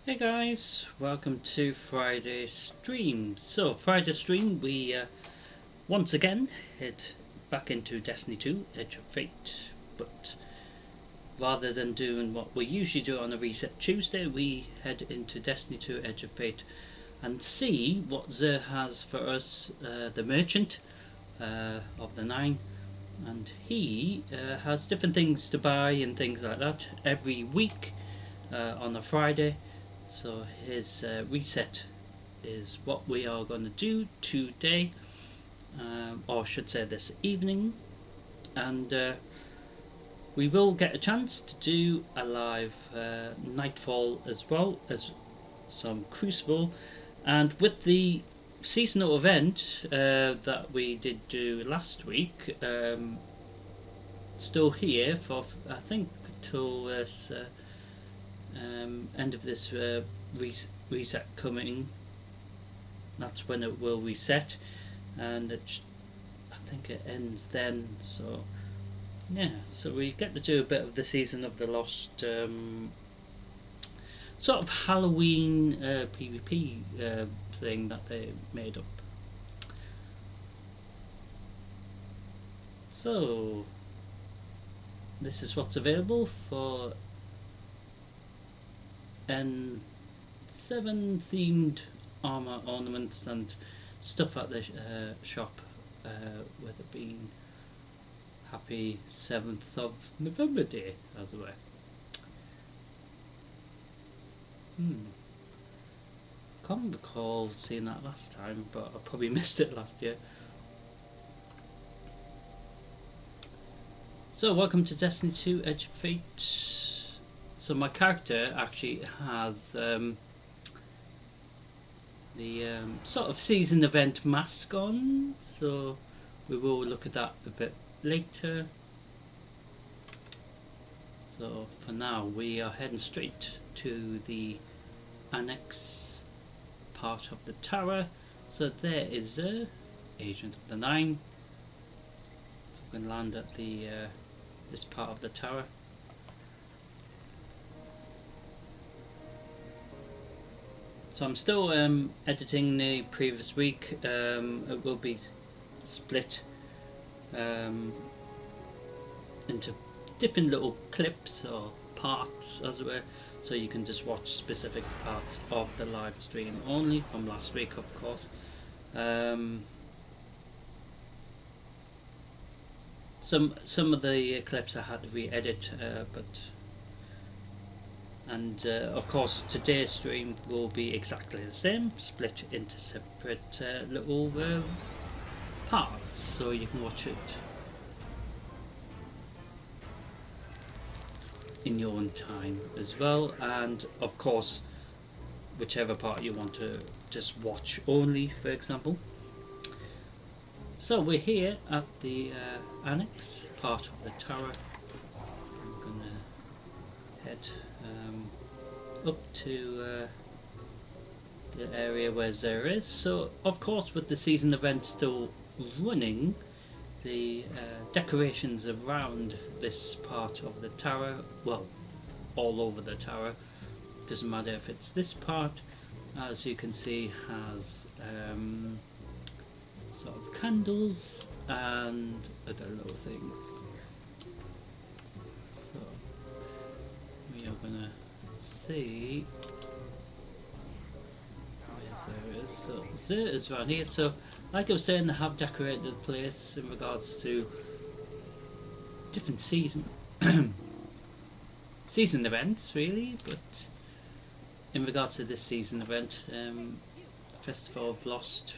Hey guys, welcome to Friday's stream. So Friday's stream we once again head back into Destiny 2 Edge of Fate, but rather than doing what we usually do on a Reset Tuesday, we head into Destiny 2 Edge of Fate and see what Xur has for us, the merchant of the Nine, and he has different things to buy and things like that every week on a Friday. So his reset is what we are going to do today, or I should say this evening, and we will get a chance to do a live Nightfall as well as some Crucible, and with the seasonal event that we did do last week still here for I think till this end of this reset coming. That's when it will reset, and I think it ends then. So yeah, so we get to do a bit of the Season of the Lost sort of Halloween PvP thing that they made up. So this is what's available for N7 themed armor ornaments and stuff at the shop, with it being happy 7th of November Day, as it were. Can't recall seeing that last time, but I probably missed it last year. So welcome to Destiny 2 Edge of Fate. So my character actually has the sort of season event mask on, so we will look at that a bit later. So for now we are heading straight to the annex part of the tower. So there is Agent of the Nine. So we can land at the this part of the tower. So I'm still editing the previous week. It will be split into different little clips or parts, as it were, so you can just watch specific parts of the live stream only from last week, of course. Some of the clips I had to re-edit, and of course today's stream will be exactly the same, split into separate little parts, so you can watch it in your own time as well, and of course whichever part you want to just watch only, for example. So we're here at the annex part of the tower. I'm gonna head up to the area where Xur is. So of course, with the season event still running, the decorations around this part of the tower, well, all over the tower, doesn't matter if it's this part, as you can see, has sort of candles and other little things. So we are gonna see where Xur is. So Xur is around here. So like I was saying, they have decorated the place in regards to different season season events, really, but in regards to this season event, Festival of Lost,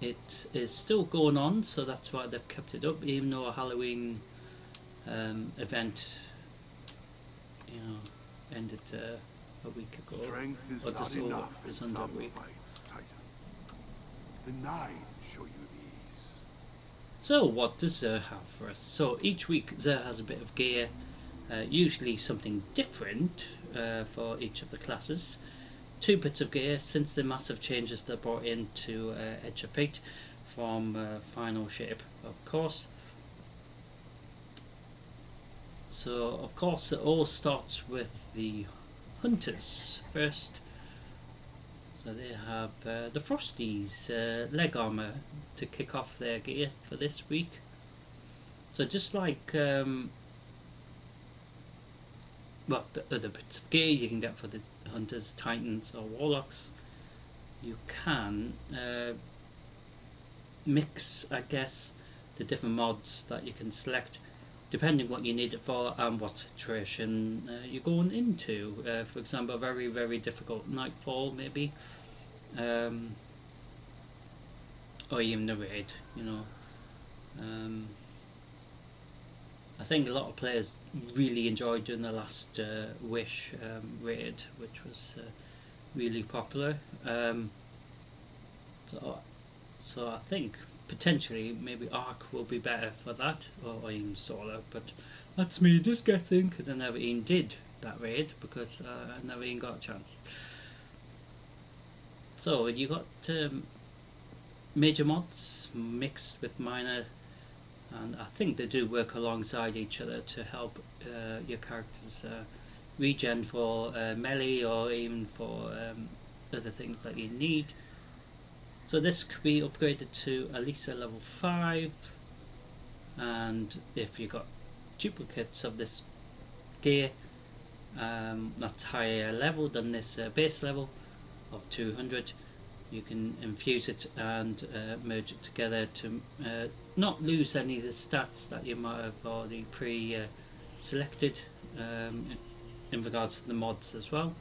it is still going on, so that's why they've kept it up, even though a Halloween event, ended a week ago. Strength is Or not just enough just in under a some week. fights, Titan. The Nine show you these. So what does Xur have for us? So each week Xur has a bit of gear, usually something different for each of the classes. 2 bits of gear since the massive changes they brought into Edge of Fate from Final Shape, of course. So of course it all starts with the hunters first. So they have the Frosties leg armor to kick off their gear for this week. So just like well, the other bits of gear you can get for the hunters, titans or warlocks, you can mix, I guess, the different mods that you can select depending what you need it for and what situation you're going into. For example, a very, very difficult nightfall maybe, or even a raid, you know. I think a lot of players really enjoyed doing the last Wish raid, which was really popular. So I think potentially maybe Arc will be better for that, or even Solar, but that's me just guessing because I never even did that raid because I never even got a chance. So you got major mods mixed with minor, and I think they do work alongside each other to help your characters regen for melee or even for other things that you need. So this could be upgraded to at least a level 5, and if you got duplicates of this gear that's higher level than this base level of 200, you can infuse it and merge it together to not lose any of the stats that you might have already pre-selected in regards to the mods as well.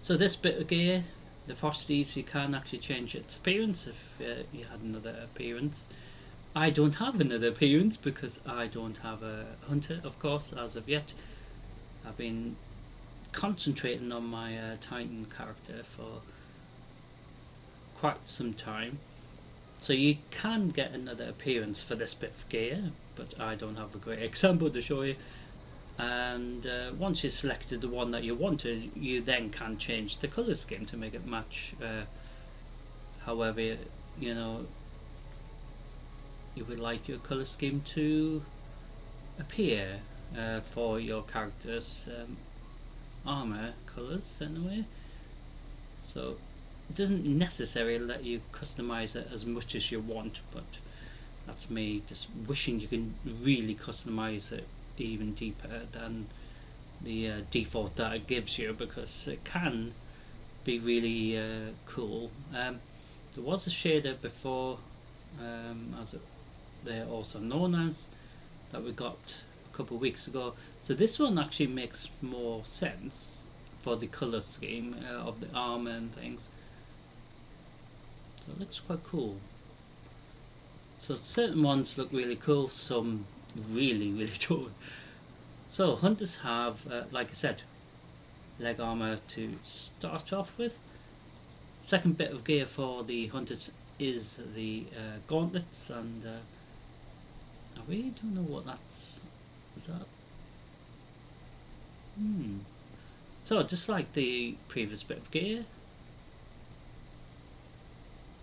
So this bit of gear, the Frosties, you can actually change its appearance if you had another appearance. I don't have another appearance because I don't have a hunter, of course, as of yet. I've been concentrating on my Titan character for quite some time. So you can get another appearance for this bit of gear, but I don't have a great example to show you. And once you've selected the one that you wanted, you then can change the colour scheme to make it match however you know you would like your colour scheme to appear for your character's armour colours anyway. So it doesn't necessarily let you customise it as much as you want, but that's me just wishing you can really customise it even deeper than the default that it gives you, because it can be really cool. There was a shader before, as they're also known as, that we got a couple of weeks ago. So this one actually makes more sense for the colour scheme of the armour and things. So it looks quite cool. So certain ones look really cool, some really, really don't. So hunters have, like I said, leg armor to start off with. Second bit of gear for the hunters is the gauntlets, and I really don't know what that's. Is that? So just like the previous bit of gear,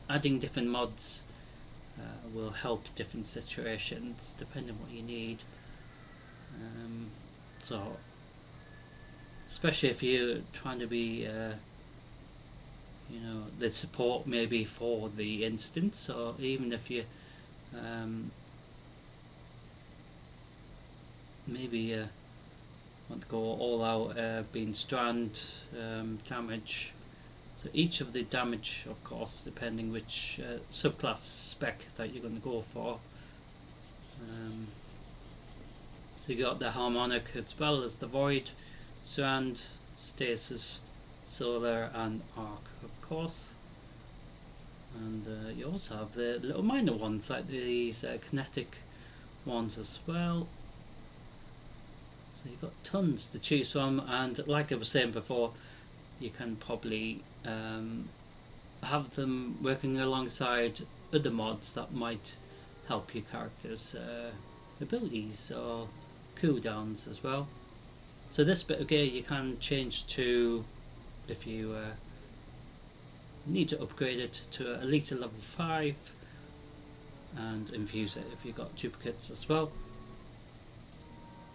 adding different mods will help different situations depending on what you need. So especially if you're trying to be you know, the support maybe for the instance, or even if you maybe want to go all out being strand damage. So each of the damage, of course, depending which subclass spec that you're going to go for. So you got the harmonic as well as the void, strand, stasis, solar and arc, of course. And you also have the little minor ones like these kinetic ones as well. So you've got tons to choose from, and like I was saying before, you can probably have them working alongside other mods that might help your character's abilities or cooldowns as well. So this bit of gear you can change to, if you need to upgrade it to at least a level 5, and infuse it if you've got duplicates as well.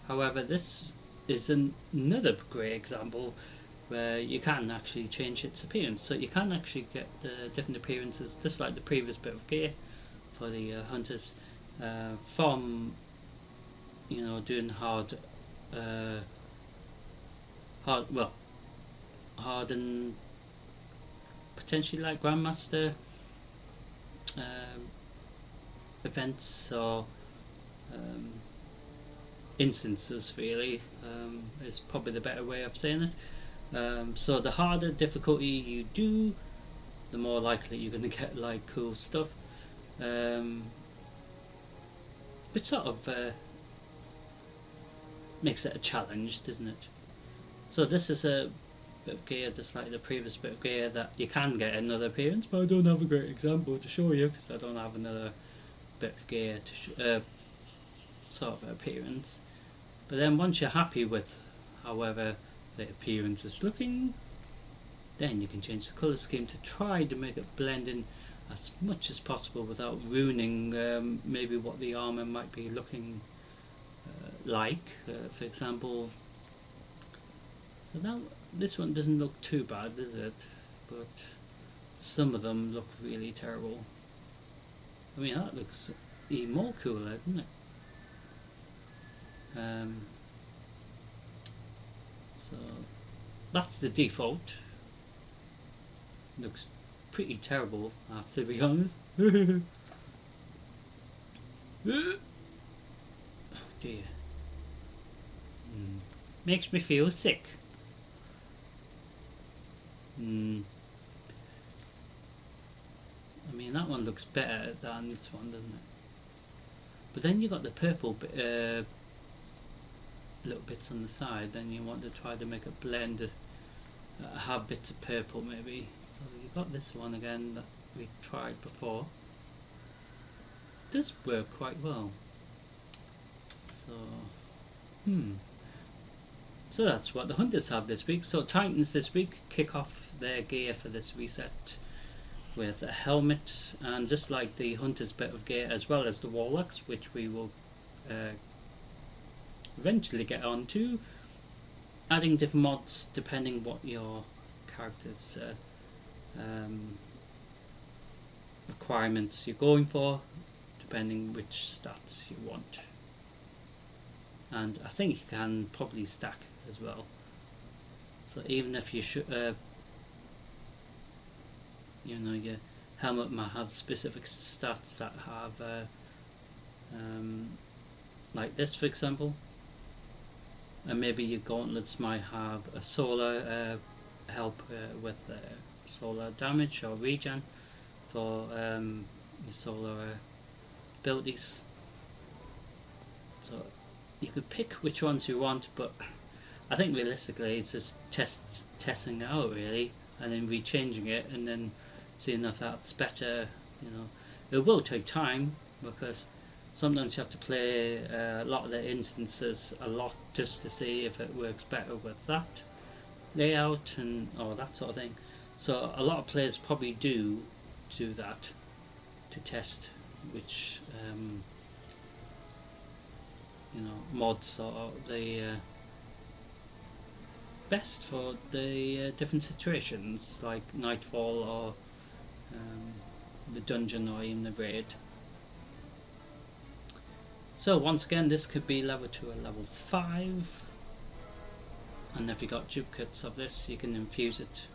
However, this is another great example where you can actually change its appearance. So you can actually get the different appearances, just like the previous bit of gear for the hunters, from doing hard and potentially like Grandmaster events or instances, really, is probably the better way of saying it. So the harder difficulty you do, the more likely you're going to get like cool stuff. It sort of makes it a challenge, doesn't it? So this is a bit of gear, just like the previous bit of gear, that you can get another appearance, but I don't have a great example to show you because I don't have another bit of gear to sort of appearance. But then once you're happy with however the appearance is looking, then you can change the colour scheme to try to make it blend in as much as possible without ruining maybe what the armour might be looking like. For example, so now this one doesn't look too bad, does it? But some of them look really terrible. I mean, that looks even more cooler, doesn't it? So that's the default. Looks pretty terrible, I have to be honest. Oh dear. Makes me feel sick. I mean, that one looks better than this one, doesn't it? But then you got the purple little bits on the side, then you want to try to make a blend, have bits of purple maybe. So you got this one again that we tried before. It does work quite well. So that's what the hunters have this week. So Titans this week kick off their gear for this reset with a helmet, and just like the hunters bit of gear, as well as the warlocks, which we will eventually get on to, adding different mods depending what your character's requirements you're going for, depending which stats you want. And I think you can probably stack as well. So even if you should, your helmet might have specific stats that have, like this for example, and maybe your gauntlets might have a solar help with solar damage or regen for your solar abilities. So you could pick which ones you want, but I think realistically it's just testing it out really, and then rechanging it and then seeing if that's better. It will take time because sometimes you have to play a lot of the instances a lot just to see if it works better with that layout and or that sort of thing. So a lot of players probably do that to test which mods are the best for the different situations, like Nightfall or the dungeon or even the raid. So once again, this could be level 2 or level 5, and if you got duplicates of this you can infuse it.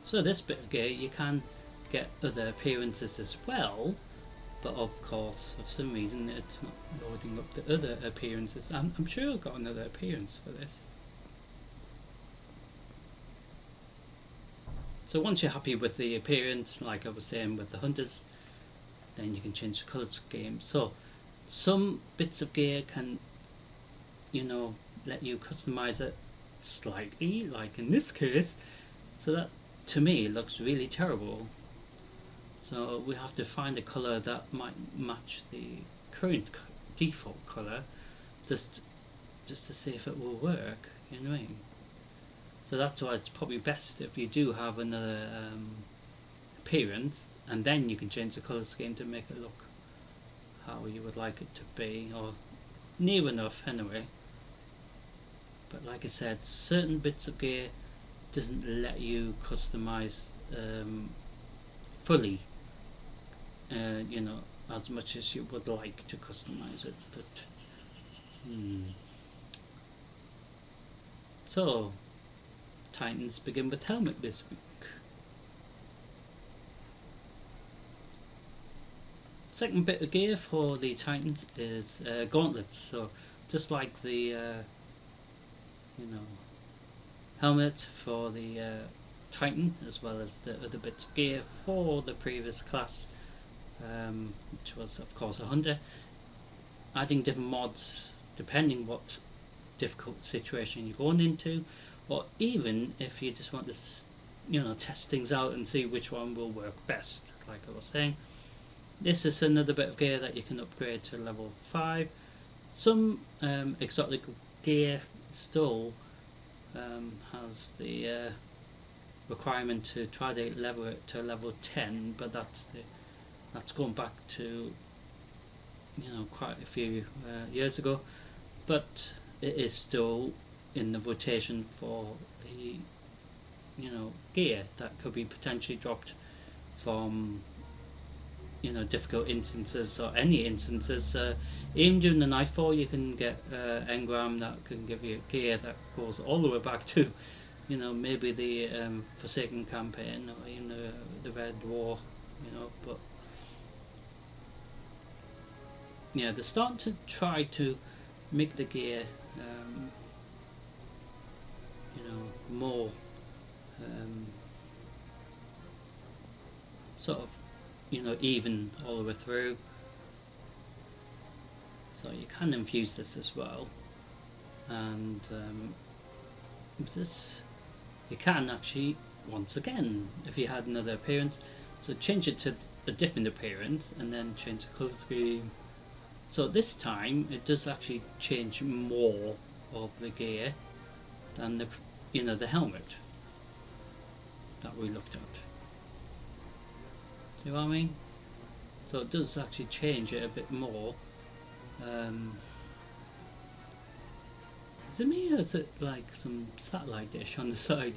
So this bit of gear you can get other appearances as well, but of course for some reason it's not loading up the other appearances. I'm sure I've got another appearance for this. So once you're happy with the appearance, like I was saying with the hunters, then you can change the colour scheme. So some bits of gear can let you customize it slightly, like in this case, so that to me looks really terrible. So we have to find a colour that might match the current default colour, just to see if it will work, you know what I mean? So that's why it's probably best if you do have another appearance, and then you can change the colour scheme to make it look how you would like it to be, or near enough anyway. But like I said, certain bits of gear doesn't let you customize fully, you know, as much as you would like to customize it. But so Titans begin with helmet this week. Second bit of gear for the Titans is gauntlets. So just like the you know, helmet for the Titan, as well as the other bits of gear for the previous class, which was of course a hunter, adding different mods depending what difficult situation you're going into, or even if you just want to, you know, test things out and see which one will work best. Like I was saying, this is another bit of gear that you can upgrade to level 5. Some exotic gear still has the requirement to try to level it to level 10, but that's going back to, you know, quite a few years ago. But it is still in the rotation for the, you know, gear that could be potentially dropped from, you know, difficult instances or any instances. Even during the Nightfall, you can get engram that can give you gear that goes all the way back to, you know, maybe the Forsaken campaign, or even the Red War, you know. But yeah, they're starting to try to make the gear, you know, more sort of, you know, even all the way through. So you can infuse this as well, and this you can actually, once again, if you had another appearance, so change it to a different appearance and then change the colour scheme. So this time it does actually change more of the gear than the, you know, the helmet that we looked at. See what I mean? So it does actually change it a bit more. Is it me, or is it like some satellite dish on the side?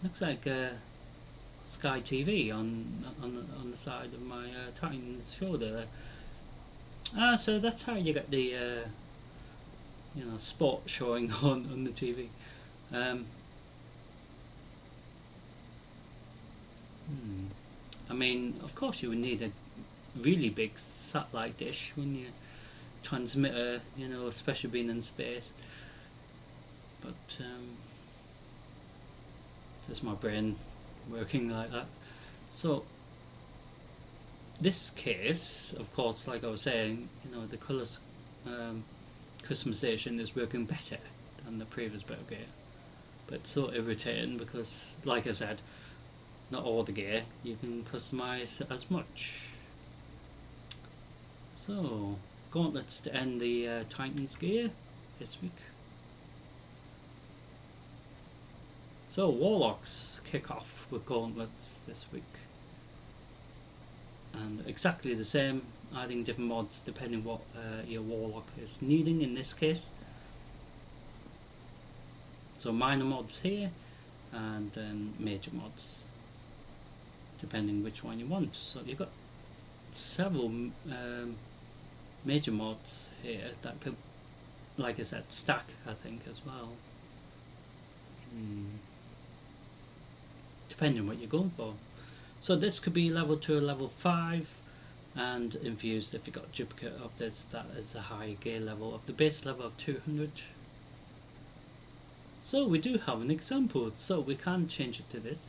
Looks like Sky TV on the side of my Titan's shoulder there. Ah, so that's how you get the you know, sport showing on the TV. I mean, of course you would need a really big satellite dish when you transmit a, you know, especially being in space. But just my brain working like that. So this case, of course, like I was saying, you know, the colours customization is working better than the previous bit of gear. But it's so irritating because, like I said, not all the gear you can customize as much. So, gauntlets to end the Titans gear this week. So, warlocks kick off with gauntlets this week, and exactly the same, adding different mods depending what your warlock is needing in this case. So minor mods here, and then major mods depending which one you want. So you've got several major mods here that could, like I said, stack, I think, as well. Depending on what you're going for. So this could be level 2 or level 5, and infused if you got a duplicate of this that is a high gear level of the base level of 200. So we do have an example, so we can change it to this,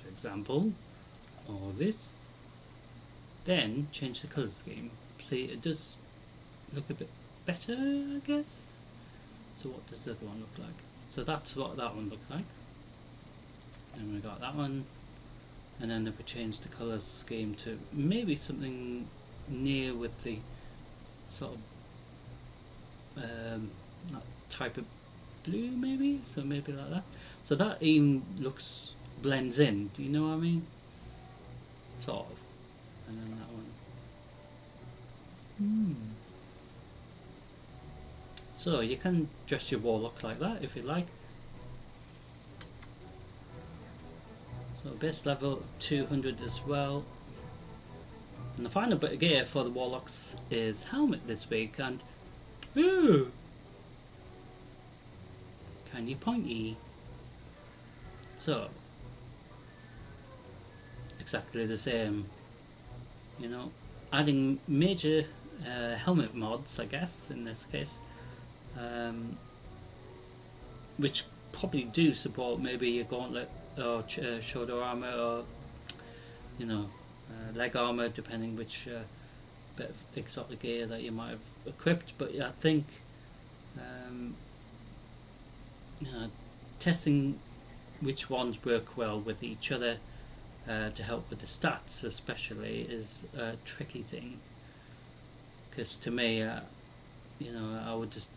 for example, or this, then change the colour scheme. See, it does look a bit better, I guess. So what does the other one look like? So that's what that one looks like. And we got that one, and then if we change the colour scheme to maybe something near with the sort of that type of blue, maybe, so maybe like that. So that even looks blends in. Do you know what I mean? Sort of. And then that one. So you can dress your warlock like that if you like. So base level 200 as well. And the final bit of gear for the warlocks is helmet this week, and ooh, can you pointy? So exactly the same, you know, adding major helmet mods, I guess, in this case, which probably do support maybe your gauntlet or shoulder armor, or you know, leg armor, depending which bit of exotic gear that you might have equipped. But I think you know, testing which ones work well with each other to help with the stats especially is a tricky thing, because to me you know, I would just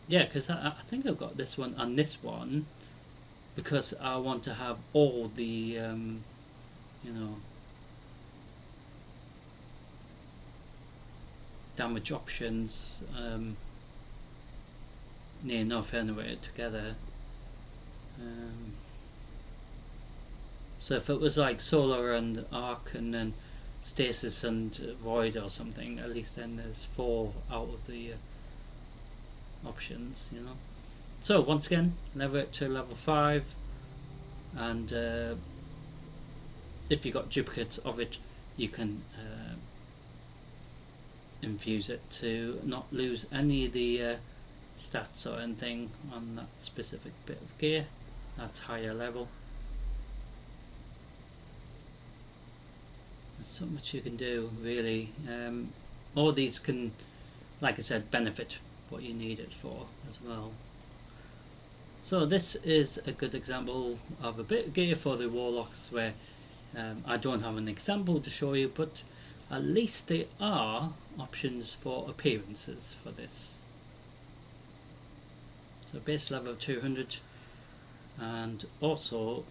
yeah, because I think I've got this one and this one because I want to have all the you know, damage options near enough anyway together. So if it was like solar and arc and then stasis and void or something, at least then there's 4 out of the options, you know. So once again, level it to level 5, and if you got duplicates of it, you can infuse it to not lose any of the stats or anything on that specific bit of gear. That's higher level. There's so much you can do, really. All these can, like I said, benefit what you need it for as well. So this is a good example of a bit of gear for the warlocks where I don't have an example to show you, but at least there are options for appearances for this. So base level 200, and also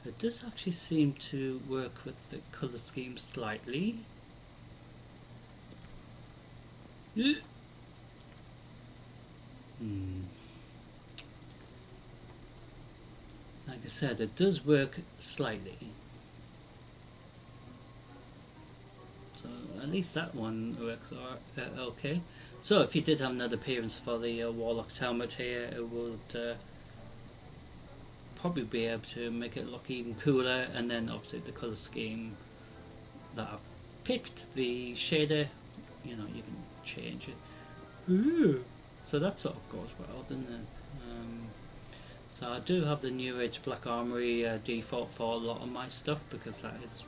it does actually seem to work with the colour scheme slightly. Like I said, it does work slightly. So at least that one works okay. So if you did have another appearance for the Warlock's helmet here, it would probably be able to make it look even cooler. And then obviously the colour scheme that I've picked, the shader, you know, you can change it. Ooh. So that sort of goes well, doesn't it? So I do have the New Age Black Armory default for a lot of my stuff, because that is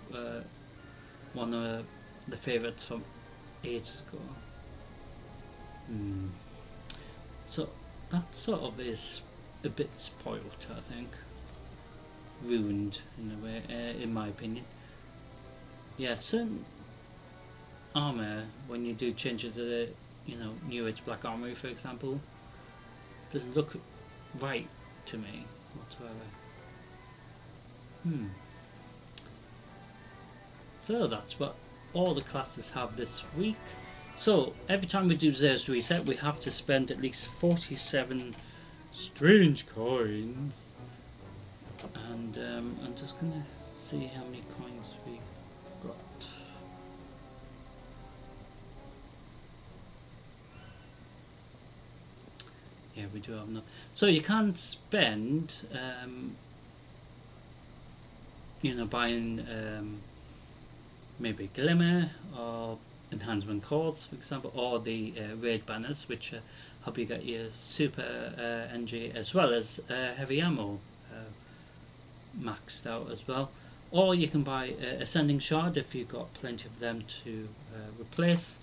one of the favourites from ages ago. So that sort of is a bit spoiled, I think. Ruined in a way, in my opinion. Yeah, certain armour, when you do change it to the, you know, New Age Black Armory, for example, doesn't look right to me whatsoever. So that's what all the classes have this week. So every time we do Xur Reset, we have to spend at least 47 strange coins, and I'm just gonna see how many coins we got. Yeah, we do have enough. So you can spend, you know, buying maybe glimmer or enhancement cords, for example, or the raid banners, which help you get your super NG as well as heavy ammo maxed out as well. Or you can buy ascending shard if you've got plenty of them to replace.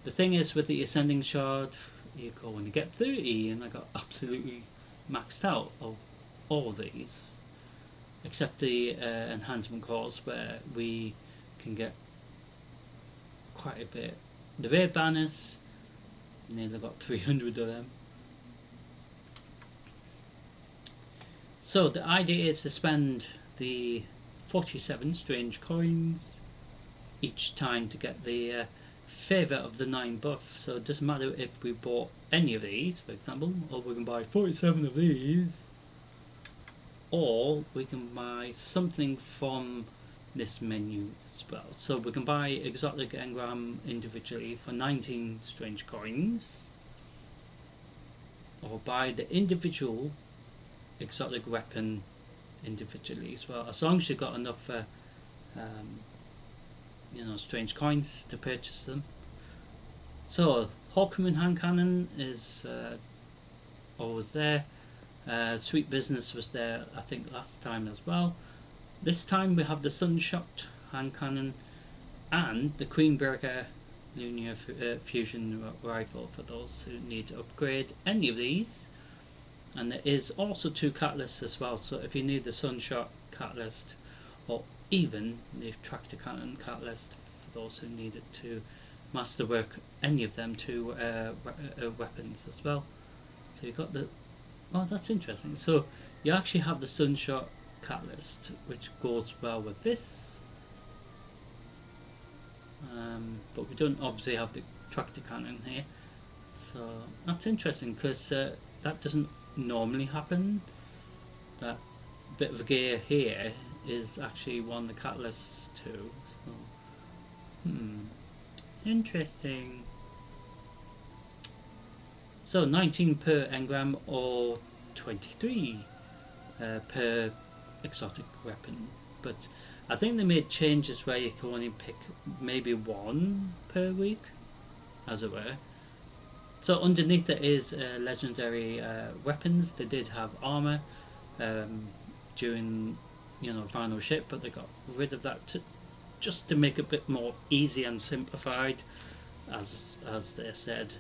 The thing is with the ascending shard, you go when you get 30, and I got absolutely maxed out of all these, except the enhancement cores, where we can get quite a bit. The raid banners, Nearly got 300 of them. So the idea is to spend the 47 strange coins each time to get the favour of the 9 buff. So it doesn't matter if we bought any of these, for example, or we can buy 47 of these, or we can buy something from this menu as well. So we can buy exotic engram individually for 19 strange coins, or buy the individual exotic weapon individually as well, as long as you've got enough you know, strange coins to purchase them. So Hawkmoon hand cannon is always there. Sweet Business was there, I think, last time as well. This time we have the Sunshot hand cannon and the Queenberger Lunar Fusion Rifle for those who need to upgrade any of these. And there is also 2 catalysts as well, so if you need the Sunshot catalyst or even the Tractor Cannon catalyst for those who need it to masterwork any of them 2 weapons as well. So you got the... oh, that's interesting. So you actually have the Sunshot catalyst, which goes well with this. But we don't obviously have the Tractor Cannon here. So that's interesting, because that doesn't normally happen. That bit of gear here is actually one of the catalysts too. So, interesting. So 19 per engram or 23 per exotic weapon. But I think they made changes where you can only pick maybe 1 per week, as it were. So underneath there is legendary weapons. They did have armor during, you know, final ship, but they got rid of that just to make it a bit more easy and simplified, as they said,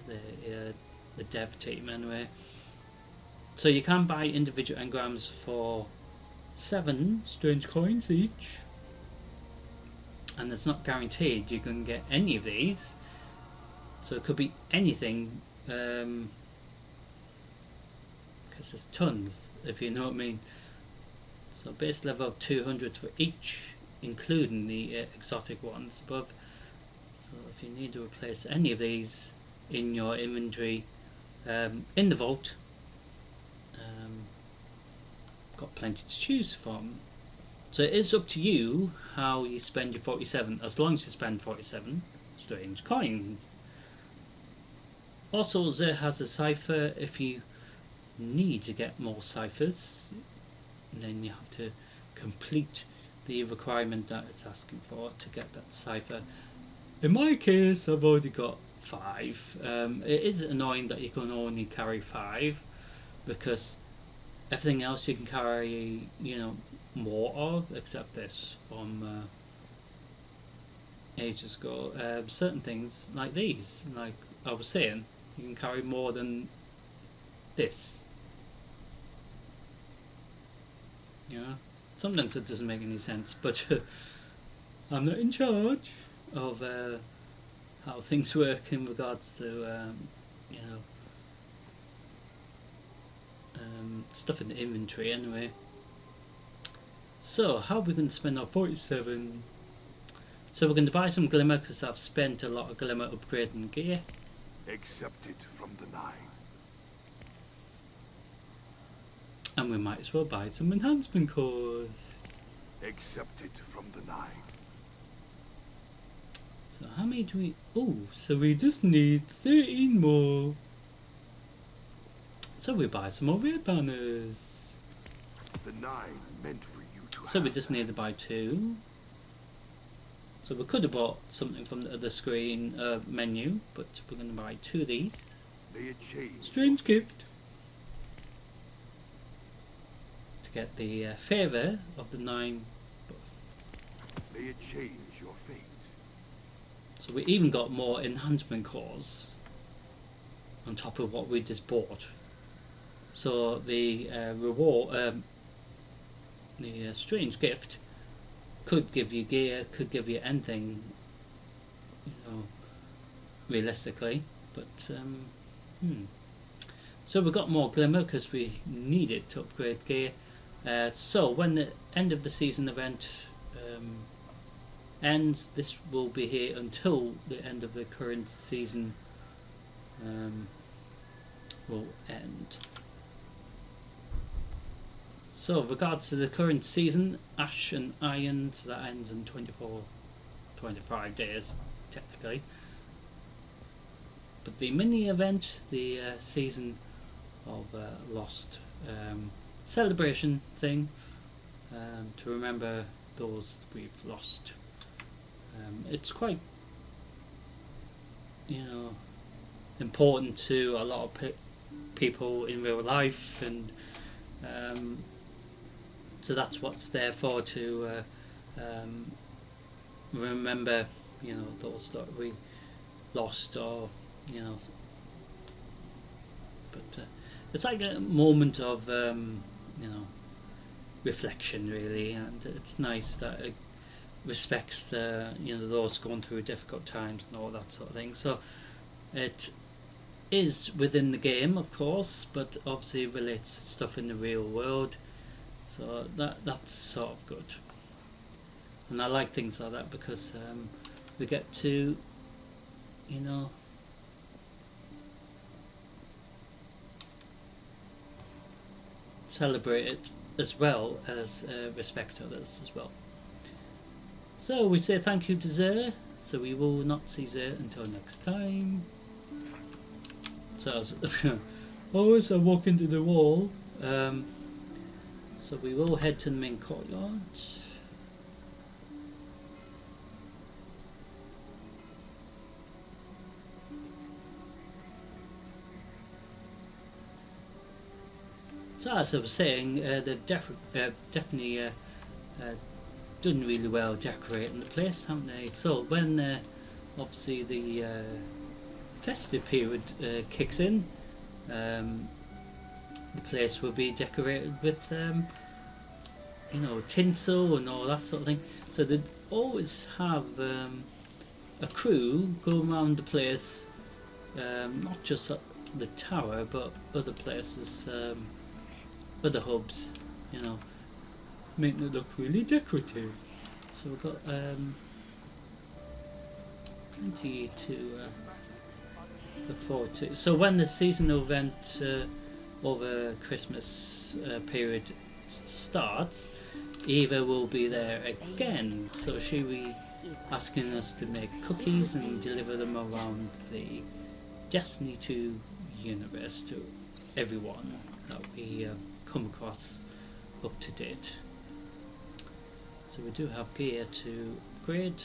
the dev team anyway. So you can buy individual engrams for 7 strange coins each, and it's not guaranteed you can get any of these. So it could be anything, because there's tons, if you know what I mean. So base level of 200 for each, including the exotic ones above. So if you need to replace any of these in your inventory, in the vault, got plenty to choose from. So it is up to you how you spend your 47, as long as you spend 47 strange coins. Also, Xur has a cipher. If you need to get more ciphers, then you have to complete the requirement that it's asking for to get that cipher. In my case, I've already got 5. It is annoying that you can only carry 5, because everything else you can carry, you know, more of, except this from ages ago. Certain things like these, like I was saying, you can carry more than this. You know, sometimes it doesn't make any sense, but I'm not in charge of how things work in regards to you know, stuff in the inventory anyway. So how are we going to spend our 47? So we're going to buy some glimmer, because I've spent a lot of glimmer upgrading gear. Accept it from the 9. And we might as well buy some enhancement cores. Accept it from the 9. So how many do we... oh, so we just need 13 more. So we buy some more red banners. The 9 meant for you to So we have. just need to buy 2. So we could have bought something from the other screen menu, but we're going to buy 2 of these. May it change. Strange gift. To get the favour of the 9 buff. May it change your fate. So we even got more enhancement cores on top of what we just bought. So the reward, the strange gift, could give you gear, could give you anything, you know, realistically. But So we got more glimmer because we needed to upgrade gear. So when the end of the season event ends, this will be here until the end of the current season will end. So with regards to the current season, Ash and Iron, so that ends in 25 days technically. But the mini event, the season of Lost celebration thing, to remember those we've lost. It's quite, important to a lot of people in real life, and so that's what's there for, to remember, those that we lost, or but it's like a moment of reflection, really, and it's nice that it respects those going through difficult times and all that sort of thing. So it is within the game, of course, but obviously relates to stuff in the real world, so that's sort of good. And I like things like that because we get to celebrate it as well as respect others as well. So we say thank you to Xur, so we will not see Xur until next time. So as I walk into the wall, so we will head to the main courtyard. So as I was saying, they've definitely done really well decorating the place, haven't they? So when obviously the festive period kicks in, the place will be decorated with tinsel and all that sort of thing. So they'd always have a crew go around the place, not just at the tower but other places, other hubs, making it look really decorative. So we've got plenty to look forward to. So when the seasonal event over Christmas period starts, Eva will be there again. So she'll be asking us to make cookies and deliver them around the Destiny 2 universe to everyone that we come across up to date. So we do have gear to upgrade.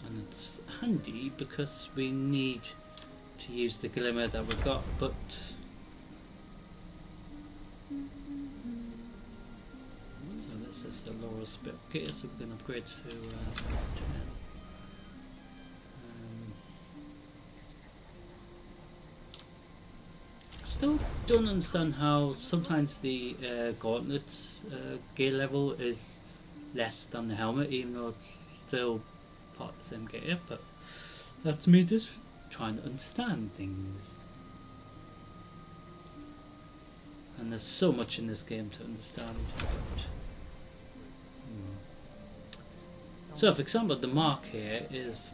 And it's handy because we need to use the glimmer that we've got, but so this is the lowest bit of gear, so we're going to upgrade to 10. Still don't understand how sometimes the gauntlets gear level is less than the helmet, even though it's still part of the same gear, but that's me just trying to understand things. And there's so much in this game to understand. So for example, the mark here is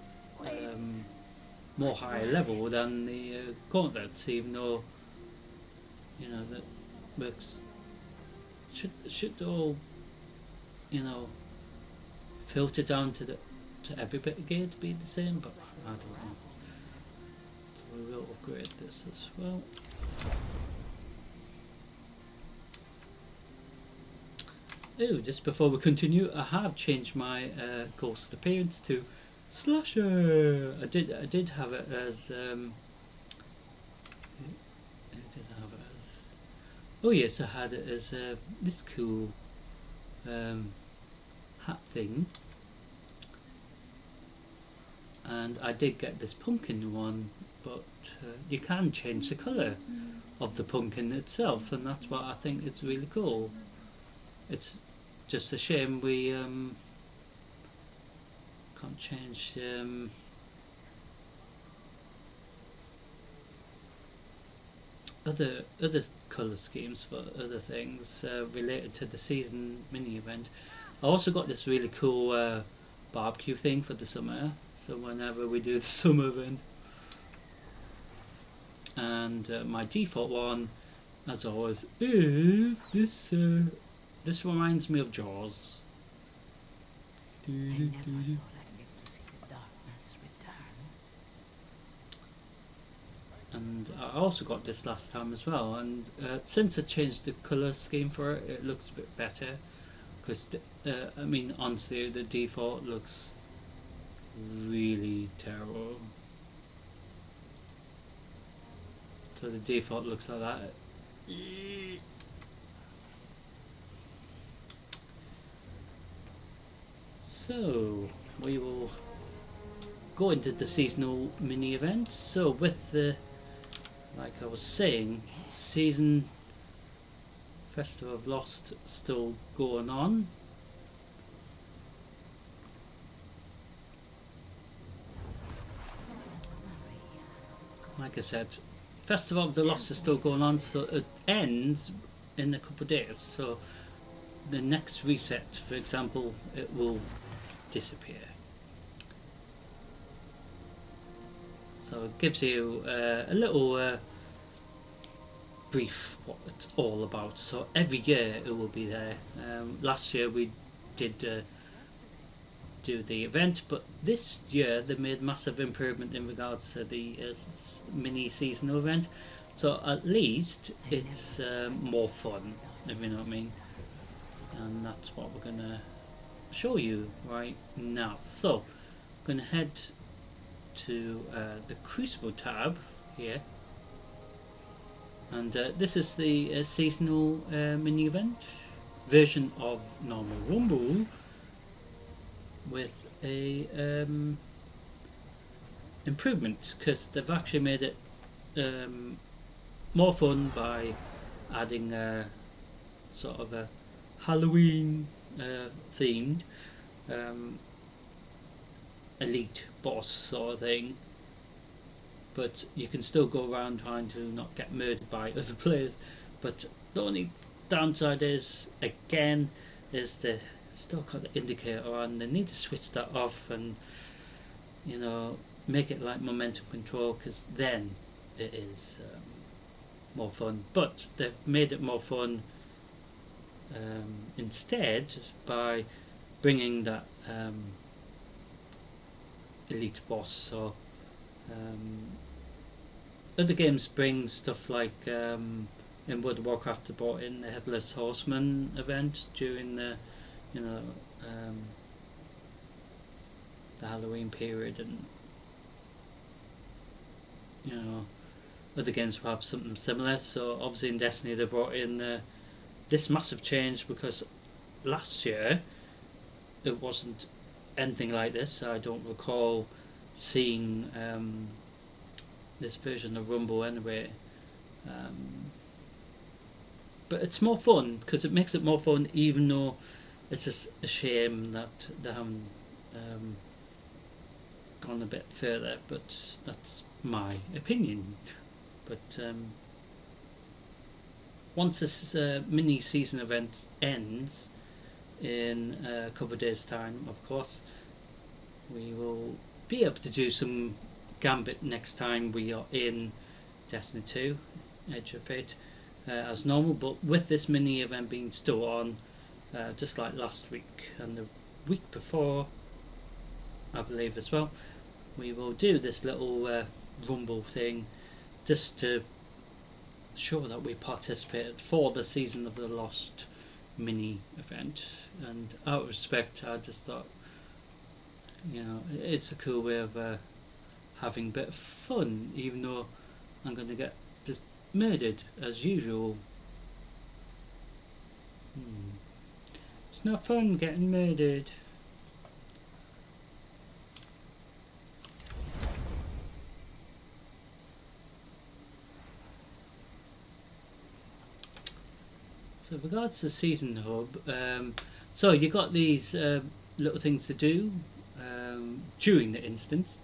more higher level than the gauntlets, even though that works. Should all filter down to every bit of gear to be the same, but I don't know. So we will upgrade this as well. Oh, just before we continue, I have changed my ghost appearance to Slasher. I did have it as oh yes, I had it as this cool hat thing, and I did get this pumpkin one, but you can change the colour of the pumpkin itself, and that's what I think is really cool. It's just a shame we can't change other colour schemes for other things related to the season mini event. I also got this really cool barbecue thing for the summer, so whenever we do the summer event. And my default one, as always, is this. This reminds me of Jaws. I never thought I'd live to see the darkness return. And I also got this last time as well, and since I changed the colour scheme for it, it looks a bit better, because I mean, honestly, the default looks really terrible. So the default looks like that. So we will go into the seasonal mini event. So with the, like I was saying, season Festival of Lost still going on. Like I said, Festival of the Lost is still going on, so it ends in a couple of days. So the next reset, for example, it will disappear. So it gives you a little brief what it's all about. So every year it will be there. Last year we did do the event, but this year they made massive improvement in regards to the mini seasonal event. So at least it's more fun, if you know what I mean. And that's what we're gonna show you right now. So I'm gonna head to the Crucible tab here, and this is the seasonal mini event version of normal Rumble with a improvement, because they've actually made it more fun by adding sort of a Halloween themed elite boss sort of thing, but you can still go around trying to not get murdered by other players. But the only downside is, again, is the still got the indicator on. They need to switch that off and, you know, make it like momentum control, because then it is more fun. But they've made it more fun instead by bringing that elite boss. So other games bring stuff like in World of Warcraft they brought in the Headless Horseman event during the, you know, the Halloween period, and you know, other games will have something similar. So obviously in Destiny they brought in this massive change, because last year it wasn't anything like this. I don't recall seeing this version of Rumble anyway, but it's more fun because it makes it more fun, even though it's a shame that they haven't gone a bit further, but that's my opinion. But once this mini season event ends in a couple of days time, of course, we will be able to do some Gambit next time we are in Destiny 2 Edge of Fate as normal, but with this mini event being still on, just like last week and the week before, I believe as well, we will do this little rumble thing just to show that we participated for the Season of the Lost mini event. And out of respect, I just thought, you know, it's a cool way of having a bit of fun, even though I'm going to get just murdered as usual. It's not fun getting murdered. So with regards to the Season Hub, so you got these little things to do during the instance.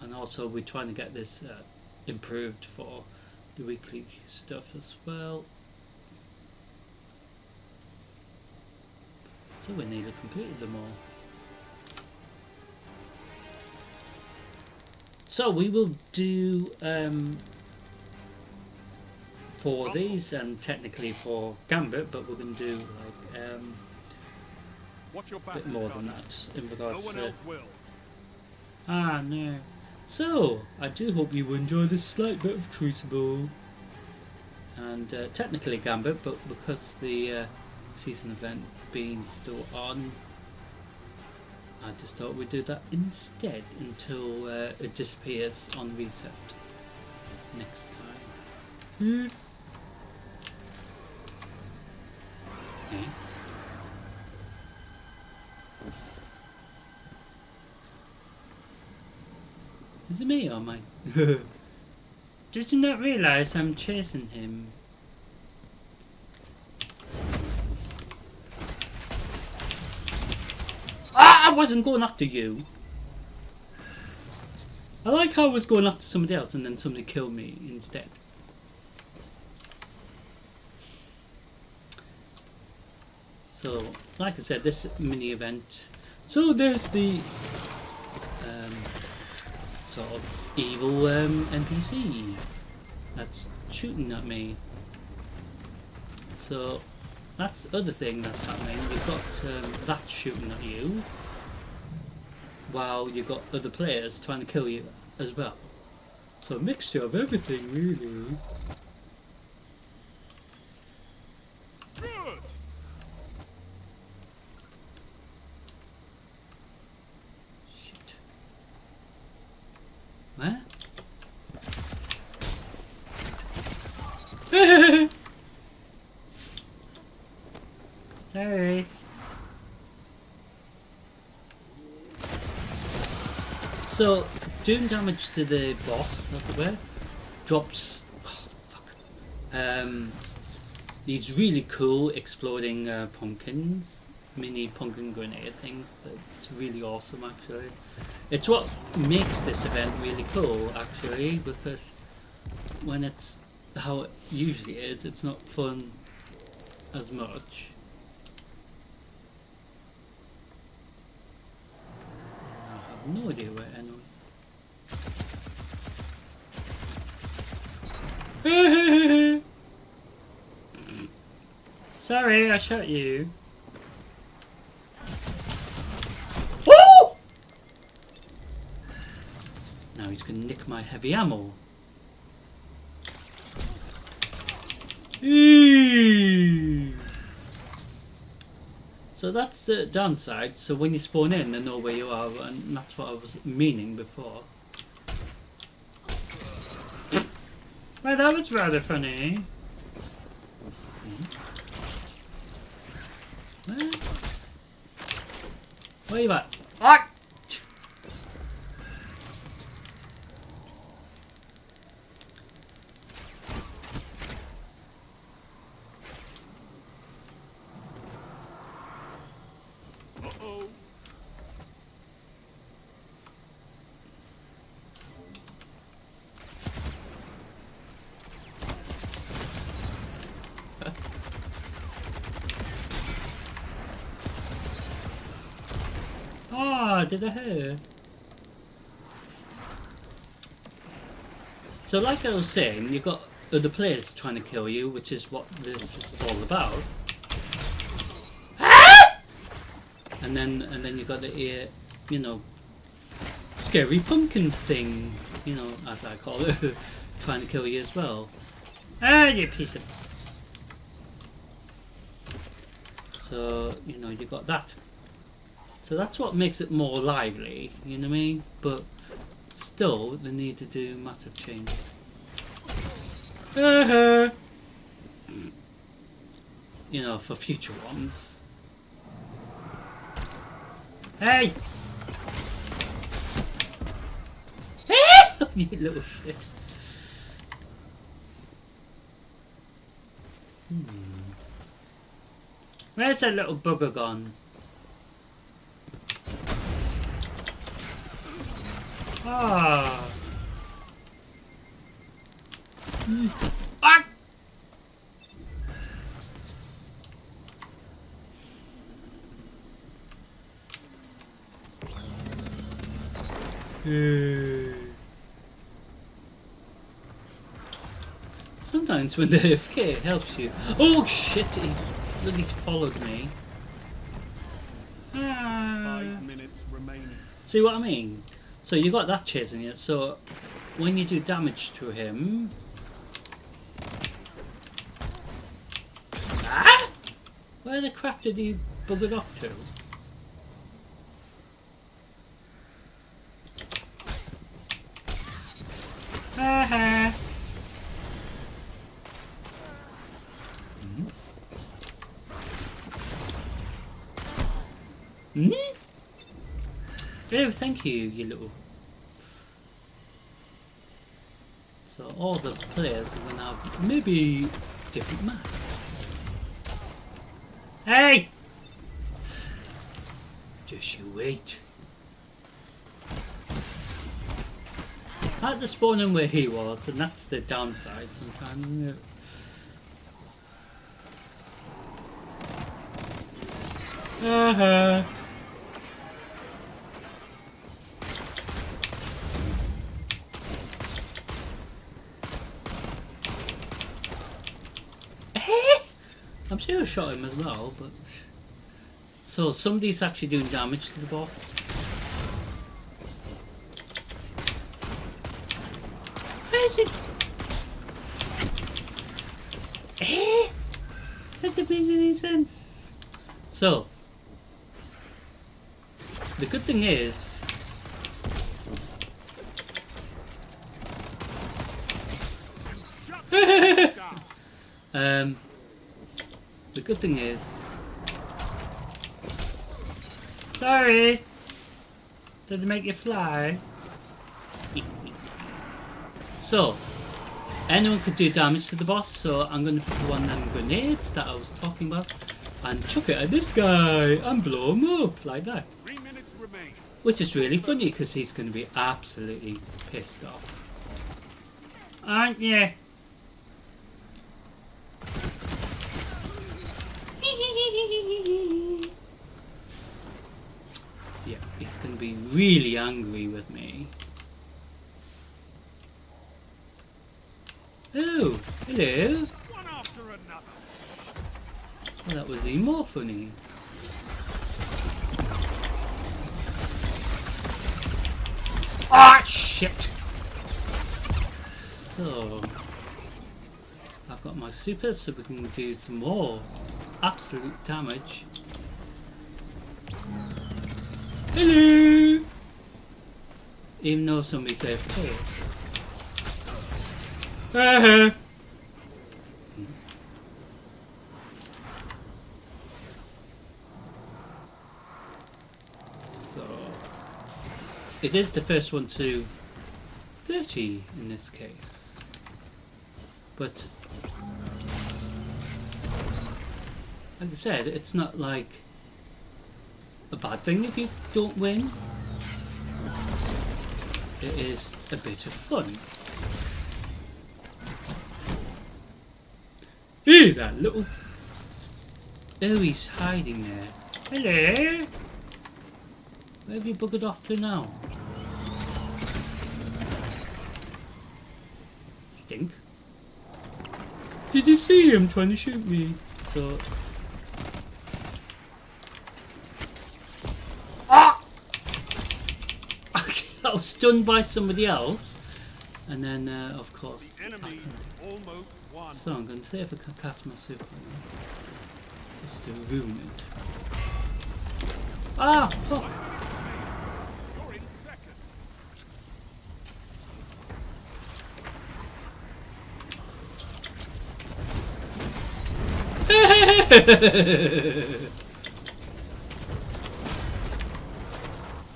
And also we're trying to get this improved for the weekly stuff as well. So we nearly completed them all. So we will do for these and technically for Gambit, but we're going to do like a bit more than that in regards to. Ah no. So I do hope you enjoy this slight bit of Crucible and technically Gambit, but because the season event being still on, I just thought we'd do that instead until it disappears on reset next time. Okay. Is it me or am I? Did you not realise I'm chasing him? Ah! I wasn't going after you! I like how I was going after somebody else and then somebody killed me instead. So, like I said, this mini event. So there's the sort of evil NPC that's shooting at me. So that's the other thing that's happening. You've got that shooting at you, while you've got other players trying to kill you as well. So a mixture of everything, really. Shit. What? Sorry. So, doing damage to the boss, as it were, drops these really cool exploding pumpkins, mini pumpkin grenade things. That's really awesome, actually. It's what makes this event really cool, actually, because when it's how it usually is, it's not fun as much. I have no idea where anyway. Sorry, I shot you. Woo! Now he's gonna nick my heavy ammo. So that's the downside. So when you spawn in, they know where you are, and that's what I was meaning before. Well, that was rather funny. Where are you at? Ah! Uh-oh. Ah, did I hurt? So like I was saying, you've got other players trying to kill you, which is what this is all about. And then you've got the you know, scary pumpkin thing, you know, as I call it, trying to kill you as well. Ah, you piece of. So you know you got that. So that's what makes it more lively, you know what I mean? But still, they need to do massive changes. You know, for future ones. Hey! You little shit. Where's that little bugger gone? Ah. Ah. Sometimes when they're AFK it helps you. Oh shit, he bloody followed me. Ah. 5 minutes remaining. See what I mean? So you got that chasing you, so when you do damage to him... Ah! Where the crap did he bugger off to? Haha! Hmm? Oh, thank you, you little... So all the players are going to have maybe different maps. Hey! Just you wait. I had to spawn him where he was, and that's the downside sometimes, isn't it? I'm sure I shot him as well, but... So somebody's actually doing damage to the boss. Where is it? That doesn't make any sense. So... The good thing is... The good thing is... Sorry! Did it make you fly? So, anyone could do damage to the boss, so I'm going to pick one of them grenades that I was talking about and chuck it at this guy and blow him up like that. 3 minutes remain. Which is really funny because he's going to be absolutely pissed off. Aren't you? Yeah, he's going to be really angry with me. Oh, hello. One after another. Well, that was even more funny. Ah, shit! So, I've got my super, so we can do some more absolute damage. Hello! Even though somebody's AFK. So, it is the first one to 30 in this case. But, like I said, it's not like a bad thing if you don't win. It is a bit of fun. Hey, that little... Oh, he's hiding there. Hello? Where have you buggered off to now? Stink. Did you see him trying to shoot me? So... Ah! I was stunned by somebody else. And then, of course... Enemy almost won. So I'm going to see if I can cast my super just to ruin it. Ah, fuck! You're in second.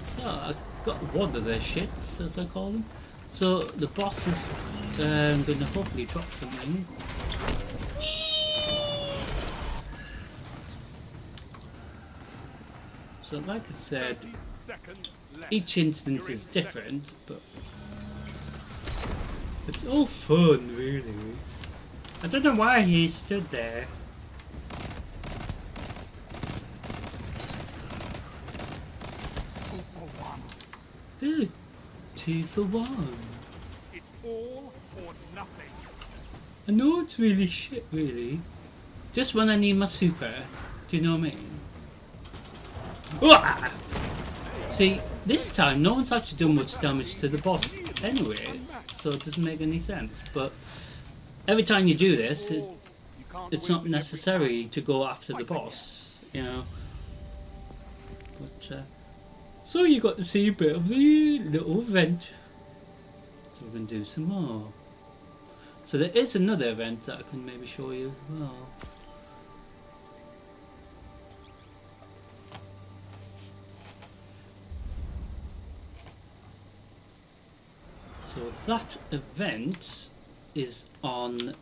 So I got one of their shits, as I call them. So the boss is going to hopefully drop something. So like I said, 30 seconds left. each instance You're in is different, seconds. but it's all fun, really. I don't know why he stood there. 2 for 1. Ooh, 2 for 1. It's all or nothing. I know it's really shit, really. Just when I need my super, do you know what I mean? Uah! See, this time no one's actually done much damage to the boss anyway, so it doesn't make any sense. But every time you do this, You can't it's win not every necessary time. to go after the Fight again. boss, you know. But so you got to see a bit of the little event. So we're going to do some more. So there is another event that I can maybe show you as well. So that event is on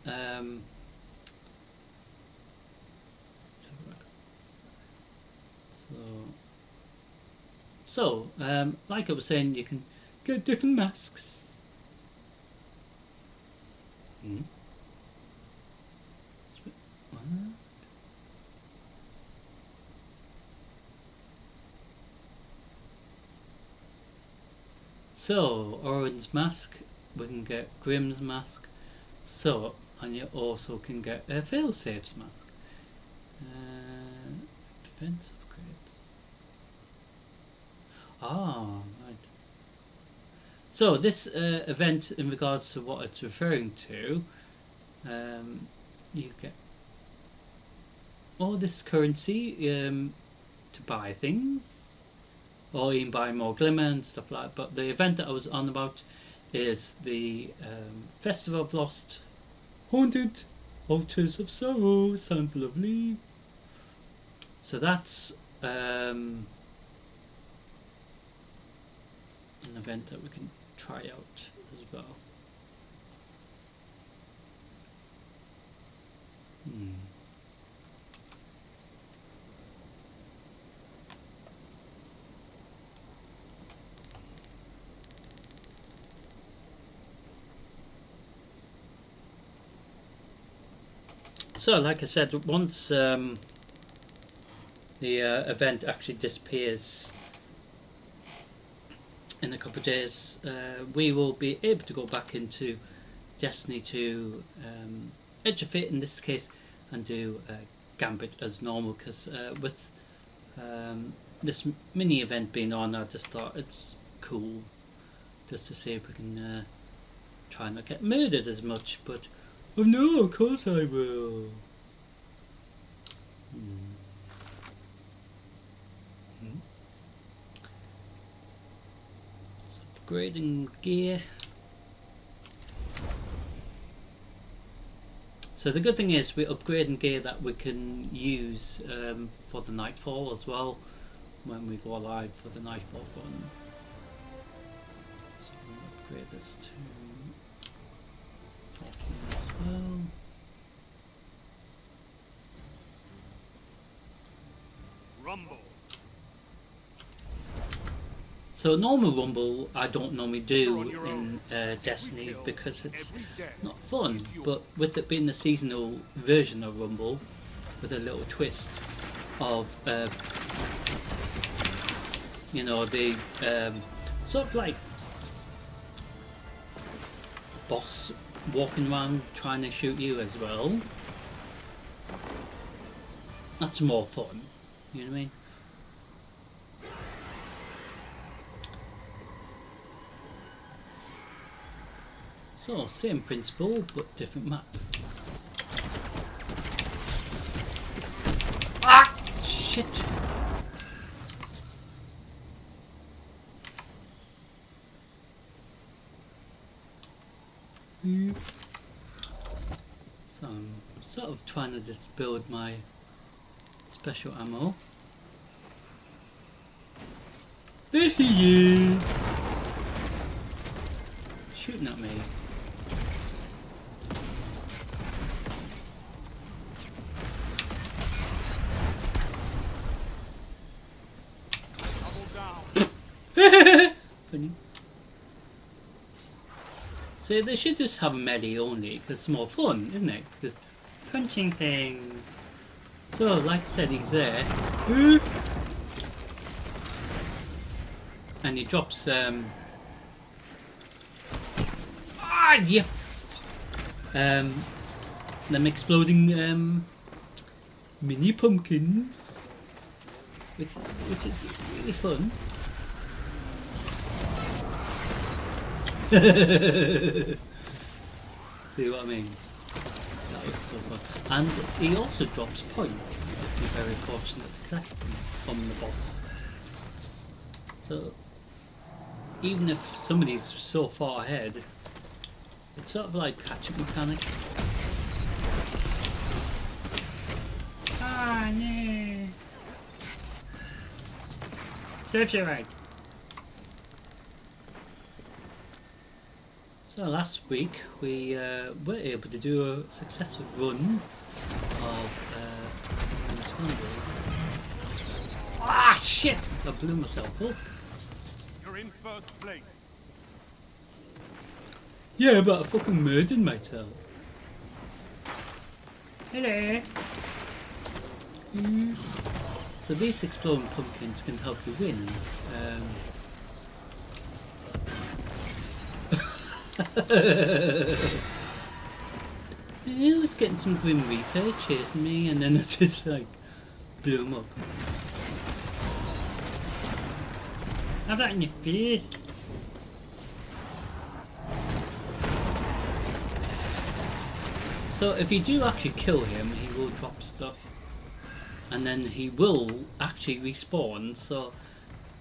like I was saying, you can get different masks. What? So, Orin's mask, we can get Grimm's mask, so, and you also can get a failsafe's mask. Defense upgrades. Ah, right. So, this event, in regards to what it's referring to, you get all this currency to buy things, or even buy more glimmer and stuff like that. But the event that I was on about is the Festival of Lost Haunted Altars of Sorrow. Sounds lovely. So that's an event that we can try out as well. So, like I said, once the event actually disappears in a couple of days, we will be able to go back into Destiny 2 Edge of Fate in this case and do Gambit as normal, because with this mini event being on, I just thought it's cool just to see if we can try not get murdered as much. But oh no, of course I will. Upgrading gear. So the good thing is we're upgrading gear that we can use for the Nightfall as well when we go live for the Nightfall run. So we'll upgrade this to 14 as well. Rumble. So normal Rumble I don't normally do in Destiny because it's not fun, but with it being the seasonal version of Rumble with a little twist of you know, the sort of like boss walking around trying to shoot you as well, that's more fun, you know what I mean? So, same principle, but different map. Ah! Shit! So, I'm sort of trying to just build my special ammo. There he is! Shooting at me. So they should just have melee only, because it's more fun, isn't it? Just punching things. So, like I said, he's there. And he drops, yeah! Them exploding, mini pumpkins. Which is really fun. See what I mean? That was so fun. And he also drops points if you're very fortunate to collect them from the boss. So even if somebody's so far ahead, it's sort of like catch-up mechanics. Ah, no! Serves you right. So last week we were able to do a successful run of ah shit! I blew myself up. You're in first place. Yeah, but I fucking murdered myself. Hello. So these exploding pumpkins can help you win. I was getting some Grim Reaper chasing me, and then I just like blew him up. Have that in your face. So if you do actually kill him, he will drop stuff, and then he will actually respawn. So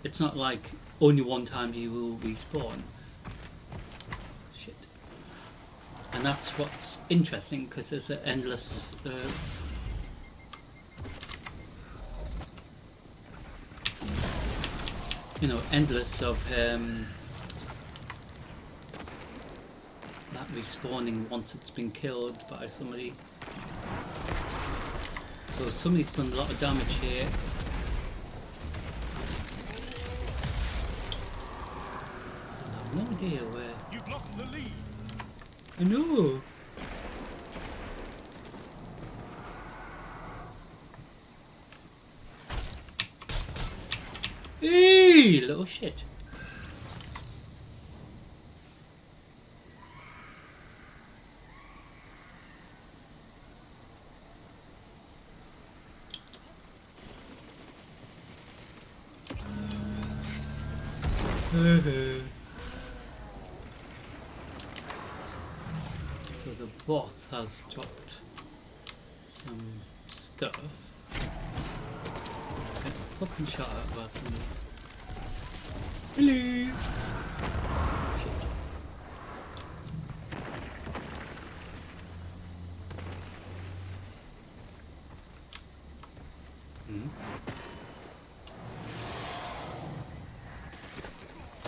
it's not like only one time he will respawn. Shit. And that's what's interesting, because there's an endless you know, endless of that respawning once it's been killed by somebody. So somebody's done a lot of damage here. I have no idea where. You've lost the lead. I know. Hey, little shit. So the boss has dropped some stuff. Get a fucking shot at about somebody. Hello! Shit.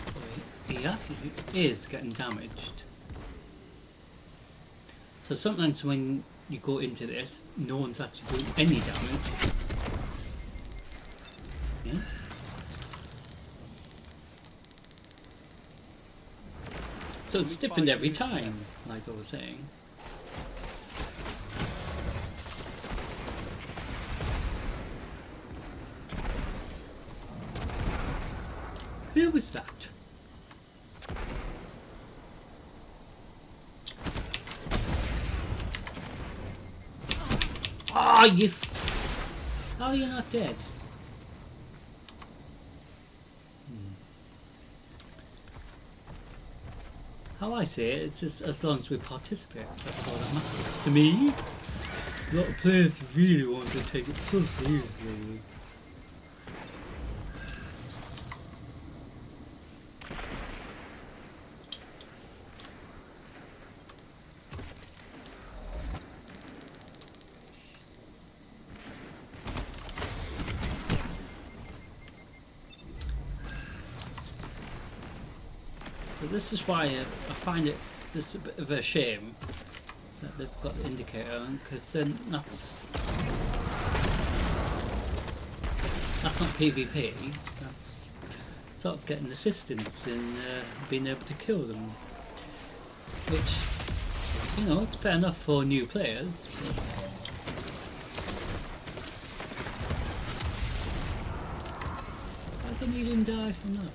So he actually is getting damaged. So sometimes when you go into this, no one's actually doing any damage. Yeah? So it's different every time, like I was saying. Who was that? Ah, you! How are you not dead? How I see it, it's just as long as we participate, that's all that matters. To me, a lot of players really want to take it so seriously. So this is why I find it just a bit of a shame that they've got the indicator on, because then that's not PvP, that's sort of getting assistance in being able to kill them. which, you know, it's fair enough for new players. But I didn't even die from that.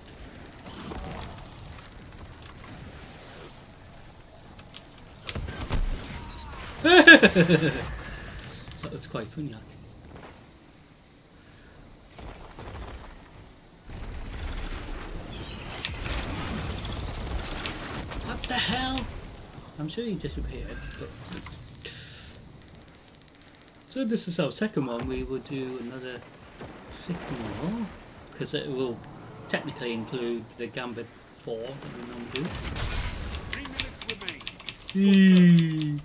That was quite funny, actually. What the hell? I'm sure he disappeared, but... So this is our second one. We will do another 6 more, because it will technically include the Gambit 4 that we normally do. 3 minutes remain.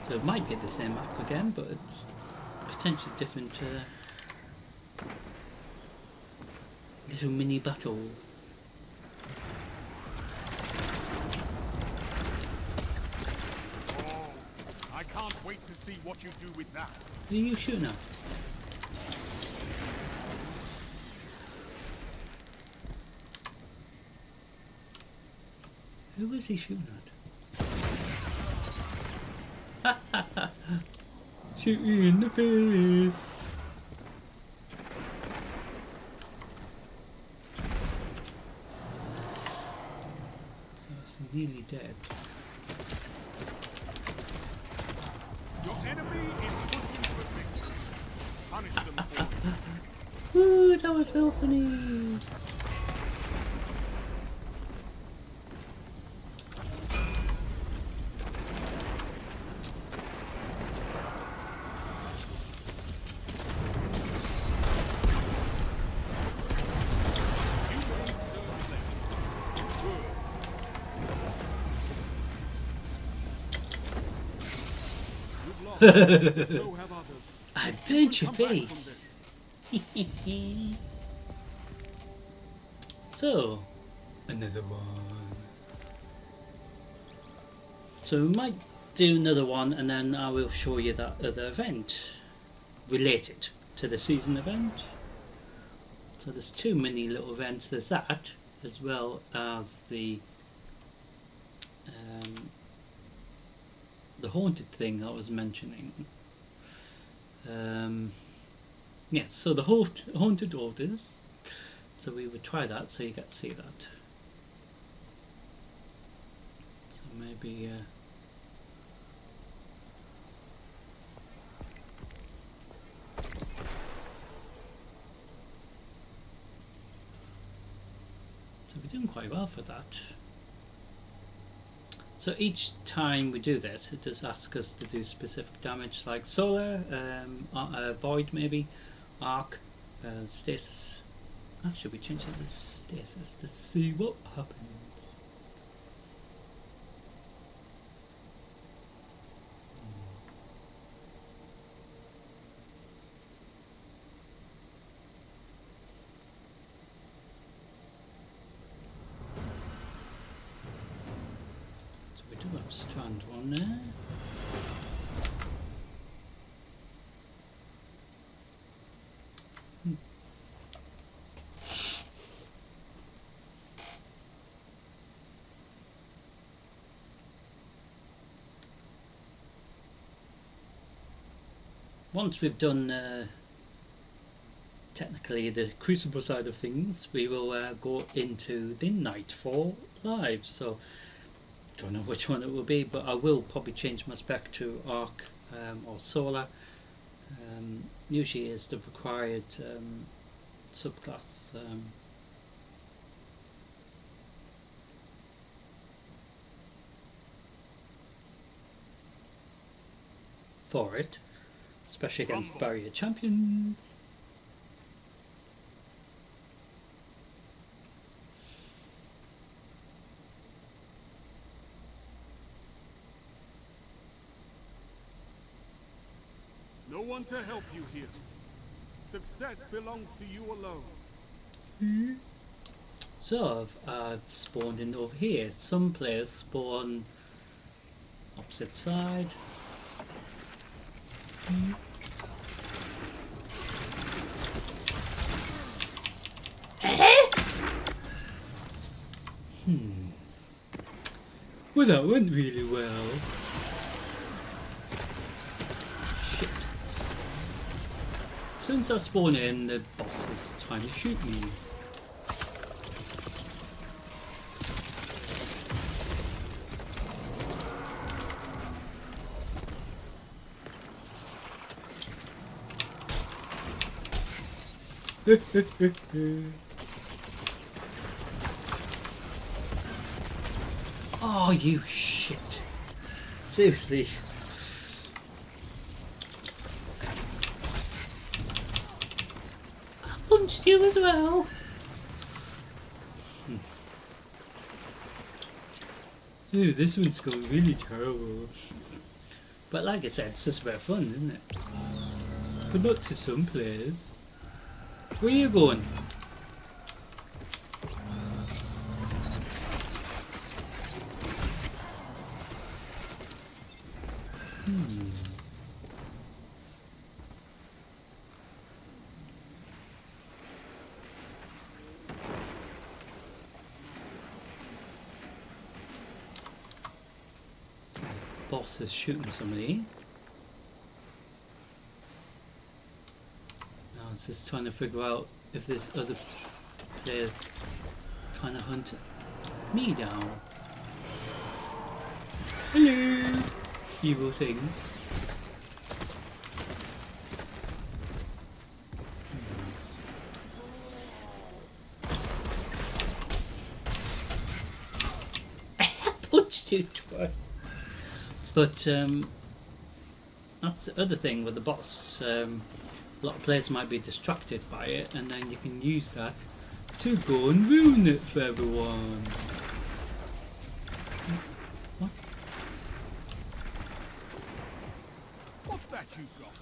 So it might be the same map again, but it's potentially different little mini battles. Oh, I can't wait to see what you do with that. Who are you shooting at? Who was he shooting at? Shoot you in the face! So it's nearly dead. Your enemy is pushing for victory. Punish them for it. Ooh, that was so funny! So have others. I burnt your Come back face! from this. So, another one. So we might do another one and then I will show you that other event related to the season event. So there's 2 mini little events. There's that as well as the haunted thing I was mentioning. Yes, so the haunted orders. So we would try that so you get to see that. So maybe so we're doing quite well for that. So each time we do this, it does ask us to do specific damage, like solar, void maybe, arc, stasis. Actually, we change it to stasis to see what happens. Strand one there. Once we've done technically the Crucible side of things, we will go into the Nightfall live. So don't know which one it will be, but I will probably change my spec to arc or solar. Usually is the required subclass. For it, especially against barrier champions. No one to help you here. Success belongs to you alone. So I've spawned in over here. Some players spawn opposite side. Well, that went really well. Shit. As soon as I spawn in, the boss is trying to shoot me. Oh, you shit. Seriously. I punched you as well. Ooh, this one's going really terrible. But like I said, it's just about fun, isn't it? Good luck to some players. Where are you going? Boss is shooting somebody. Now it's just trying to figure out if there's other players trying to hunt me down. Hello, evil thing. Punched you twice. But that's the other thing with the boss. A lot of players might be distracted by it, and then you can use that to go and ruin it for everyone. What? What's that you've got?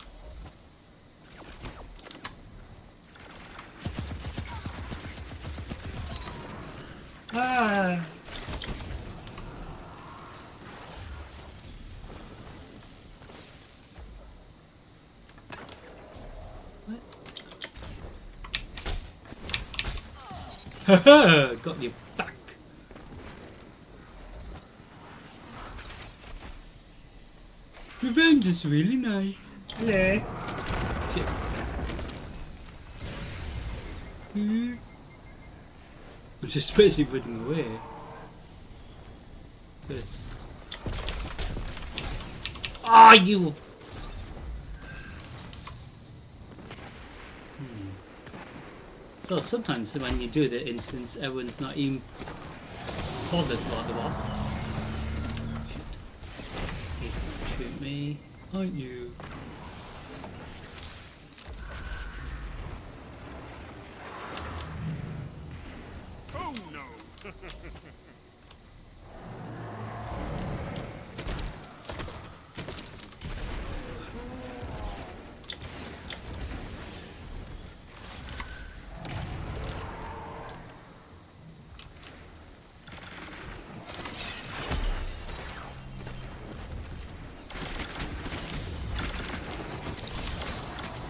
Ah! Haha! Got you back. Revenge is really nice. Hello. Shit. I'm just basically running away. This. Ah, you. So sometimes when you do the instance, everyone's not even bothered by the boss. Shit. He's gonna shoot me, aren't you? Oh no!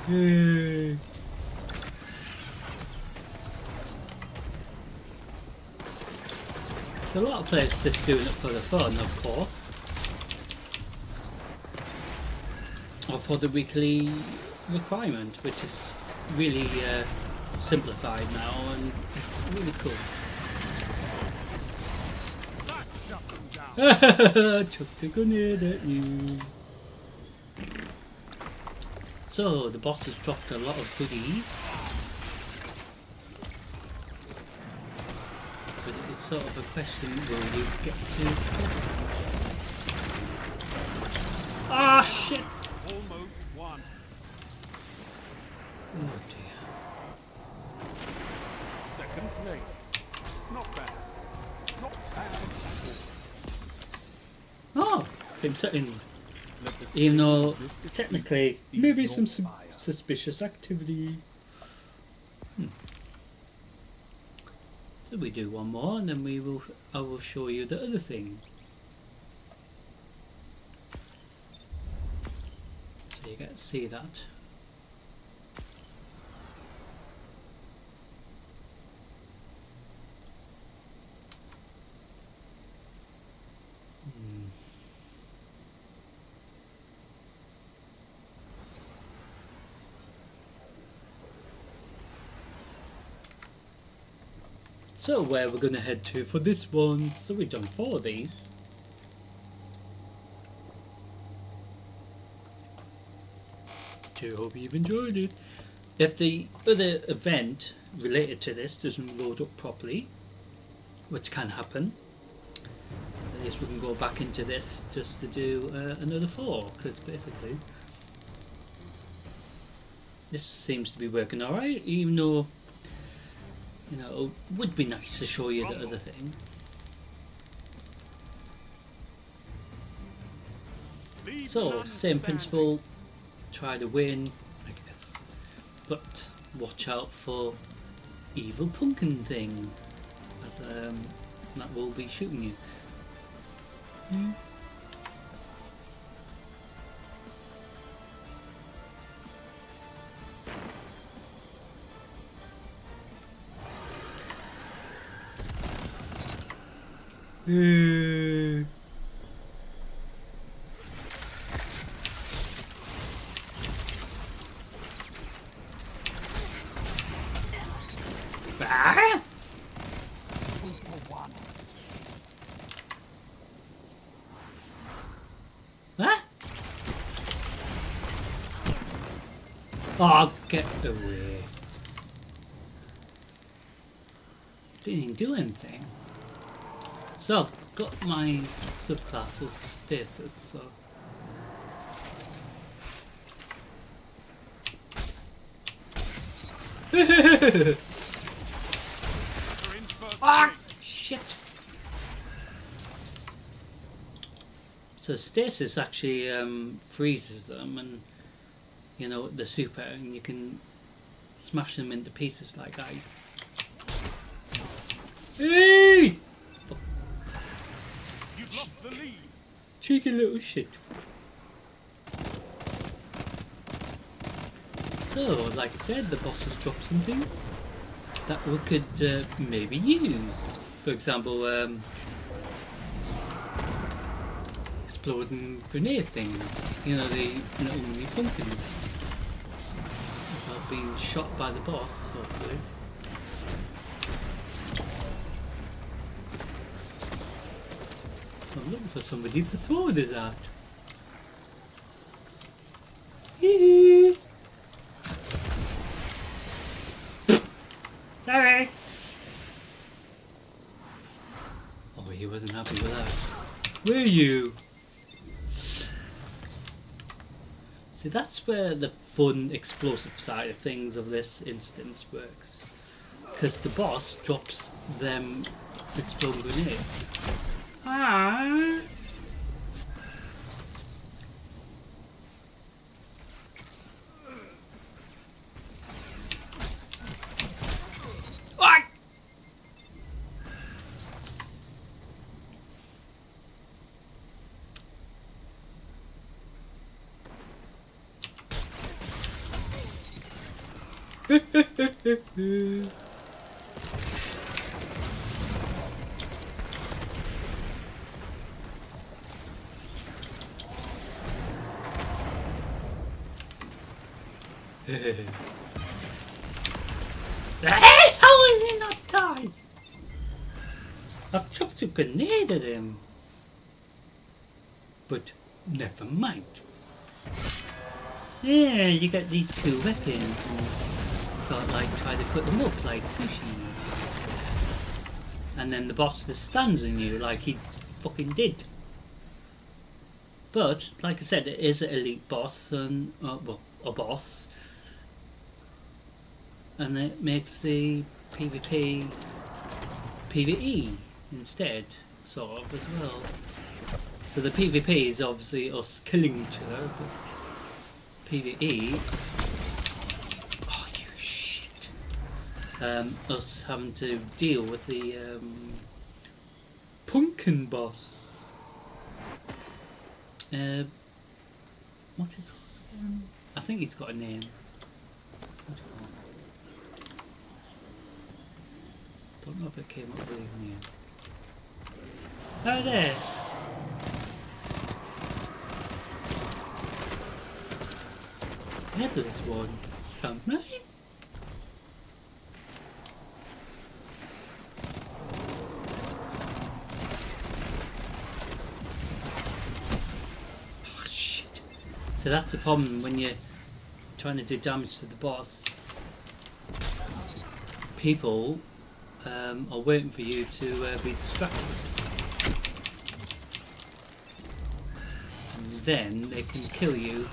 Yay. A lot of players just doing it for the fun, of course, or for the weekly requirement, which is really simplified now, and it's really cool. Chucked a grenade at you. So the boss has dropped a lot of goodies. But it's sort of a question, will you get to... Ah, shit! Almost won. Oh dear. Second place. Not bad. Not bad at all. Oh, him sitting. Even though technically maybe some suspicious activity. So we do one more, and then I will show you the other thing. So you get to see that. So where we're gonna head to for this one? So we've done 4 of these. So hope you've enjoyed it. If the other event related to this doesn't load up properly, which can happen, at least we can go back into this just to do another 4, because basically this seems to be working alright, even though, you know, it would be nice to show you the other thing. So, same principle, try to win, I guess. But watch out for evil pumpkin thing that will be shooting you. Ah! Huh? Oh, get away. Didn't even do anything. So, I've got my subclasses stasis, so... Ah! Shit! So stasis actually freezes them, and you know, the super, and you can smash them into pieces like ice. Hey! You've lost the lead. Cheeky little shit. So, like I said, the boss has dropped something that we could maybe use. For example, exploding grenade thing. You know, the little mini pumpkins. Without being shot by the boss, hopefully. So I'm looking for somebody to throw this at. Hee-hee. Sorry. Oh, he wasn't happy with that. Were you? See, that's where the fun, explosive side of things of this instance works. Because the boss drops them exploding grenades. Ah. How is he not died? I've chucked a grenade at him. But never mind. Yeah, you got these 2 weapons and start like try to cut them up like sushi. And then the boss just stands on you like he fucking did. But, like I said, it is an elite boss and well, a boss. And it makes the PvP PvE instead, sort of, as well. So the PvP is obviously us killing each other, but PvE... Oh, you shit! Us having to deal with the pumpkin boss. What's it called? I think he's got a name. Don't know if it came up with a name. Oh, there! headless one. Sounds nice. Oh, shit. So that's the problem when you're trying to do damage to the boss. People are waiting for you to be distracted. And then they can kill you,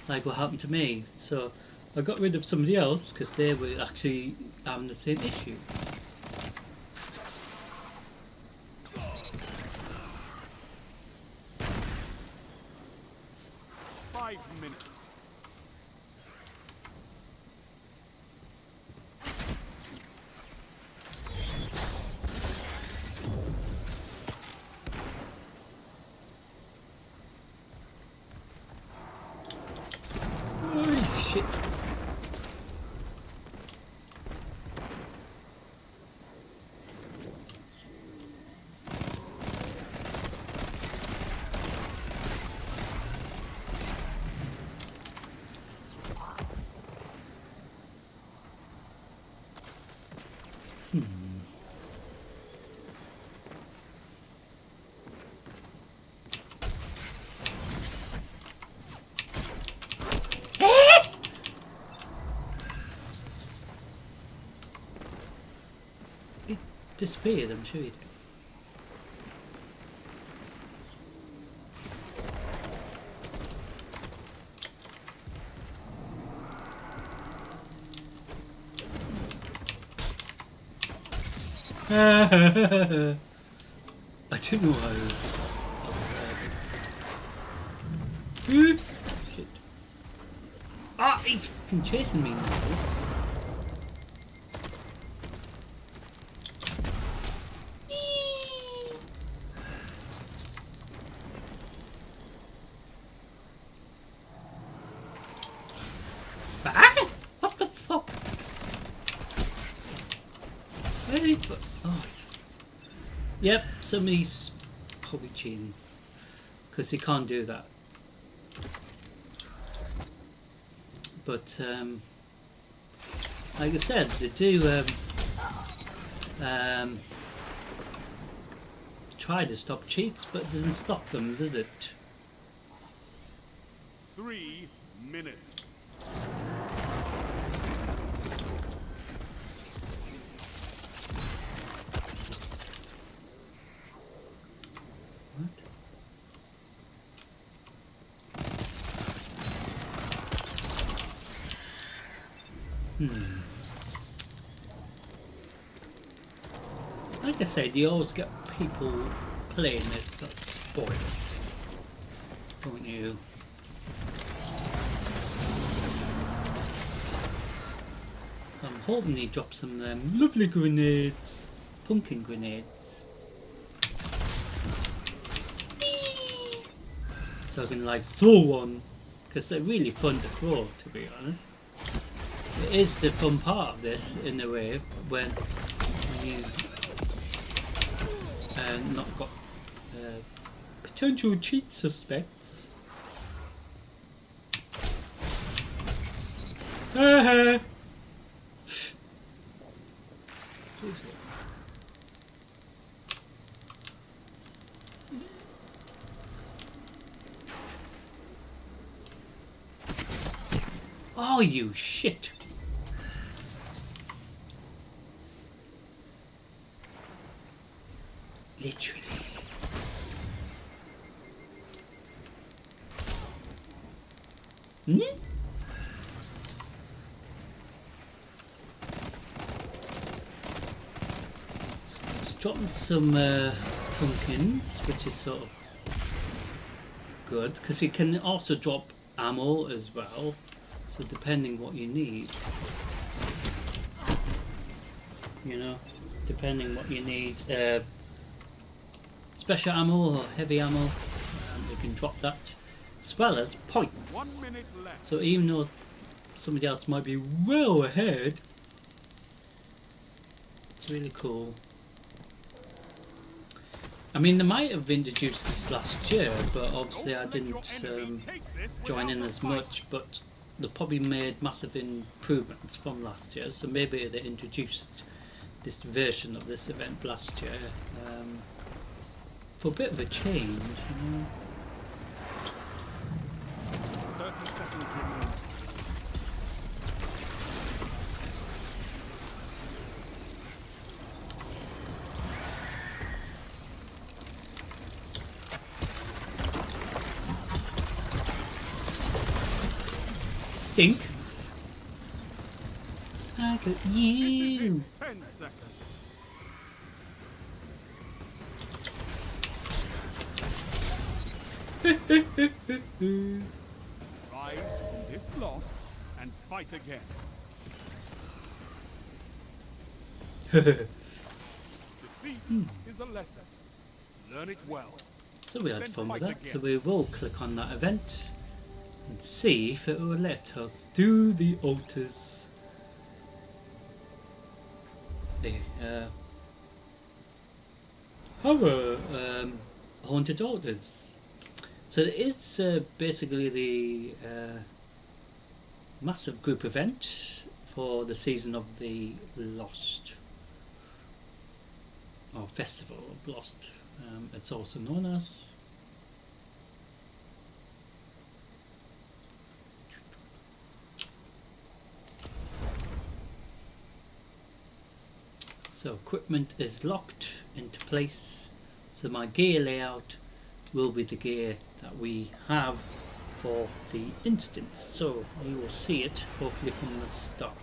like what happened to me. So I got rid of somebody else because they were actually having the same issue. Shit. It disappeared, I'm sure it did. I didn't know how. Shit. Ah, he's fucking chasing me now. Ah, what the fuck? Where did he put? Oh, yep, somebody's probably cheating because he can't do that. But like I said, they do try to stop cheats, but it doesn't stop them, does it? 3 minutes. Like I said, you always get people playing this that's spoiled, don't you? So I'm hoping he drops some of them lovely grenades, pumpkin grenades. So I can like throw one, because they're really fun to throw, to be honest. It is the fun part of this, in a way, when you've not got potential cheat suspects. Oh, you shit! Literally. Hmm? So it's dropping some pumpkins, which is sort of good, because it can also drop ammo as well. So depending what you need, you know, depending what you need, special ammo or heavy ammo, you can drop that, as well as points. 1 minute left. So even though somebody else might be well ahead, it's really cool. I mean, they might have introduced this last year, but obviously I didn't join in as much, but they probably made massive improvements from last year, so maybe they introduced this version of this event last year for a bit of a change, you know. 30 seconds remaining. Stink. I got you. 10 seconds. Rise from this loss and fight again. Defeat is a lesson. Learn it well. So we had Then fun with fight that. So again. we will click on that event and see if it will let us do the altars. The horror haunted altars. So it is basically the massive group event for the season of the Lost, or Festival of Lost. It's also known as. So equipment is locked into place, so my gear layout will be the gear that we have for the instance, so you will see it hopefully from the start.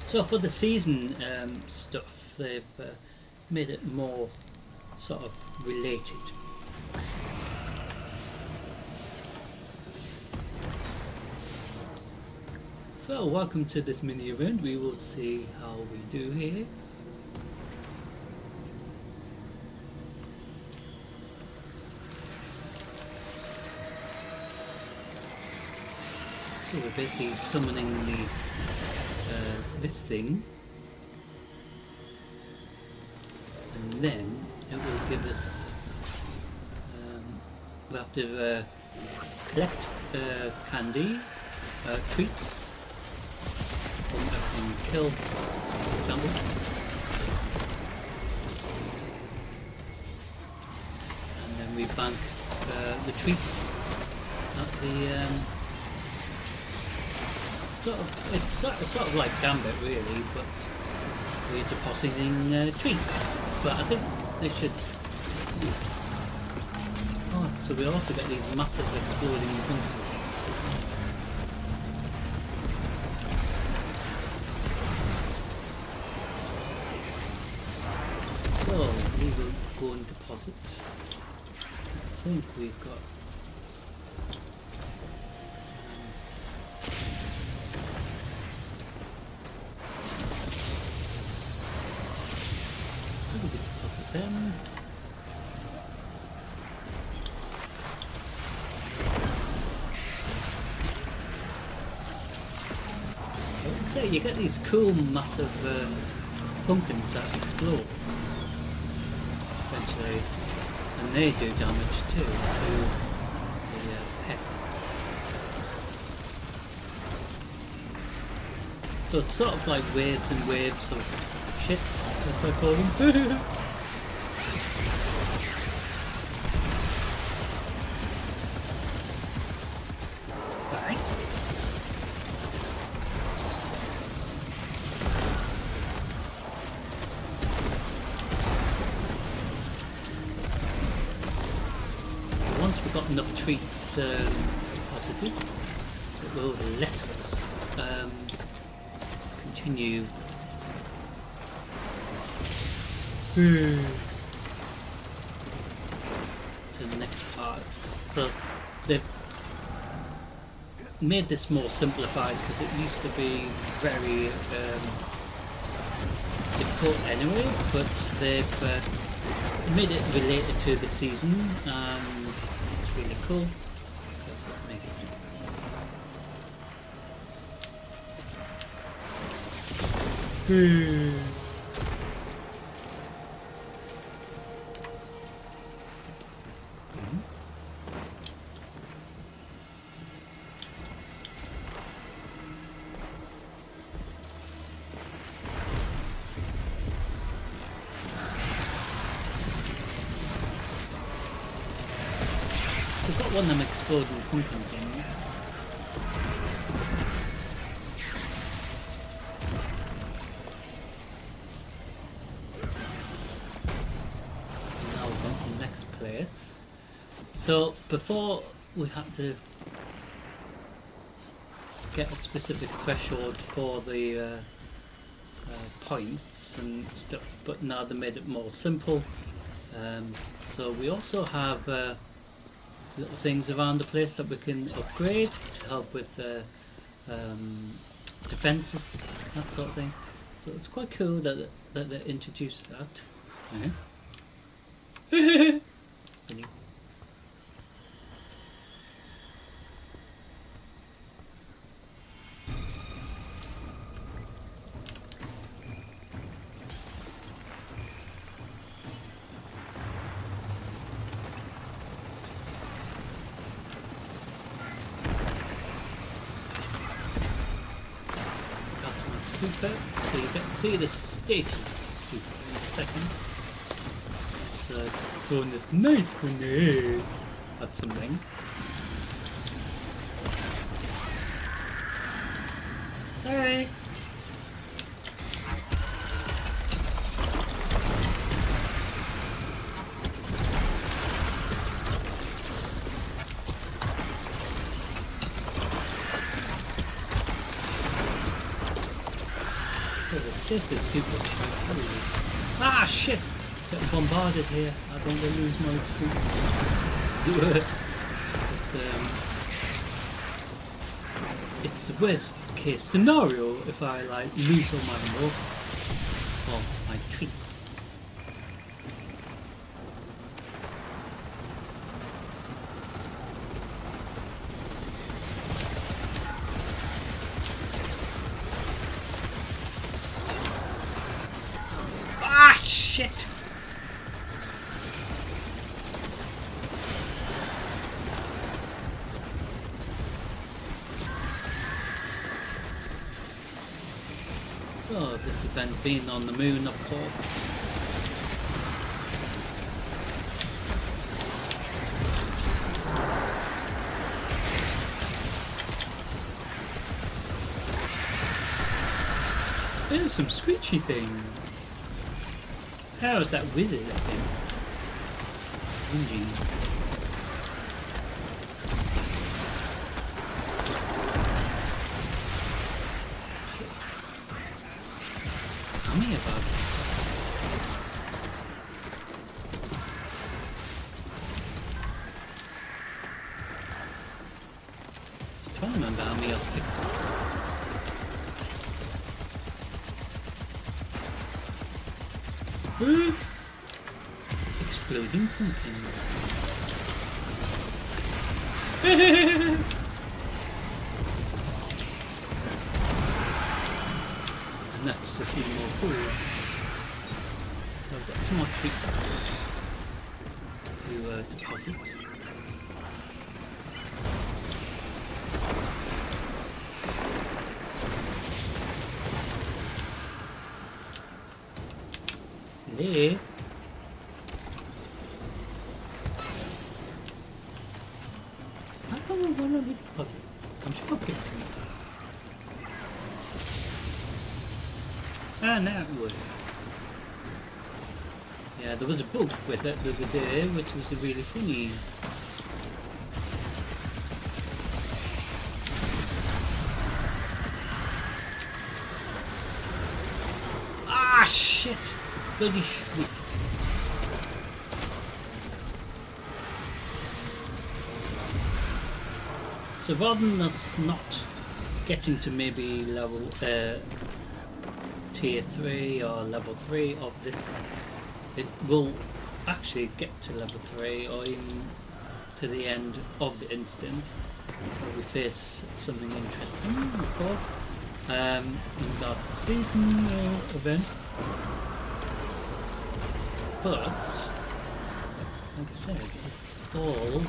So for the season stuff, they've made it more sort of related. So welcome to this mini event. We will see how we do here. So we're basically summoning the this thing, and then it will give us we have to collect candy, treats from everything killed, for example. And then we bank the treats at the it's sort of like Gambit really, but we're depositing treats. But I think they should. Oh, so we also get these massive exploding pumpkins. So we will go and deposit. I think we've got. Them. So you get these cool massive pumpkins that explode essentially, and they do damage too to the pests. So it's sort of like waves and waves of shits, that's what I call them. Enough treats deposited, it will let us continue to the next part. So they've made this more simplified because it used to be very difficult anyway, but they've made it related to the season, and it's really cool. Does that make sense? I've got one of them exploding pumpkin things. Now we're on to the next place. So before we had to get a specific threshold for the points and stuff, but now they made it more simple. So we also have little things around the place that we can upgrade to help with defenses, that sort of thing. So it's quite cool that they introduced that. Funny. Super, so you get to see the status super in a second. So throwing this nice grenade at something. Sorry. This is super cool. Ah shit! Getting bombarded here. I don't want to lose my food. It's the worst case scenario if I like lose all my ammo or my treat. Shit! So, this event being on the moon, of course. There's some screechy things. How is that wizard, I think? Whinging. Tell me about it. Just trying to remember how many I've picked up. Exploding pumpkin. And that's a few more cool. I've got some more treats to deposit. There. How come I want to be deposit? I'm sure I'll pick some. Ah, now it would. Yeah, there was a bug with it the other day, which was really funny. Ah, shit! Bloody shriek. So rather than us not getting to maybe level tier 3 or level 3 of this, it will actually get to level 3 or even to the end of the instance where we face something interesting, of course, in regards to season or event. But like I said, it's all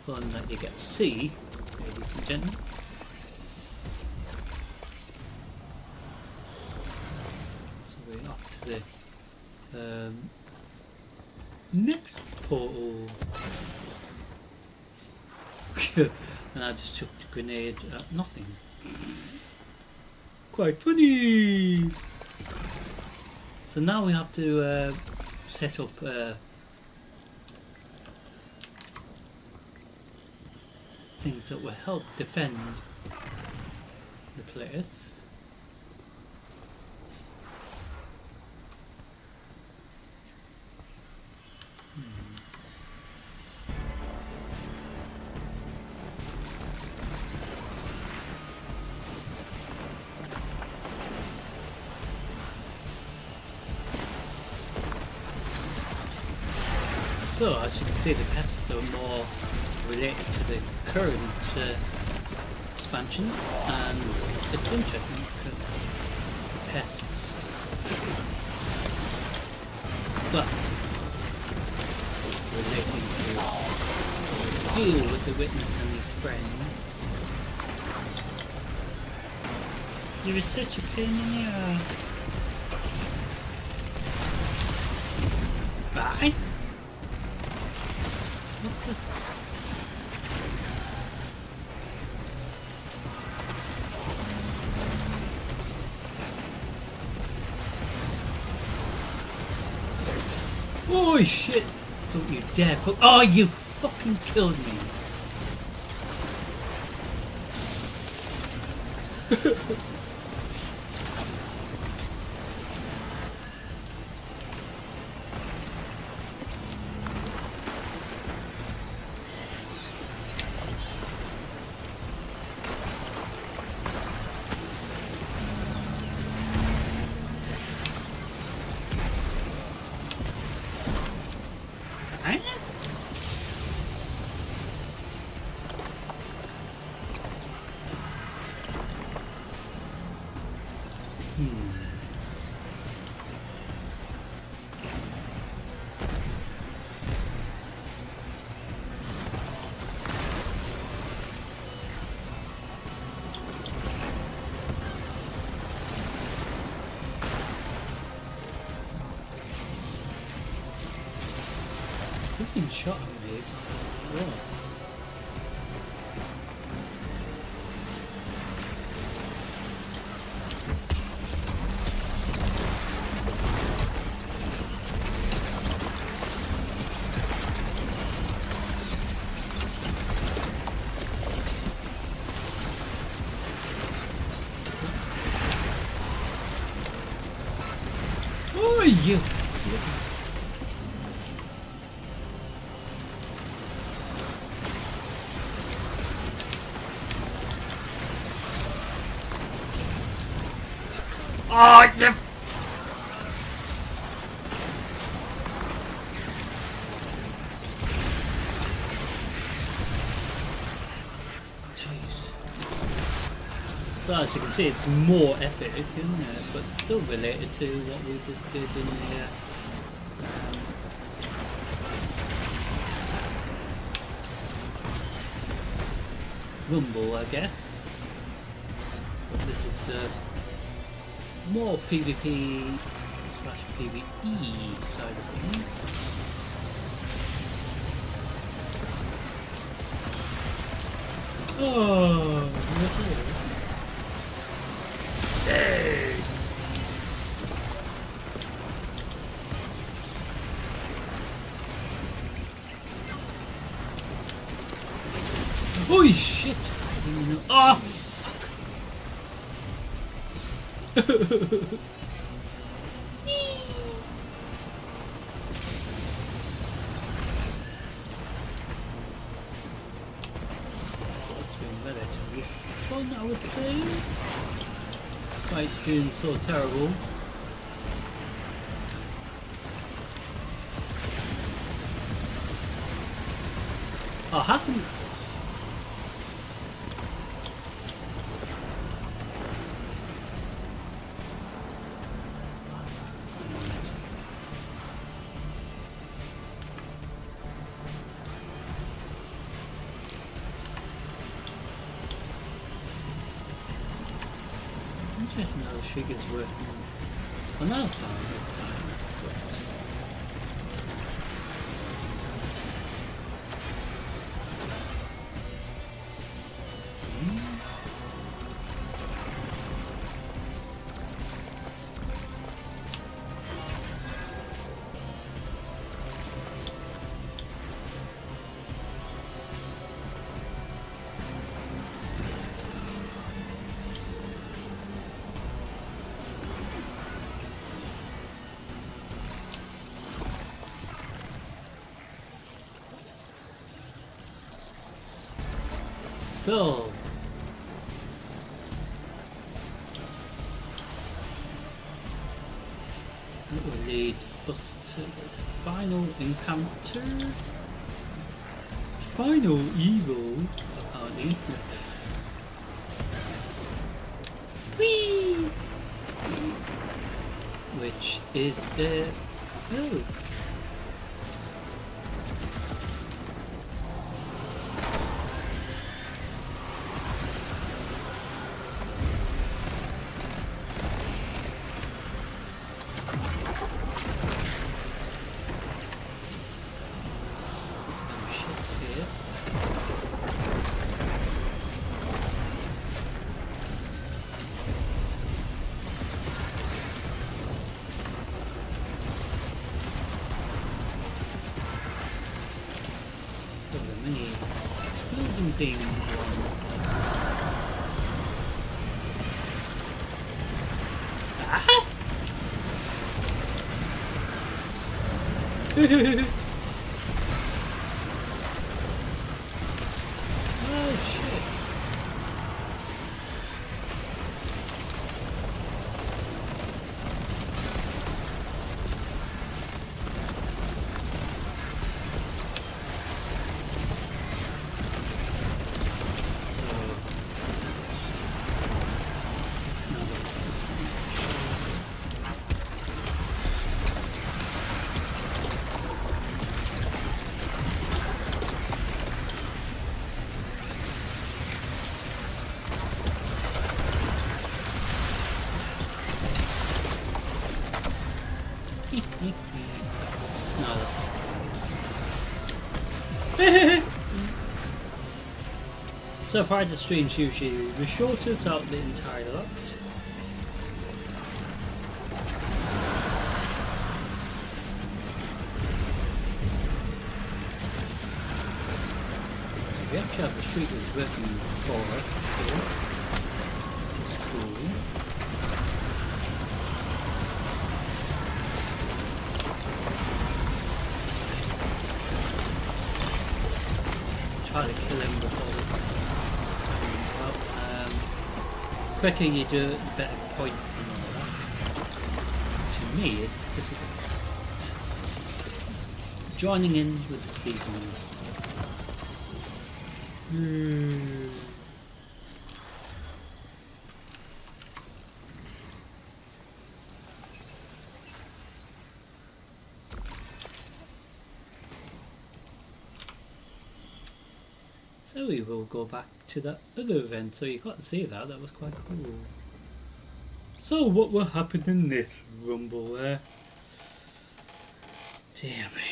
fun that you get to see, ladies and gentlemen. So we're off to the next portal. And I just chucked a grenade at nothing. Quite funny! So now we have to set up things that will help defend the place. So, as you can see, the pests are more related to the current expansion, and it's interesting because the pests, well, relating to deal with the witness and his friends. You're such a pain in the ass. Bye. Oh shit! Don't you dare put— oh, you fucking killed me! Fucking shot at me. What? Oh, you! Oh, you! Jeez. So as you can see, it's more epic, isn't it? But still related to what we just did in the Rumble, I guess. But this is more PvP / PvE side of things. Oh, hey. Holy shit! Oh, fuck! It's been relatively fun, I would say. Despite being so terrible. Oh, how come? Interesting how the trigger's working on our side this time, but so that will lead us to this final encounter. Final evil, apparently. Whee! Which is the oh. Thing. Ah! Oh shit. So far the stream's usually the shortest out the entire lot. So we actually have the street is working for us here. Which is cool. Try to kill him before the quicker you do it, the better points and all that. To me, it's just joining in with the seasons. So we will go back to that other event, so you got to see that, that was quite cool. So what will happen in this rumble there? Dear me.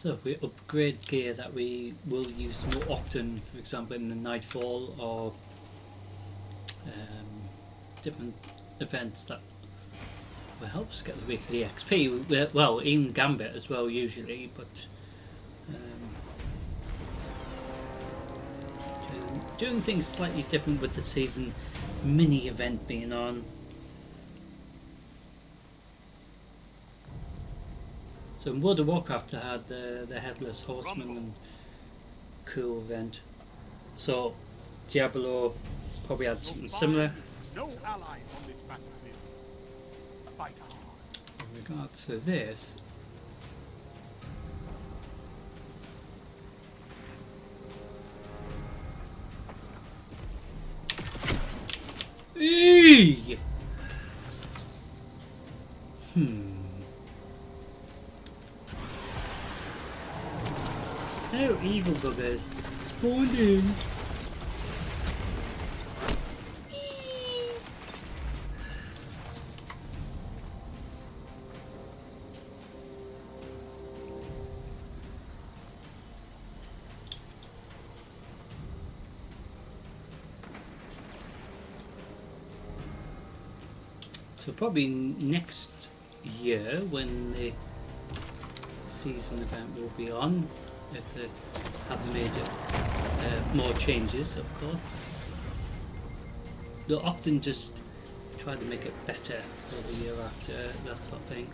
So if we upgrade gear that we will use more often, for example in the Nightfall or different events that will help us get the weekly XP, well, even Gambit as well usually, but doing things slightly different with the season mini event being on. So in World of Warcraft I had the Headless Horseman and cool event. So Diablo probably had something similar. No allies on this battlefield. Fight hard. In regards to this, eee! Oh, evil buggers spawned in. So probably next year when the season event will be on, if they have made more changes, of course. They'll often just try to make it better for the year after, that sort of thing.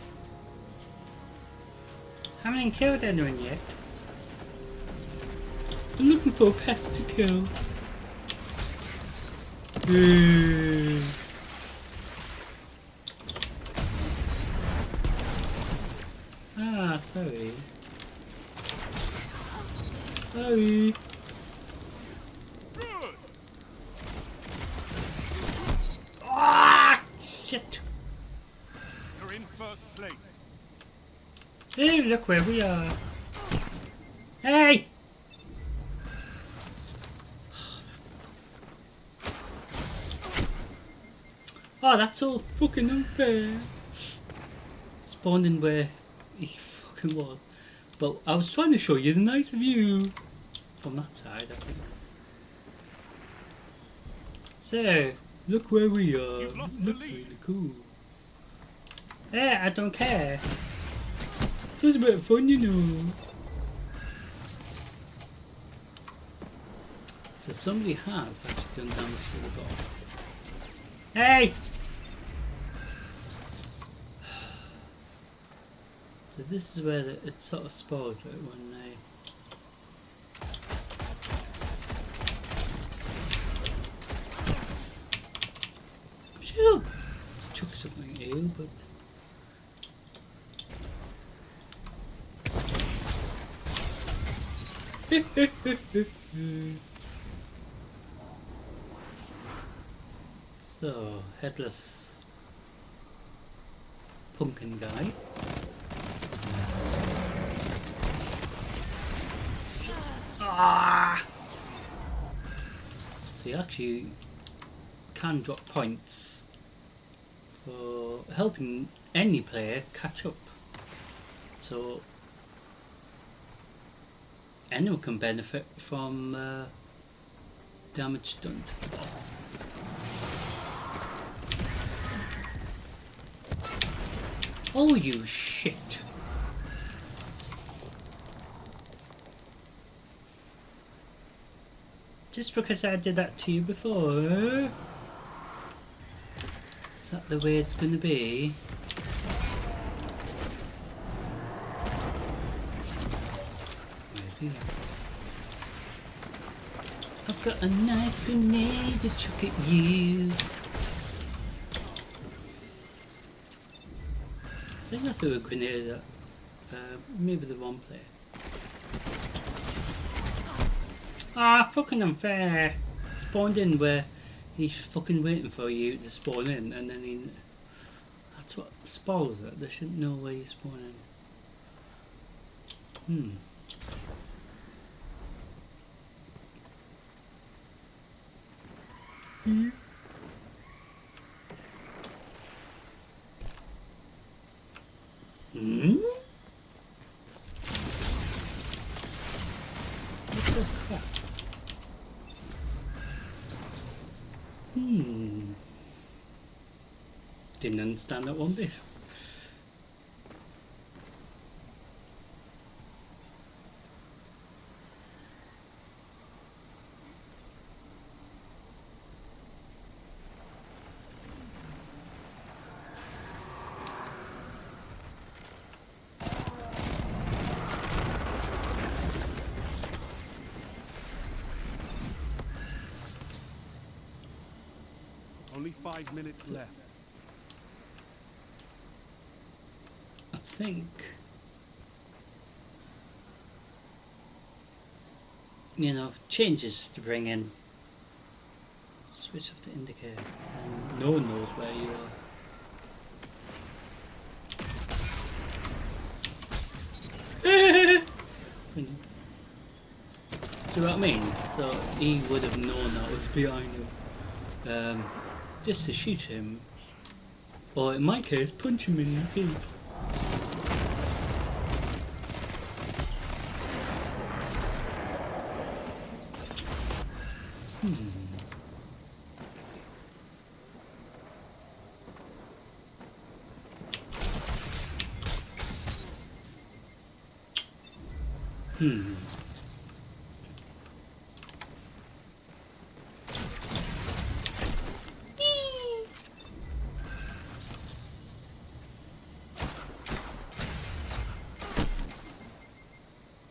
Haven't killed anyone yet. I'm looking for a pest to kill. Ah, sorry. Sorry. Ah, shit. You're in first place. Hey, look where we are. Hey! Oh, that's all fucking unfair. Spawned in where he fucking was. But I was trying to show you the nice view from that side, I think. So, look where we are. Looks really cool. Yeah, I don't care. It's just a bit of fun, you know. So somebody has actually done damage to the boss. Hey! So this is where it sort of spawns it when they... Sure! Chuck something at you, but... So, headless pumpkin guy. Ah! So you actually can drop points for helping any player catch up. So anyone can benefit from damage done to the boss. Oh, you shit. Just because I did that to you before. Is that the way it's gonna be? Where's he at? I've got a nice grenade to chuck at you. I think I threw a grenade at maybe the wrong player. Ah, fucking unfair. Spawned in where he's fucking waiting for you to spawn in, and then he... That's what spoils it. They shouldn't know where you spawn in. Didn't understand that one bit. Only 5 minutes left. I think, you know, changes to bring in. Switch off the indicator, and no one knows where you are. See what I mean? So he would have known that was behind him. Just to shoot him, or in my case, punch him in the feet.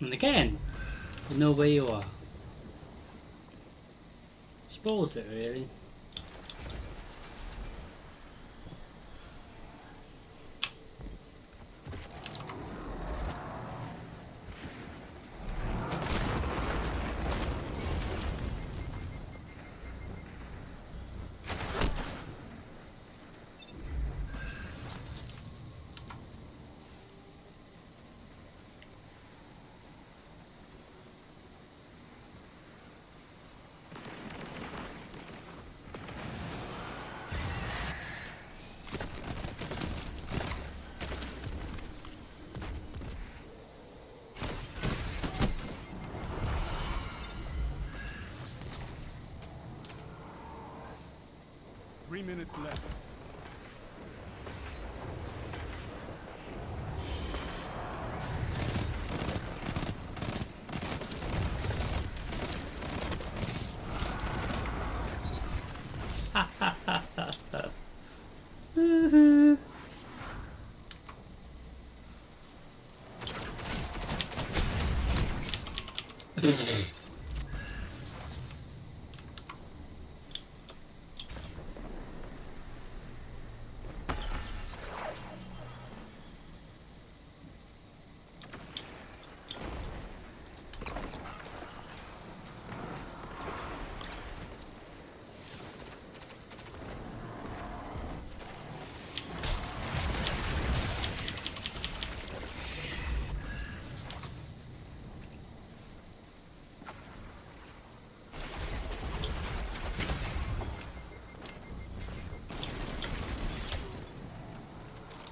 And again, you know where you are. Suppose it really. Three minutes left.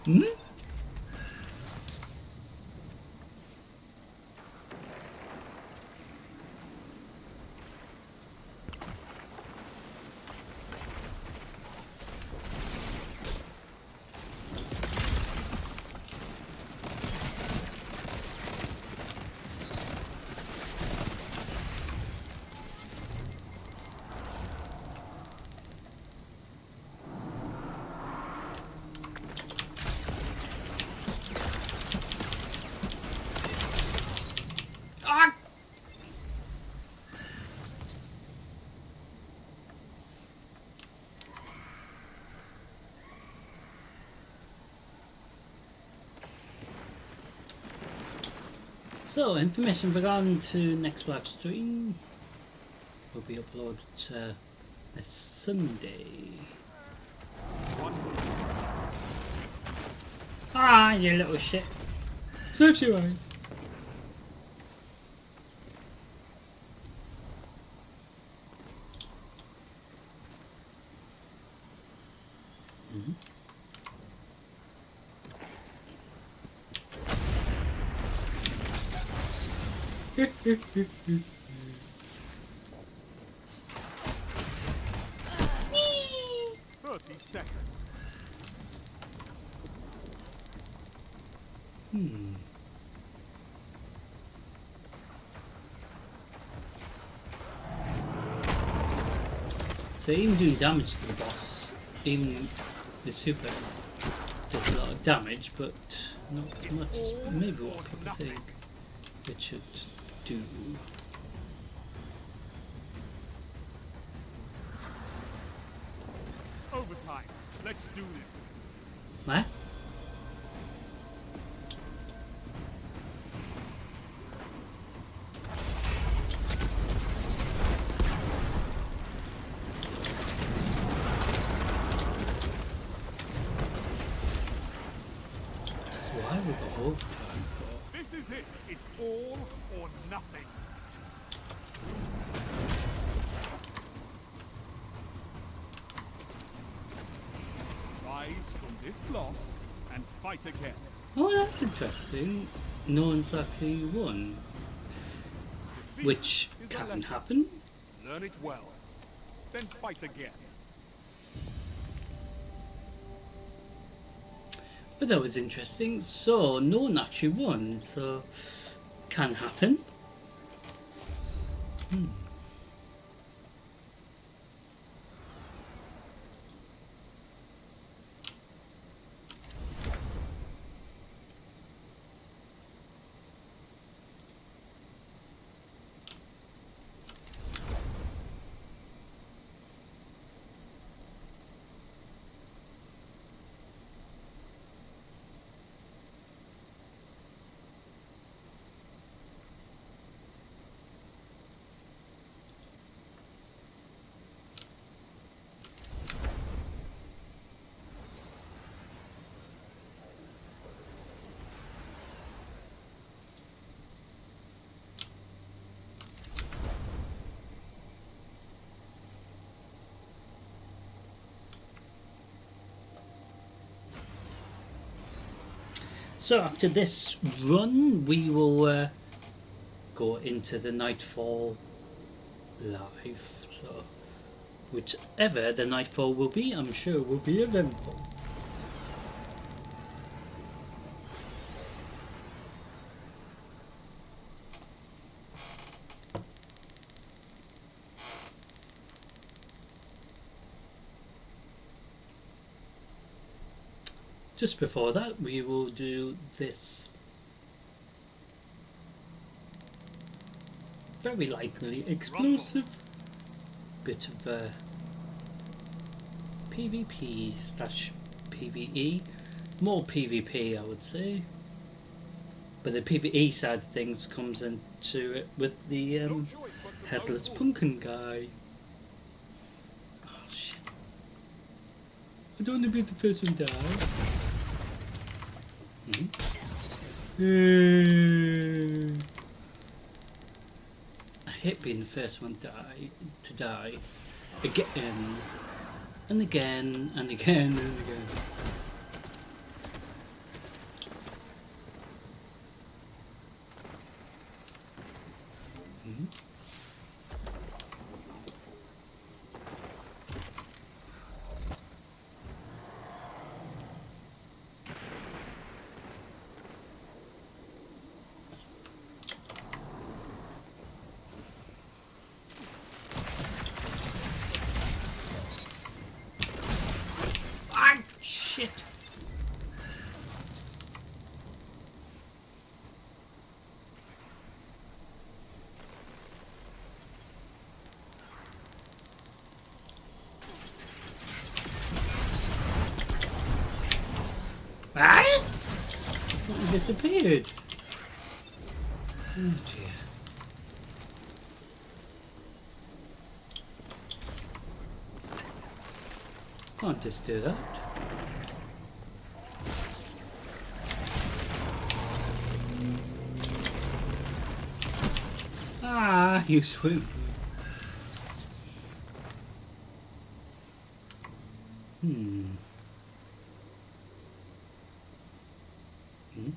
Hmm? Ah! So, information regarding to next live stream will be uploaded this Sunday. Ah, you little shit. Serves you right. Seconds. Hmm. So even doing damage to the boss, even the super does a lot of damage, but not as much as maybe what people think it should do. Overtime. Let's do this. What? So why would the overtime for? This is it. It's all or nothing. Rise from this loss and fight again. Oh, that's interesting. No one's actually won, Defeat which is a can lesson. happen. Learn it well. Then fight again. But that was interesting. So no one actually won, so can happen. Hmm. So after this run, we will go into the Nightfall live. So whichever the Nightfall will be, I'm sure will be eventful. Just before that, we will do this very likely explosive bit of PvP slash PvE. More PvP, I would say. But the PvE side of things comes into it with the No choice but to Headless go Pumpkin guy. Oh shit. I don't want to be the first one to die. I hate being the first one to die again and again and again and again. Ah, shit! Ah! It disappeared. Oh dear. Can't just do that. Ah, you swim. Hmm. Hmm.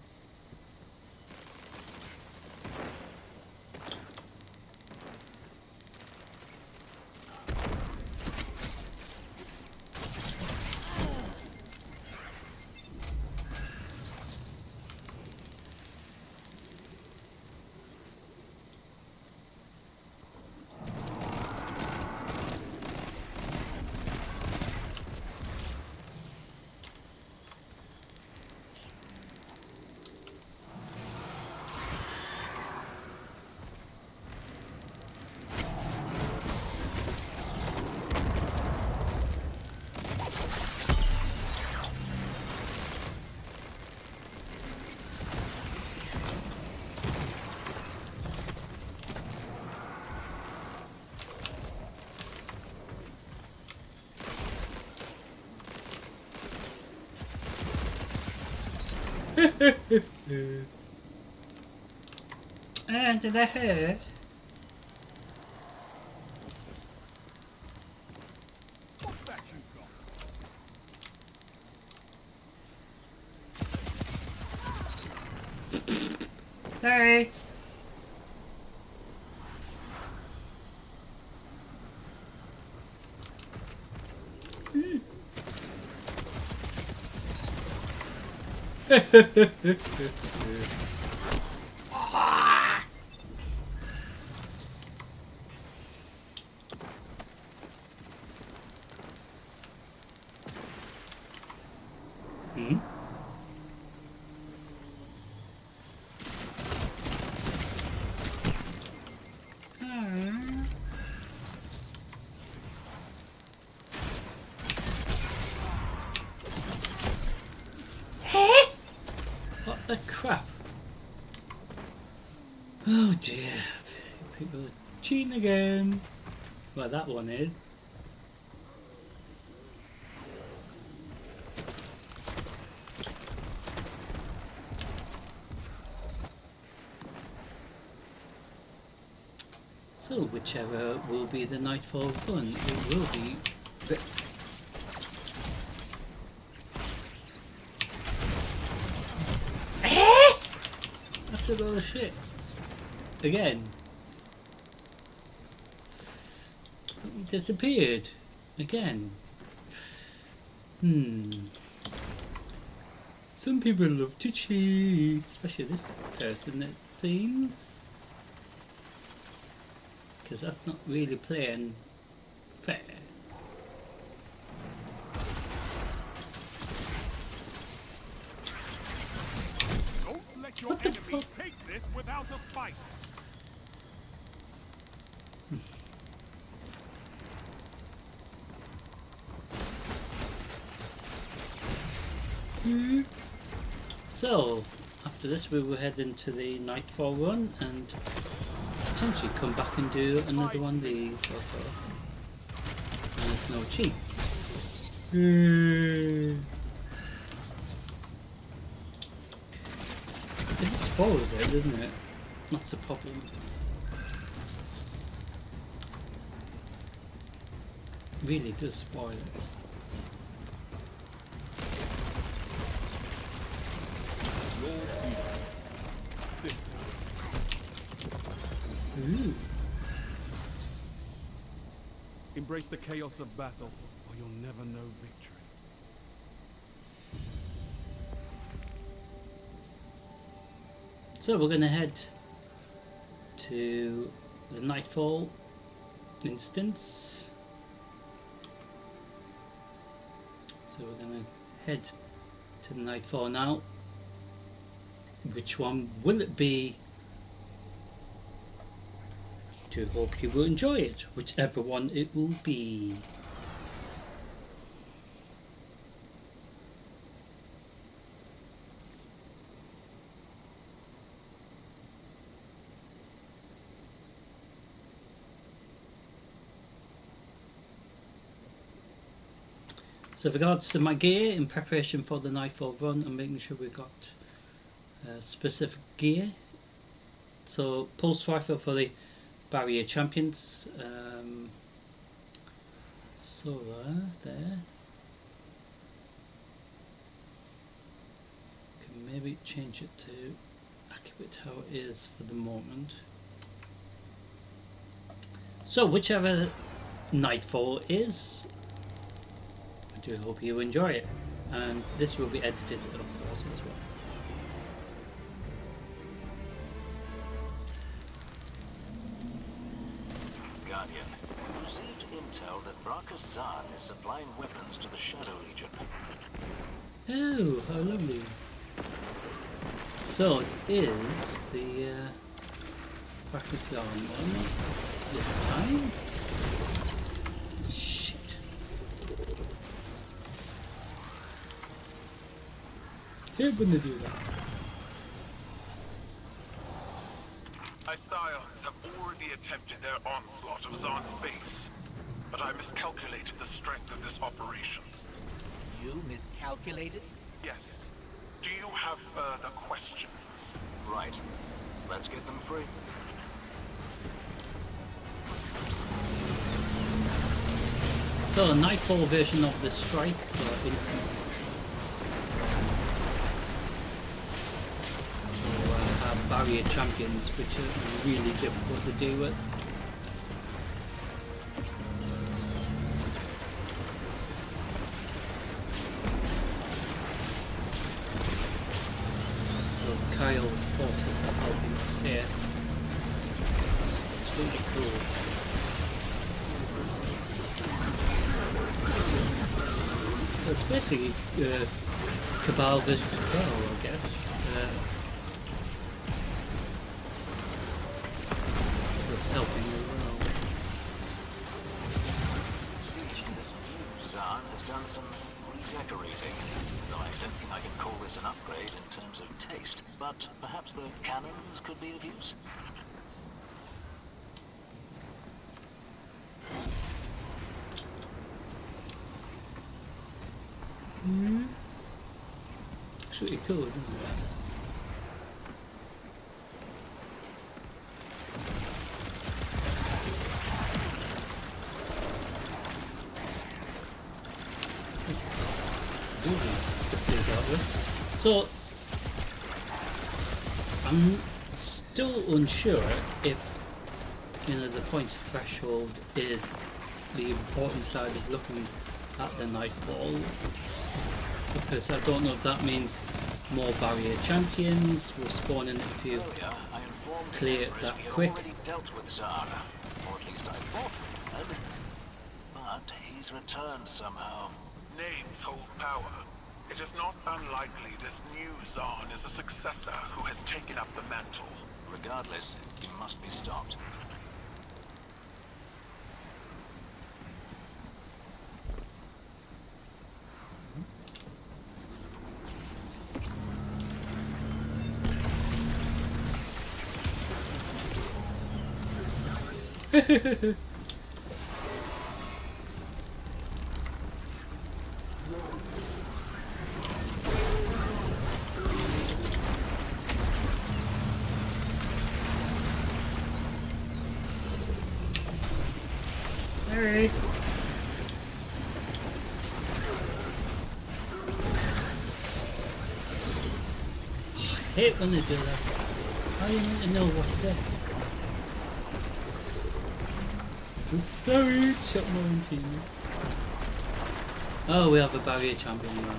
And did I hurt? What's that you've got? Sorry. Hmm? What the crap? Oh dear. People are cheating again. Well, that one is. So, whichever will be the Nightfall run, it will be. That's a lot of shit. Again. It disappeared. Again. Some people love to cheat, especially this person, it seems. Because that's not really playing fair. Don't let your What the enemy fuck? take this without a fight. So, after this we will head into the Nightfall run and potentially come back and do another one of these or so. And there's no cheat. It spoils it, doesn't it? That's the problem. Really does spoil it. This Ooh. Embrace the chaos of battle, or you'll never know victory. So we're going to head to the Nightfall instance. So we're going to head to the Nightfall now. Which one will it be? I do hope you will enjoy it, whichever one it will be. So with regards to my gear in preparation for the Nightfall run, I'm making sure we've got specific gear. So pulse rifle for the barrier champions, solar there. Can maybe change it to accurate how it is for the moment. So whichever Nightfall is, I do hope you enjoy it, and this will be edited of course as well. Guardian, we've received intel that Xur is supplying weapons to the Shadow Legion. Oh, how lovely. So it is the Pakistan one this time. Shit. Hate when they do that. Scions have already attempted their onslaught of Zahn's base, but I miscalculated the strength of this operation. You miscalculated? Yes. Do you have further questions? Right. Let's get them free. So a nightfall version of the strike, for instance. So have barrier champions, which are really difficult to deal with. So Kyle's forces are helping us here. It's really cool. So it's basically Cabal versus Cabal, I guess. That's helping as well. This new Zan has done some redecorating. Though I don't think I can call this an upgrade in terms of taste, but perhaps the cannons could be of use. It's really cool, isn't it? So I'm still unsure if the points threshold is the important side of looking at the nightfall, because I don't know if that means more barrier champions will spawn in if you clear it that quick. Already dealt with Zan, or at least I thought we had. But he's returned somehow. Names hold power. It is not unlikely this new Zan is a successor who has taken up the mantle. Regardless, he must be stopped. Alright. I hate when they do that. How do you need to know what's there? Sorry, shut my own team. Oh, we have a barrier champion now.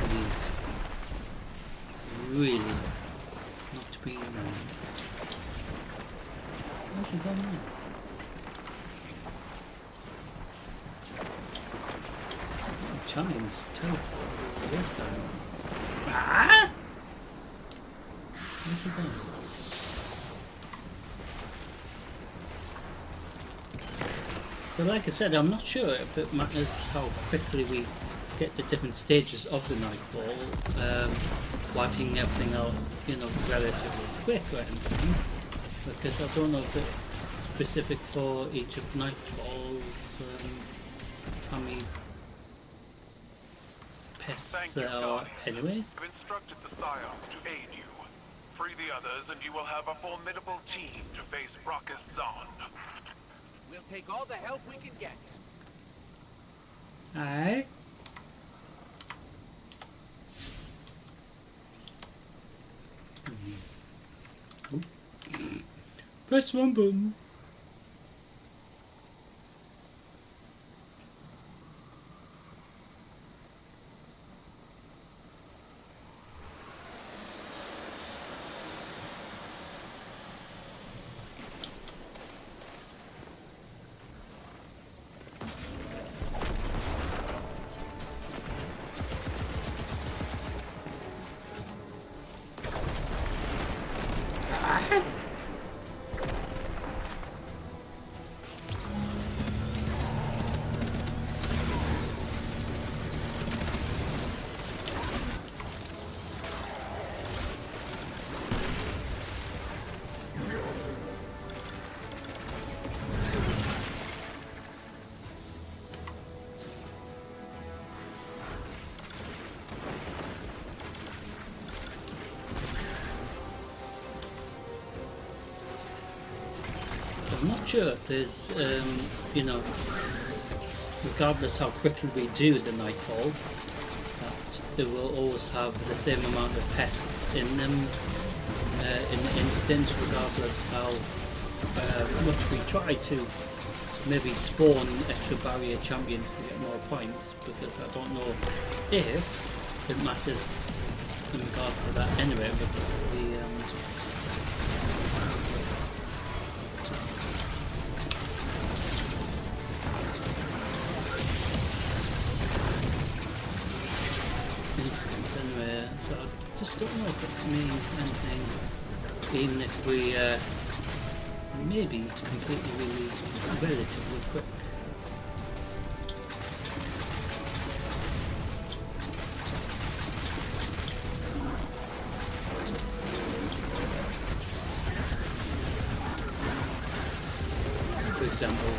Please. Really not being around. Where's he gone now? Chimes too. Ah! Where's he gone? So like I said, I'm not sure if it matters how quickly we get the different stages of the nightfall, wiping everything out, relatively quick or anything, because I don't know if it's specific for each of nightfalls, how many pests Thank there you, are Guardian. anyway. I've instructed the Scions to aid you. Free the others and you will have a formidable team to face Brachus Zahn. We'll take all the help we can get. Aye. Press one button. I'm not sure if there's, you know, regardless how quickly we do the nightfall, that it will always have the same amount of pests in them in the instance, regardless how much we try to maybe spawn extra barrier champions to get more points, because I don't know if it matters in regards to that anyway, because the instance anyway, so I just don't know if it means anything, even if we maybe completely really relatively quick. For example,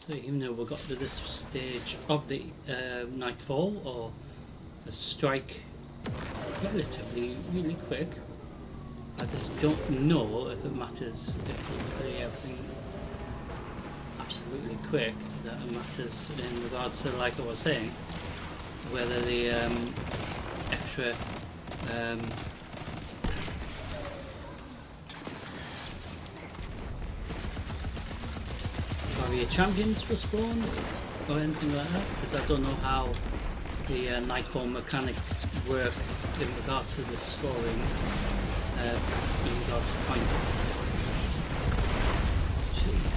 so even though we got to this stage of the nightfall, or the strike relatively really quick, I just don't know if it matters if we play everything absolutely quick, that it matters in regards to, like I was saying, whether the extra barrier champions were spawned or anything like that, because I don't know how the nightfall mechanics work in regards to the scoring, in regards to points. Jeez.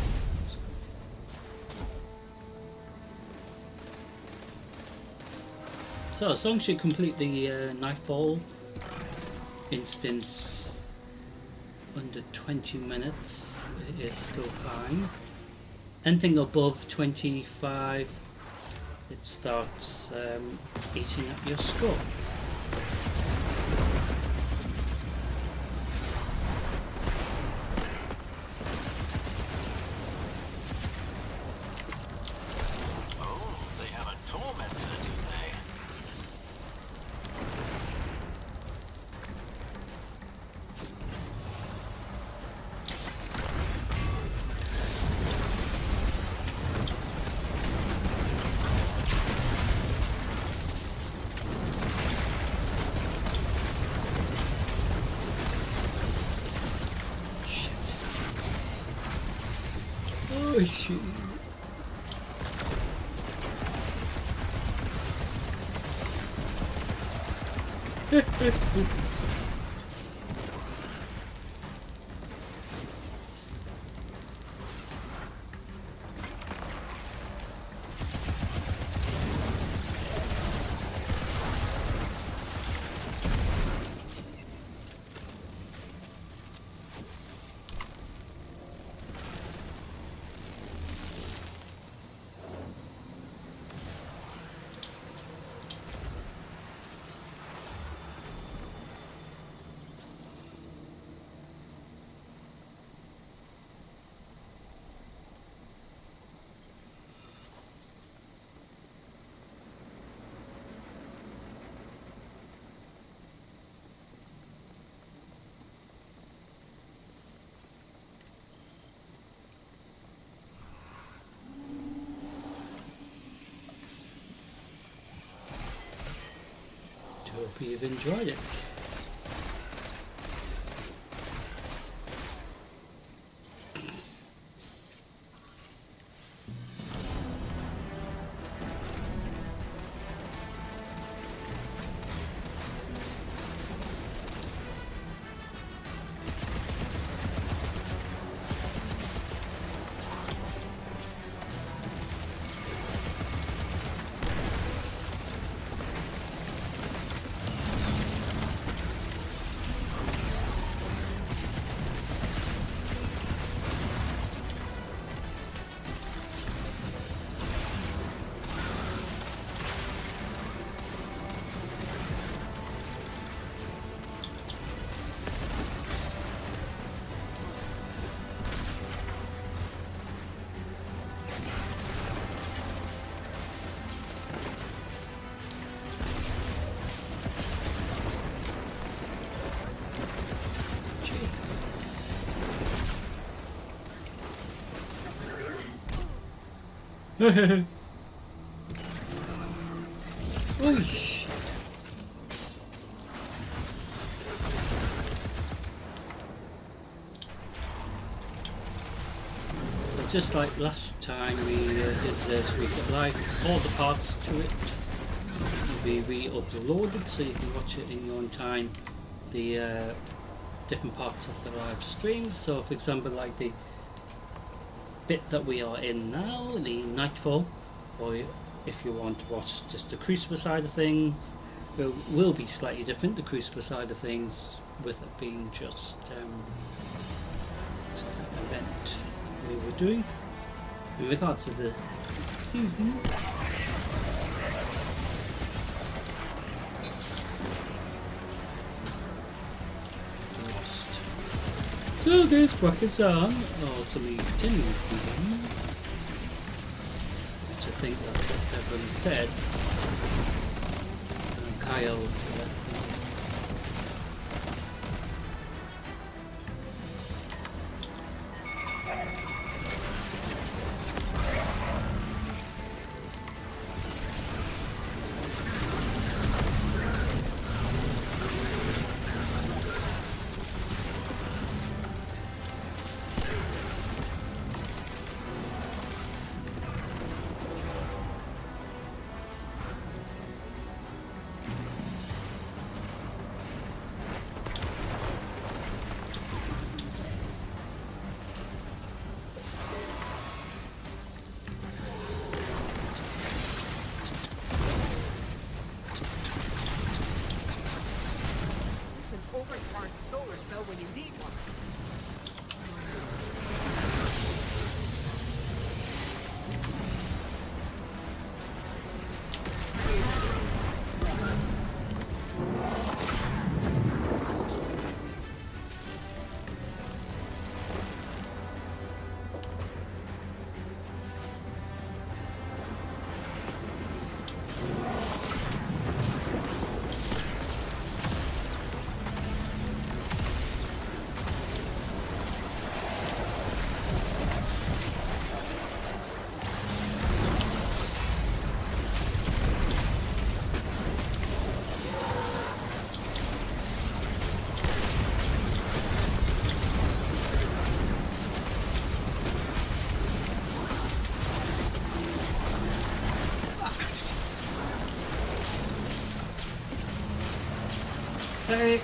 So as long as you complete the nightfall instance under 20 minutes, it is still fine. Anything above 25, it starts eating up your score. Oh, they have a tormentor, do they? Oh shit. Hope you've enjoyed it. Oh shit. But just like last time we did this Reset Live, all the parts to it will be re-uploaded so you can watch it in your own time. The different parts of the live stream. So for example, like the bit that we are in now, the Nightfall, or if you want to watch just the Crucible side of things, it will be slightly different, the Crucible side of things, with it being just an event we were doing. In regards to the season, so this brackets on, or to me continuing to be, which I think that's what everyone said. Kyle. Solar cell when you need one. Hey.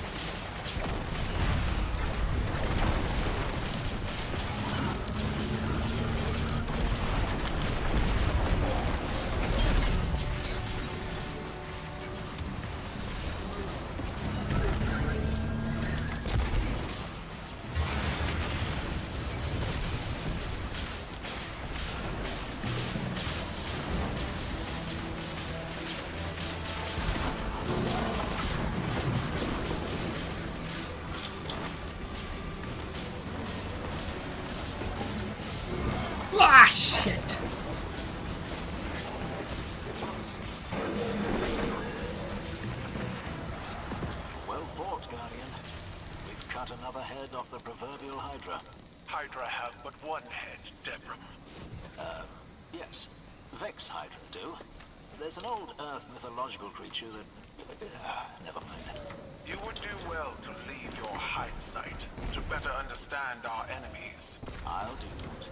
Ah, shit! Well fought, Guardian. We've cut another head off the proverbial Hydra. Hydra have but one head, Debram. Yes, Vex Hydra do. There's an old Earth mythological creature that... never mind. You would do well to leave your hindsight to better understand our enemies. I'll do that.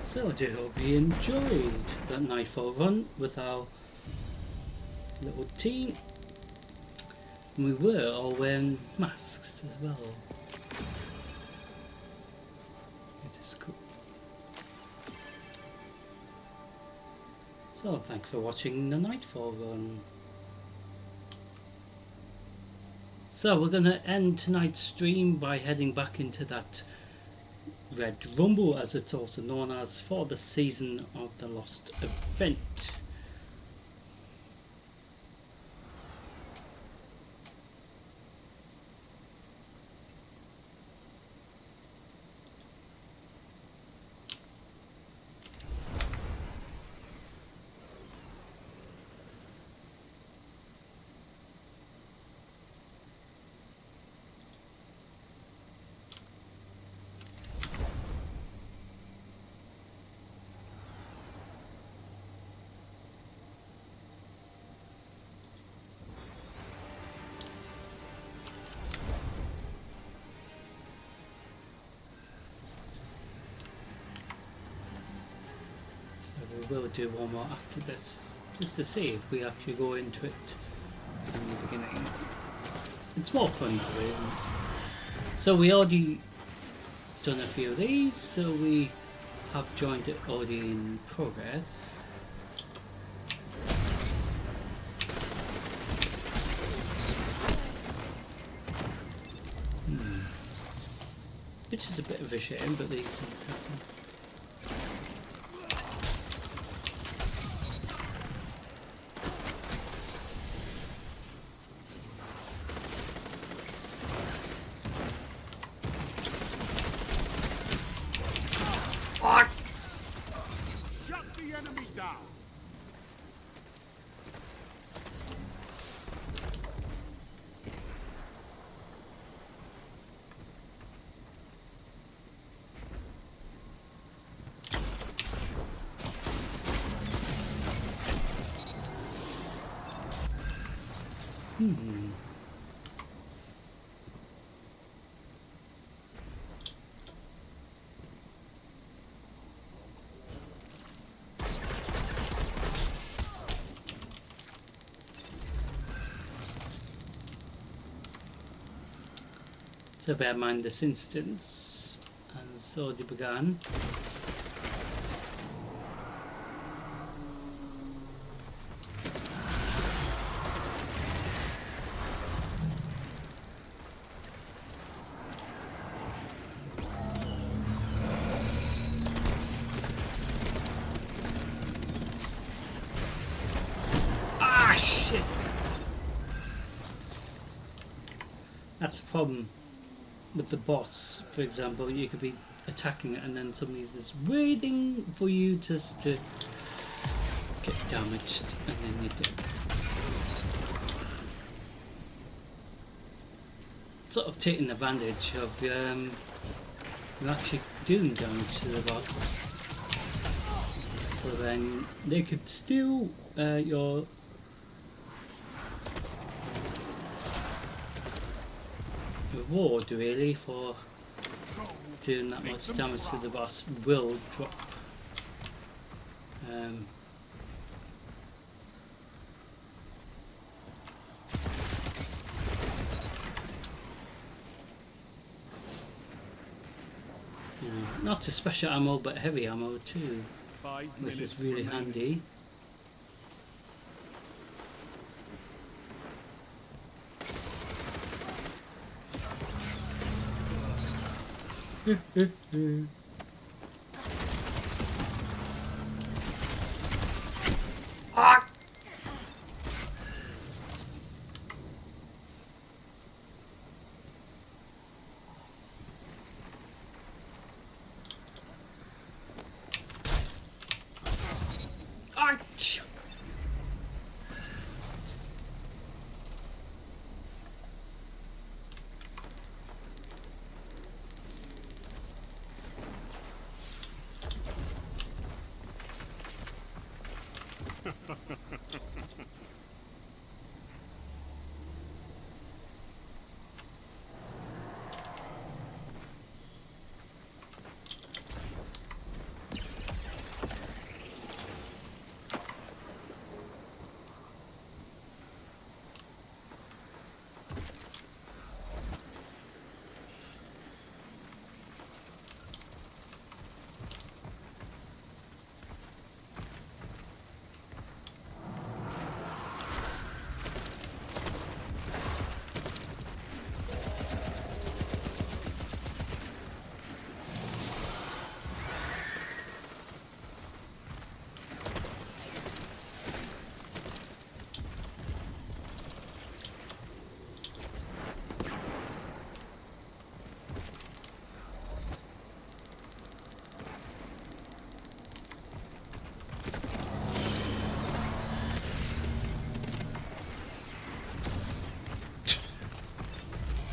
So I do hope you enjoyed that Nightfall run with our little team. And we were all wearing masks as well. It is cool. So thanks for watching the Nightfall run. So we're going to end tonight's stream by heading back into that Red Rumble, as it's also known as, for the Season of the Lost event. we will do one more after this, just to see if we actually go into it in the beginning. It's more fun that way, isn't it? So we already done a few of these, so we have joined it already in progress. Which is a bit of a shame, but these things happen. Shut the enemy down. So bear in mind this instance, and so they began. Ah, shit! That's a problem with the boss. For example, you could be attacking it and then somebody's just waiting for you just to get damaged, and then you're dead. Sort of taking advantage of you actually doing damage to the boss, so then they could steal your reward really for doing that much damage to the boss will drop. Not just special ammo but heavy ammo too, 5 which minutes is really remaining. handy. Ouch!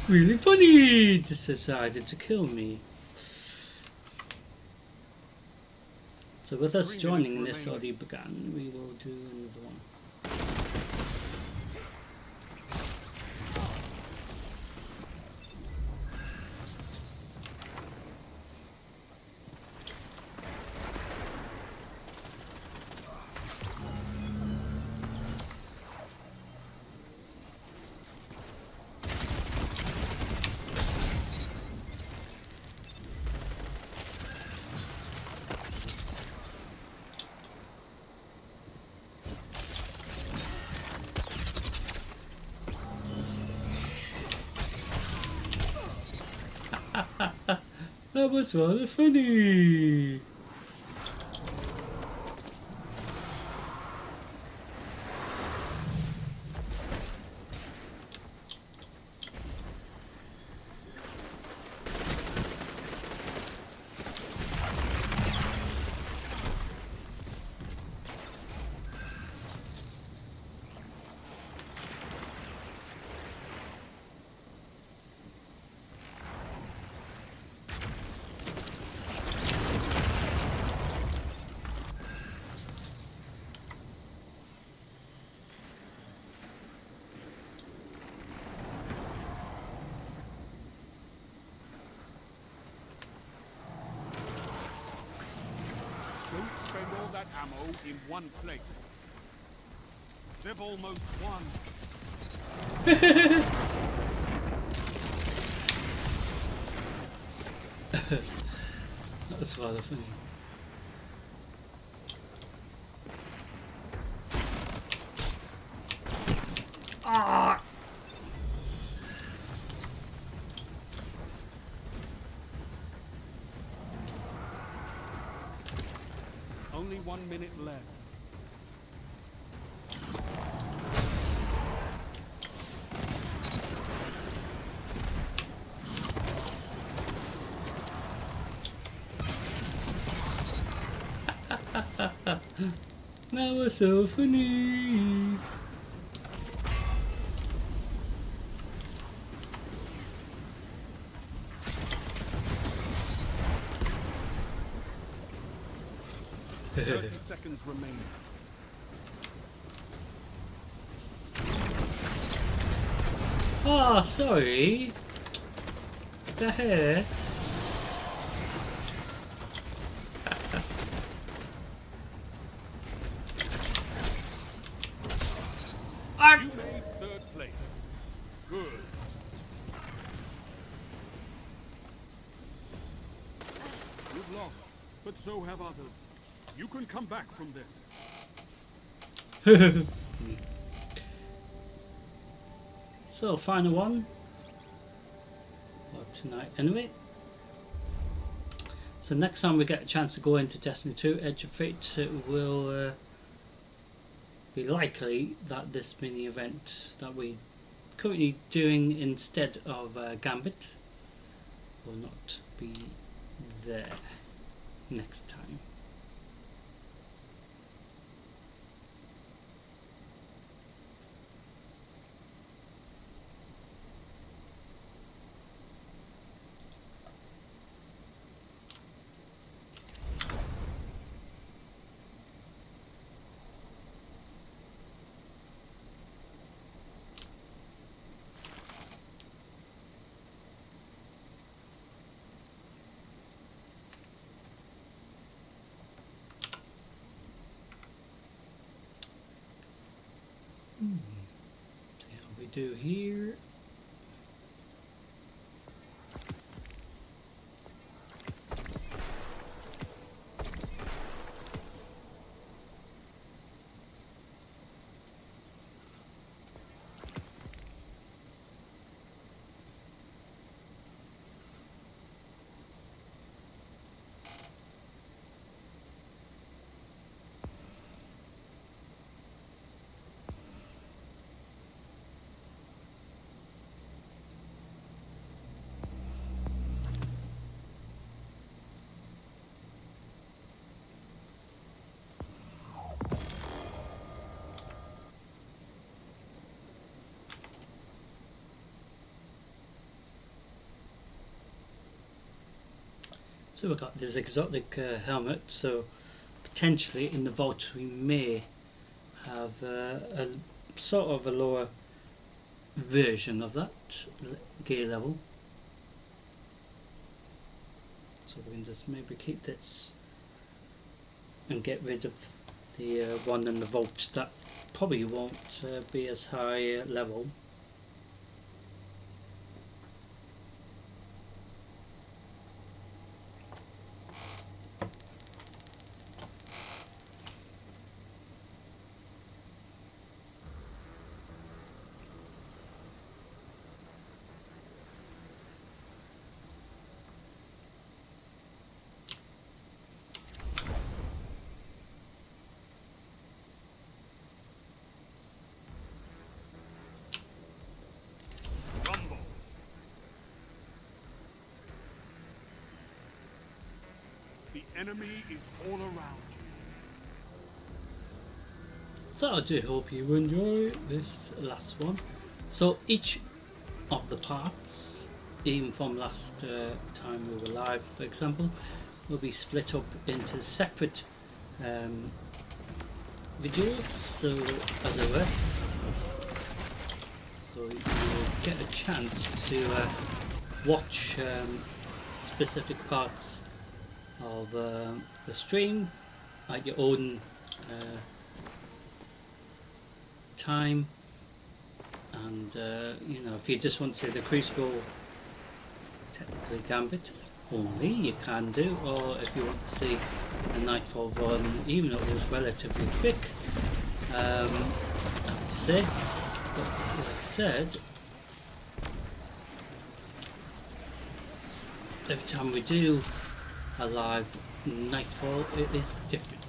Really funny! Just decided to kill me. So with us 3 minutes joining this remaining. already began, we will do another one. That was rather funny. Don't spend all that ammo in one place. They've almost won. That was rather funny. Ah! Only 1 minute left. That was so funny. Thirty seconds remaining. Oh, sorry. The hair. You made third place. Good. You've lost, but so have others. You can come back from this. So, final one. Well, tonight, anyway. So next time we get a chance to go into Destiny 2, Edge of Fate, it will be likely that this mini event that we're currently doing instead of Gambit will not be there next time. See how we do here. So we've got this exotic helmet, so potentially in the vault we may have a sort of a lower version of that gear level. So we can just maybe keep this and get rid of the one in the vault that probably won't be as high level. The enemy is all around you. So I do hope you enjoy this last one. So each of the parts, even from last time we were live, for example, will be split up into separate videos, so as it were, so you'll get a chance to watch specific parts of the stream at your own time, and you know, if you just want to see the Crucible technically Gambit only, you can do, or if you want to see the Nightfall run, even though it was relatively quick, I have to say, but like I said, every time we do a live Nightfall, it is different.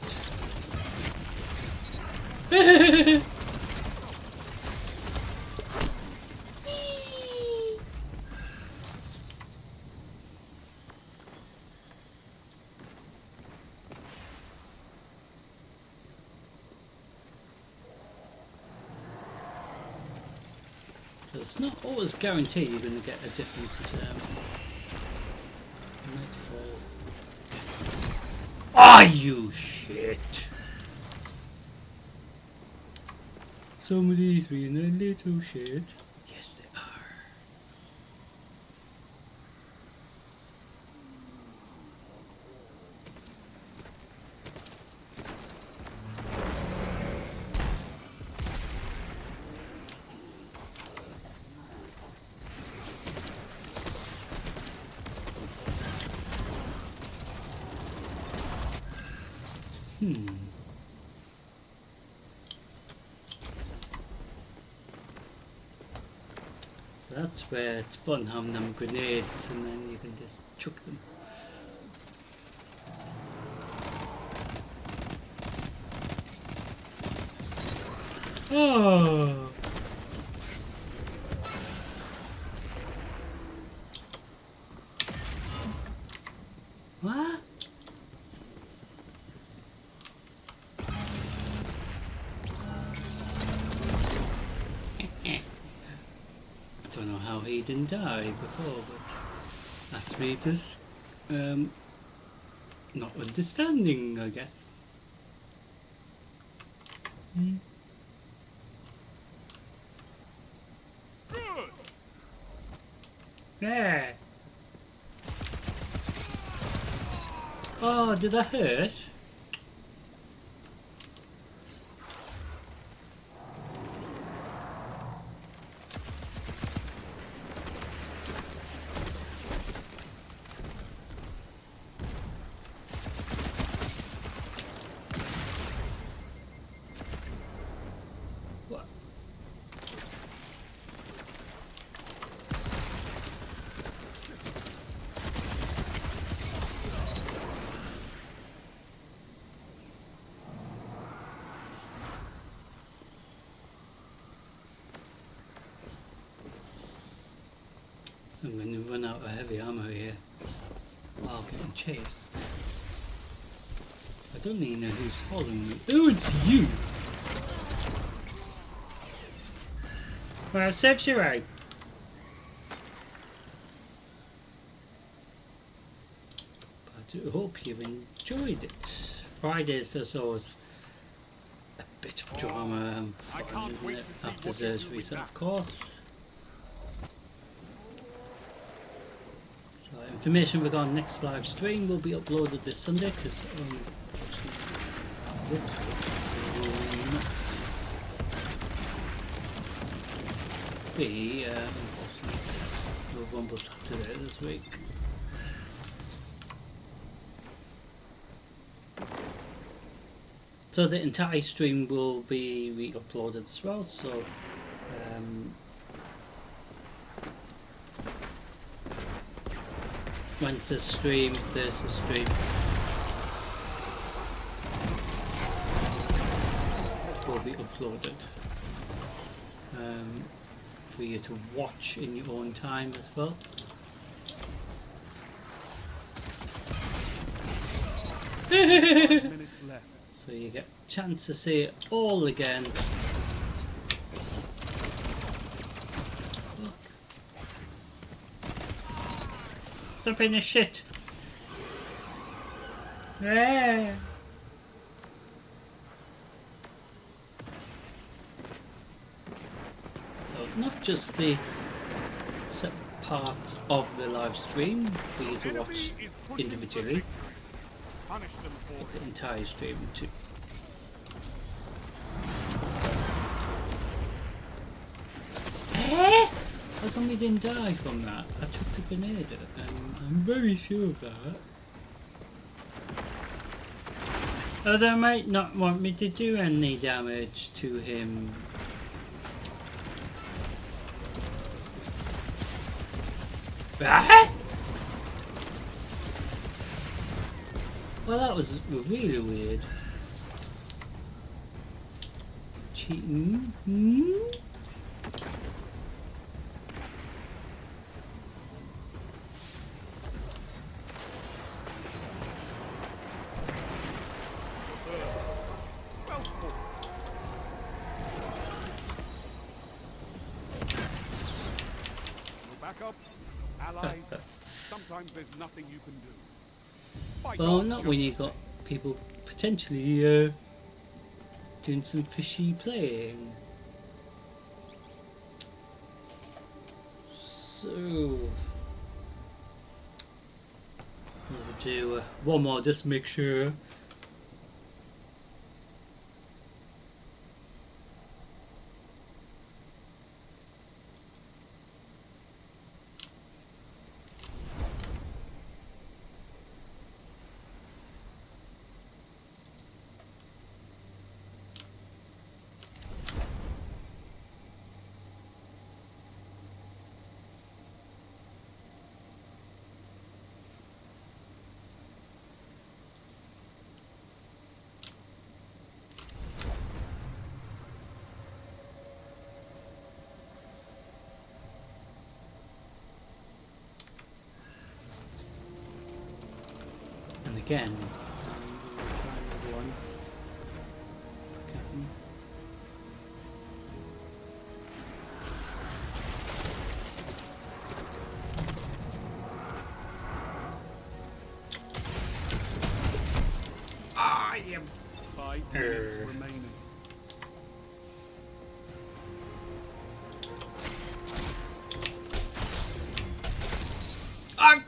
So it's not always guaranteed you're going to get a different Nightfall. Are you shit? Some of these being a little shit. Yes, they are. So that's where it's fun having them grenades, and then you can just chuck them. Oh! What? I don't know how he didn't die before, but that's me just not understanding, I guess. Good! Yeah. Oh, did that hurt? What? So I'm going to run out of heavy ammo here while getting chased. I don't even know who's following me. Oh, it's you! Well, serves you right. I do hope you've enjoyed it. Fridays is always a bit of drama and I fun, can't isn't wait it? to see After what you Xur do with Reset, that. of course. So information regarding next live stream will be uploaded this Sunday, because this week will not be, unfortunately, no Rumble Saturday this week. So the entire stream will be re-uploaded as well, so Wednesday's stream, Thursday's stream will be uploaded for you to watch in your own time as well. minutes left. So you get a chance to see it all again. Look. Stop being a shit. Yeah. So not just the set parts of the live stream for you to watch individually, Punish them for but it. the entire stream too. How come we didn't die from that? I took the grenade. I'm very sure of that. Oh, they might not want me to do any damage to him. Ah! Well, that was really weird. Cheating? Hmm? Back up. Allies. Sometimes there's nothing you can do. Fight Well, on, not just when the you've got same. people potentially doing some fishy playing. So we'll do one more just to make sure. And again, we'll try another one. Okay. I am 5 minutes remaining. I'm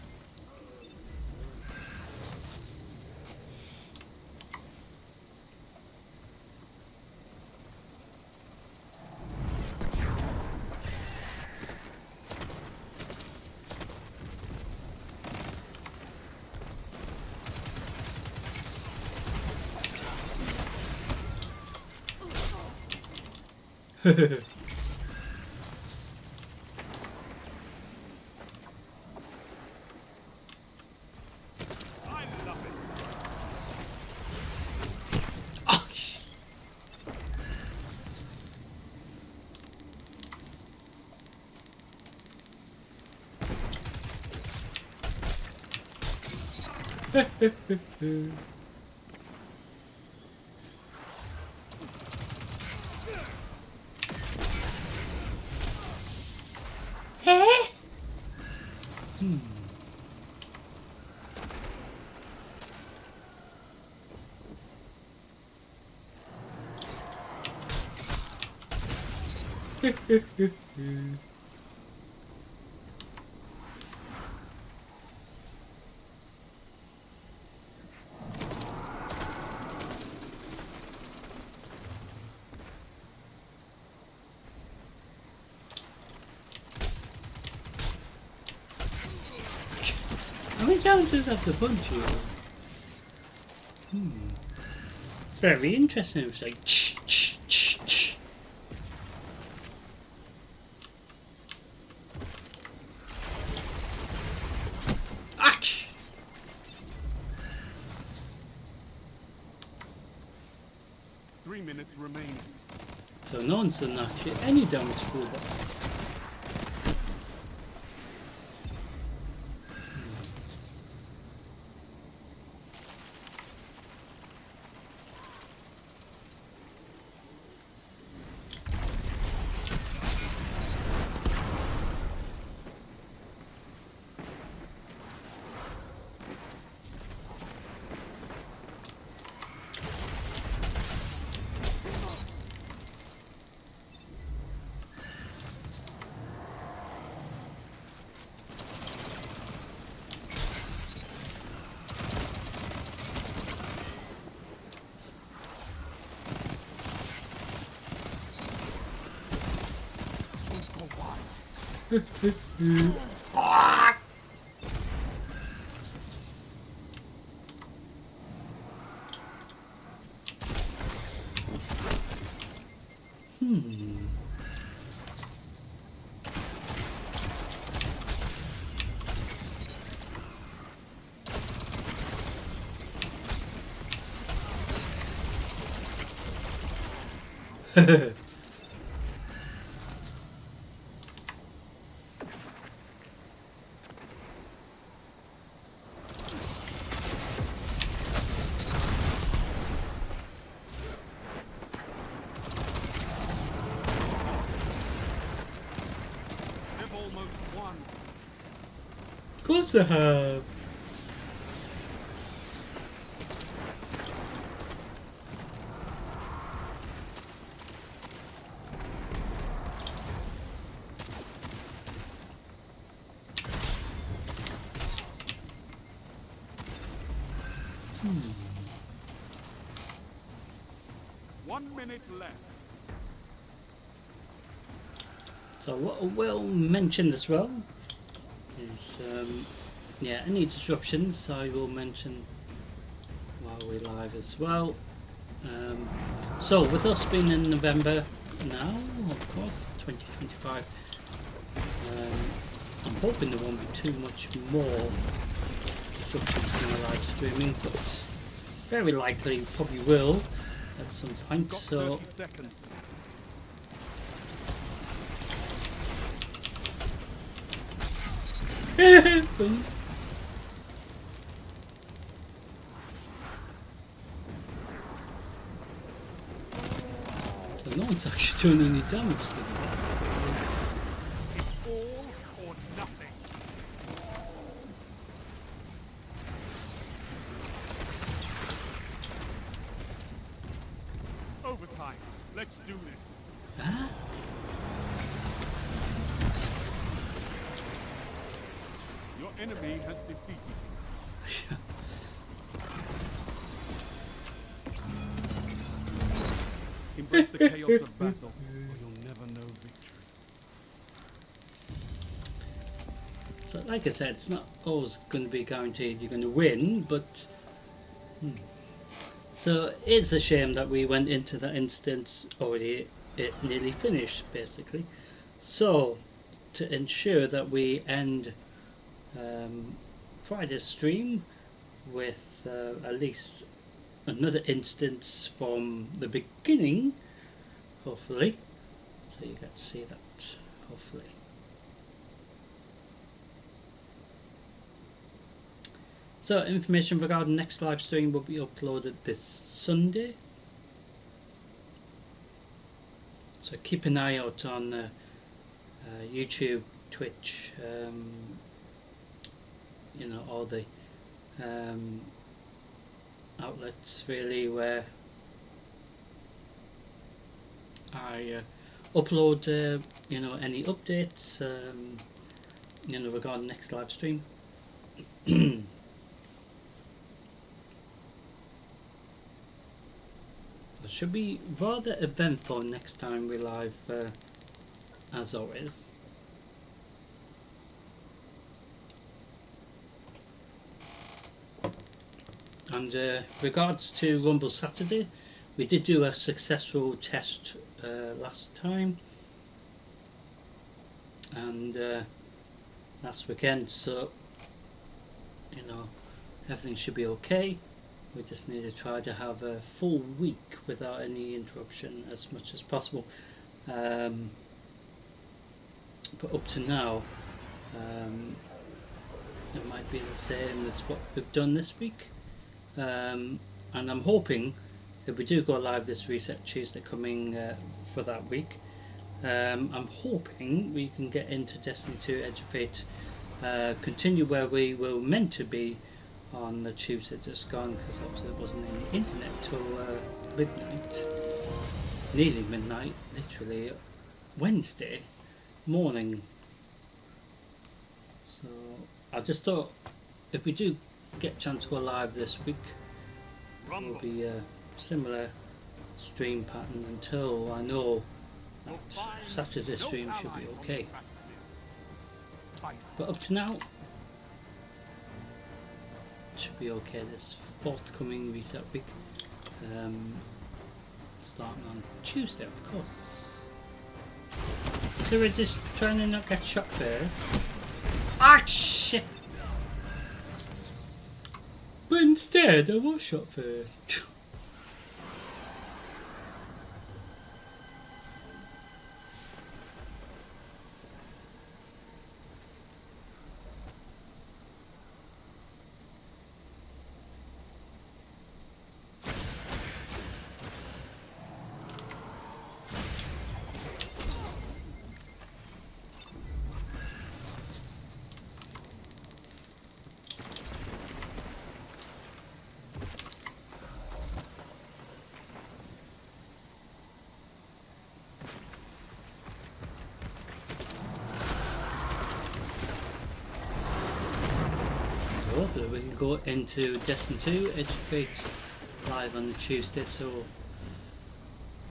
I love it. oh, 'How many times does it have to punch you? Very interesting. It's like ch ch ch ch. Ach! 3 minutes remaining. So no one's done actually any damage to the boss. They've almost won. Of course I have. Hmm. 1 minute left. So what I will mention as well is, yeah, any disruptions I will mention while we're live as well. So with us being in November now, of course, 2025, I'm hoping there won't be too much more disruptions in our live streaming, but very likely probably will at some point. Got So 30 seconds. so no one's actually doing any damage to the It's all or nothing. Overtime. Let's do this. Huh? Your enemy has defeated you. Embrace the chaos of battle, or you'll never know victory. So like I said, it's not always going to be guaranteed you're going to win, but so it's a shame that we went into that instance already it nearly finished basically. So to ensure that we end Friday's stream with at least another instance from the beginning, hopefully, so you get to see that, hopefully. So information regarding next live stream will be uploaded this Sunday, so keep an eye out on YouTube, Twitch, you know, all the outlets really where I upload you know, any updates you know, regarding next live stream. It should be rather eventful next time we live, as always. And regards to Rumble Saturday, we did do a successful test last time and last weekend, so you know, everything should be okay. We just need to try to have a full week without any interruption as much as possible, but up to now it might be the same as what we've done this week. And I'm hoping if we do go live this Reset Tuesday coming for that week, I'm hoping we can get into Destiny 2 Edge of Fate, continue where we were meant to be on the Tuesday just gone, because obviously it wasn't in the internet till midnight, nearly midnight, literally Wednesday morning. So I just thought if we do get a chance to go live this week, it will be a similar stream pattern until I know You'll find Saturday no stream should be allies on okay. this battlefield. Fight. But up to now, should be okay. This forthcoming reset week, starting on Tuesday, of course. So we're just trying to not get shot first. Ah, shit! But instead, I was shot first. Hopefully we can go into Destiny 2 Edge of Fate live on Tuesday. So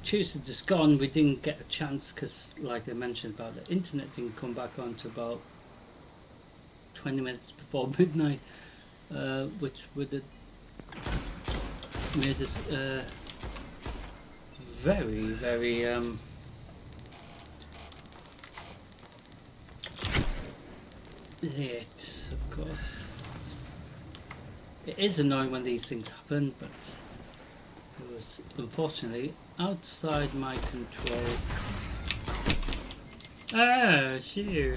Tuesday just gone, we didn't get a chance because, like I mentioned, about the internet didn't come back on to about 20 minutes before midnight, which would have made us very late, of course. It is annoying when these things happen, but it was unfortunately outside my control. Ah, shoot.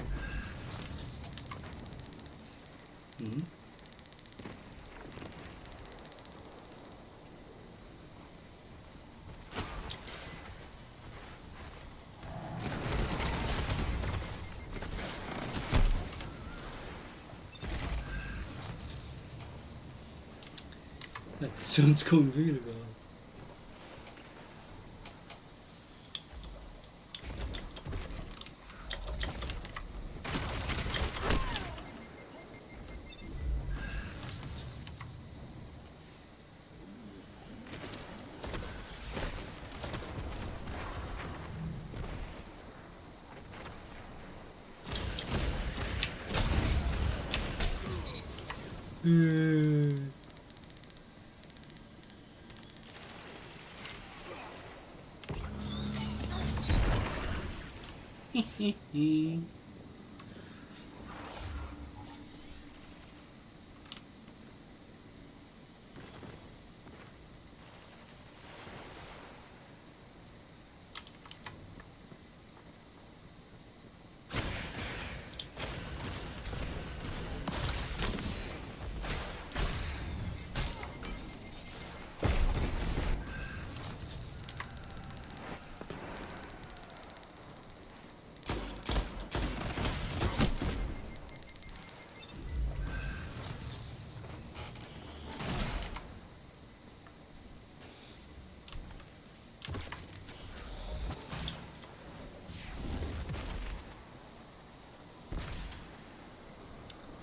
Hmm. That sounds going really well.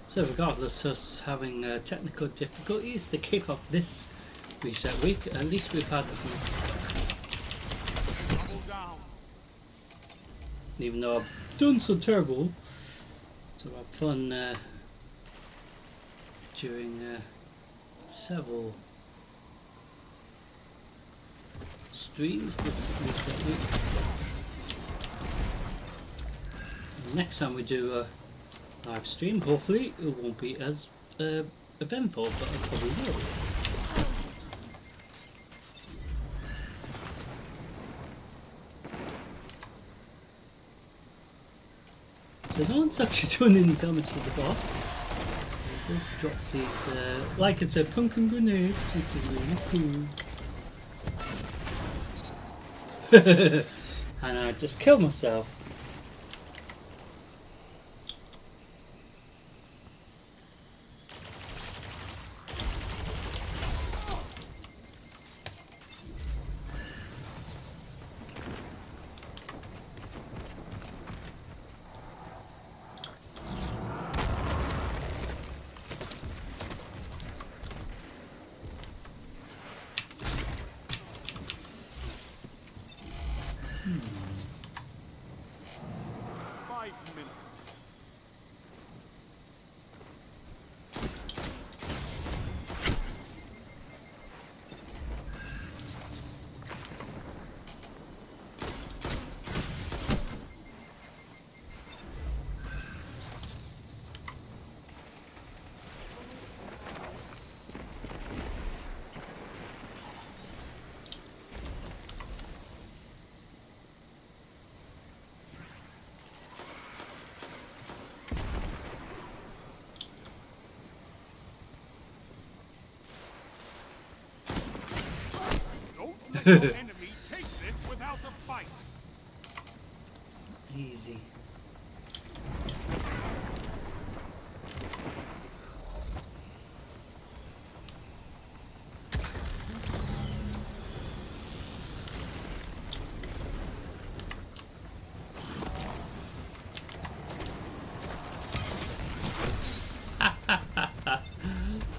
So regardless of us having technical difficulties to kick off this reset week, at least we've had some, Double down. even though I've done so terrible, so I've fun during several streams this reset week. Next time we do a live stream, hopefully it won't be as eventful, but it probably will. So no one's actually doing any damage to the boss. It does drop these, like it's a pumpkin grenade, which is really cool. And I just killed myself. 5 minutes. Don't let your enemy take this without a fight. Easy.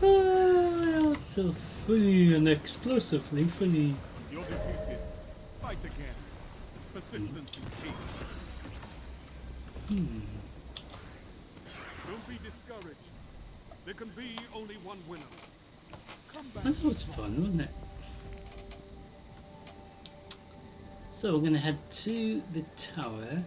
Oh, that's so funny and explosively funny. You're defeated. Fight again. Persistence is key. Don't be discouraged. There can be only one winner. Come back. That was fun, wasn't it? So we're going to head to the tower.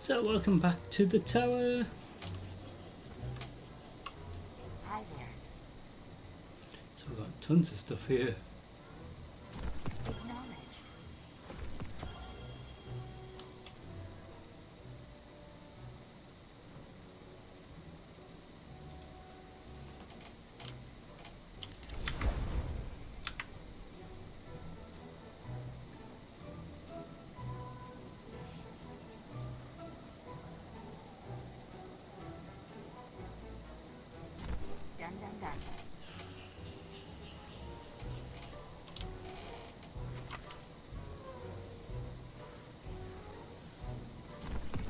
So welcome back to the tower. Hi there. So we've got tons of stuff here. Acknowledge. Done, done, done.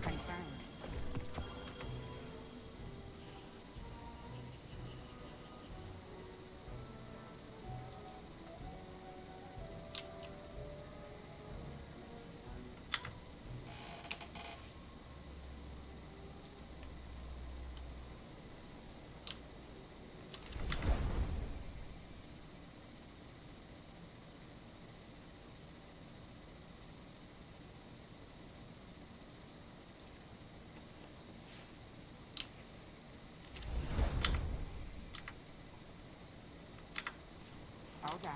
Confirmed. All done.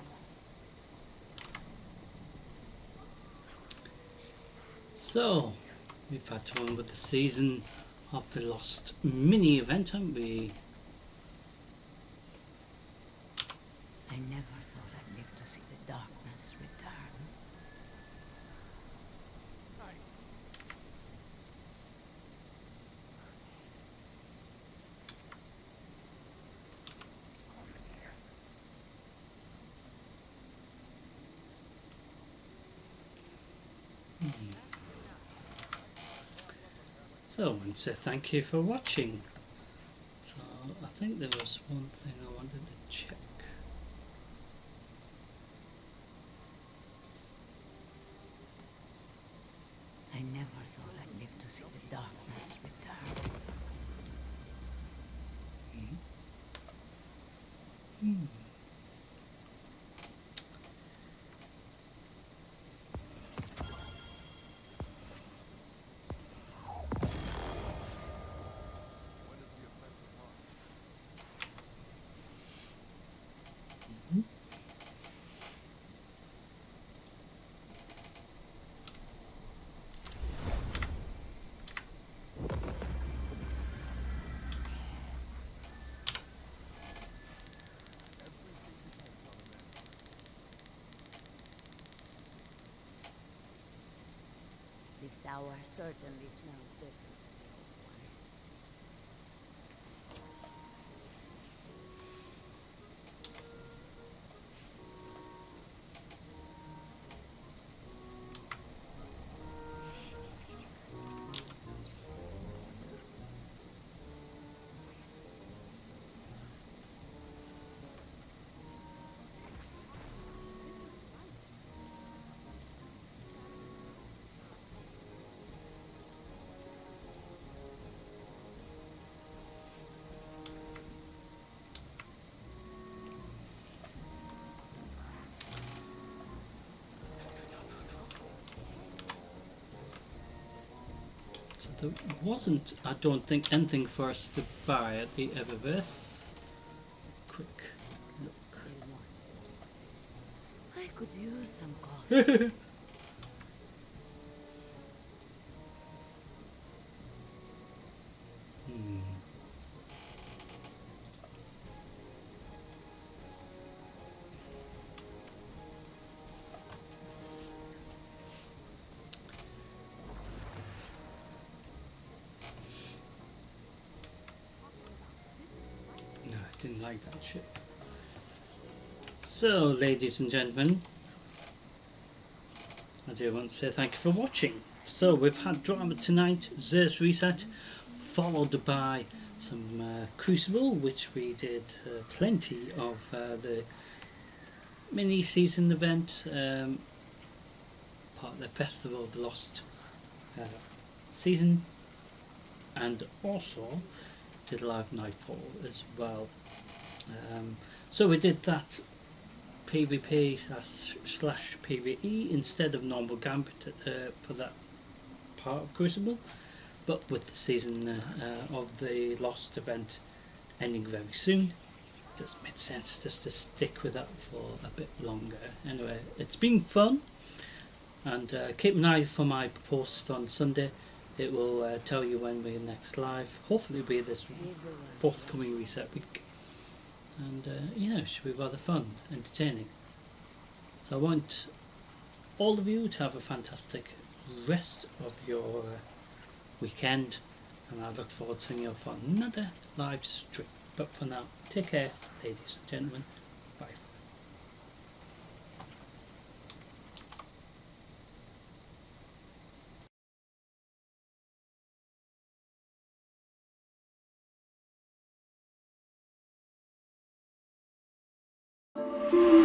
So we've had one with the season of the Lost mini event, haven't we? I never thought I'd live to see the darkness return. So I want to say thank you for watching. So I think there was one thing I wanted to check. I never thought I'd live to see the darkness return. tower certainly smells different than the old one. So there wasn't, I don't think, anything for us to buy at the Eververse. Quick Still want. I could use some coffee. look. No, I didn't like that shit. So, ladies and gentlemen, I do want to say thank you for watching. So, we've had drama tonight, Xur Reset, followed by some Crucible, which we did plenty of the mini season event, part of the Festival of the Lost season, and also did live Nightfall as well. So we did that PvP slash PvE instead of normal Gambit for that part of Crucible, but with the season of the Lost event ending very soon, it just made sense just to stick with that for a bit longer. Anyway, it's been fun, and keep an eye for my post on Sunday. It will tell you when we're next live. Hopefully it'll be this forthcoming reset week, and it should be rather fun, entertaining. So I want all of you to have a fantastic rest of your weekend, and I look forward to seeing you for another live stream. But for now, take care, ladies and gentlemen. Bye. Thank you.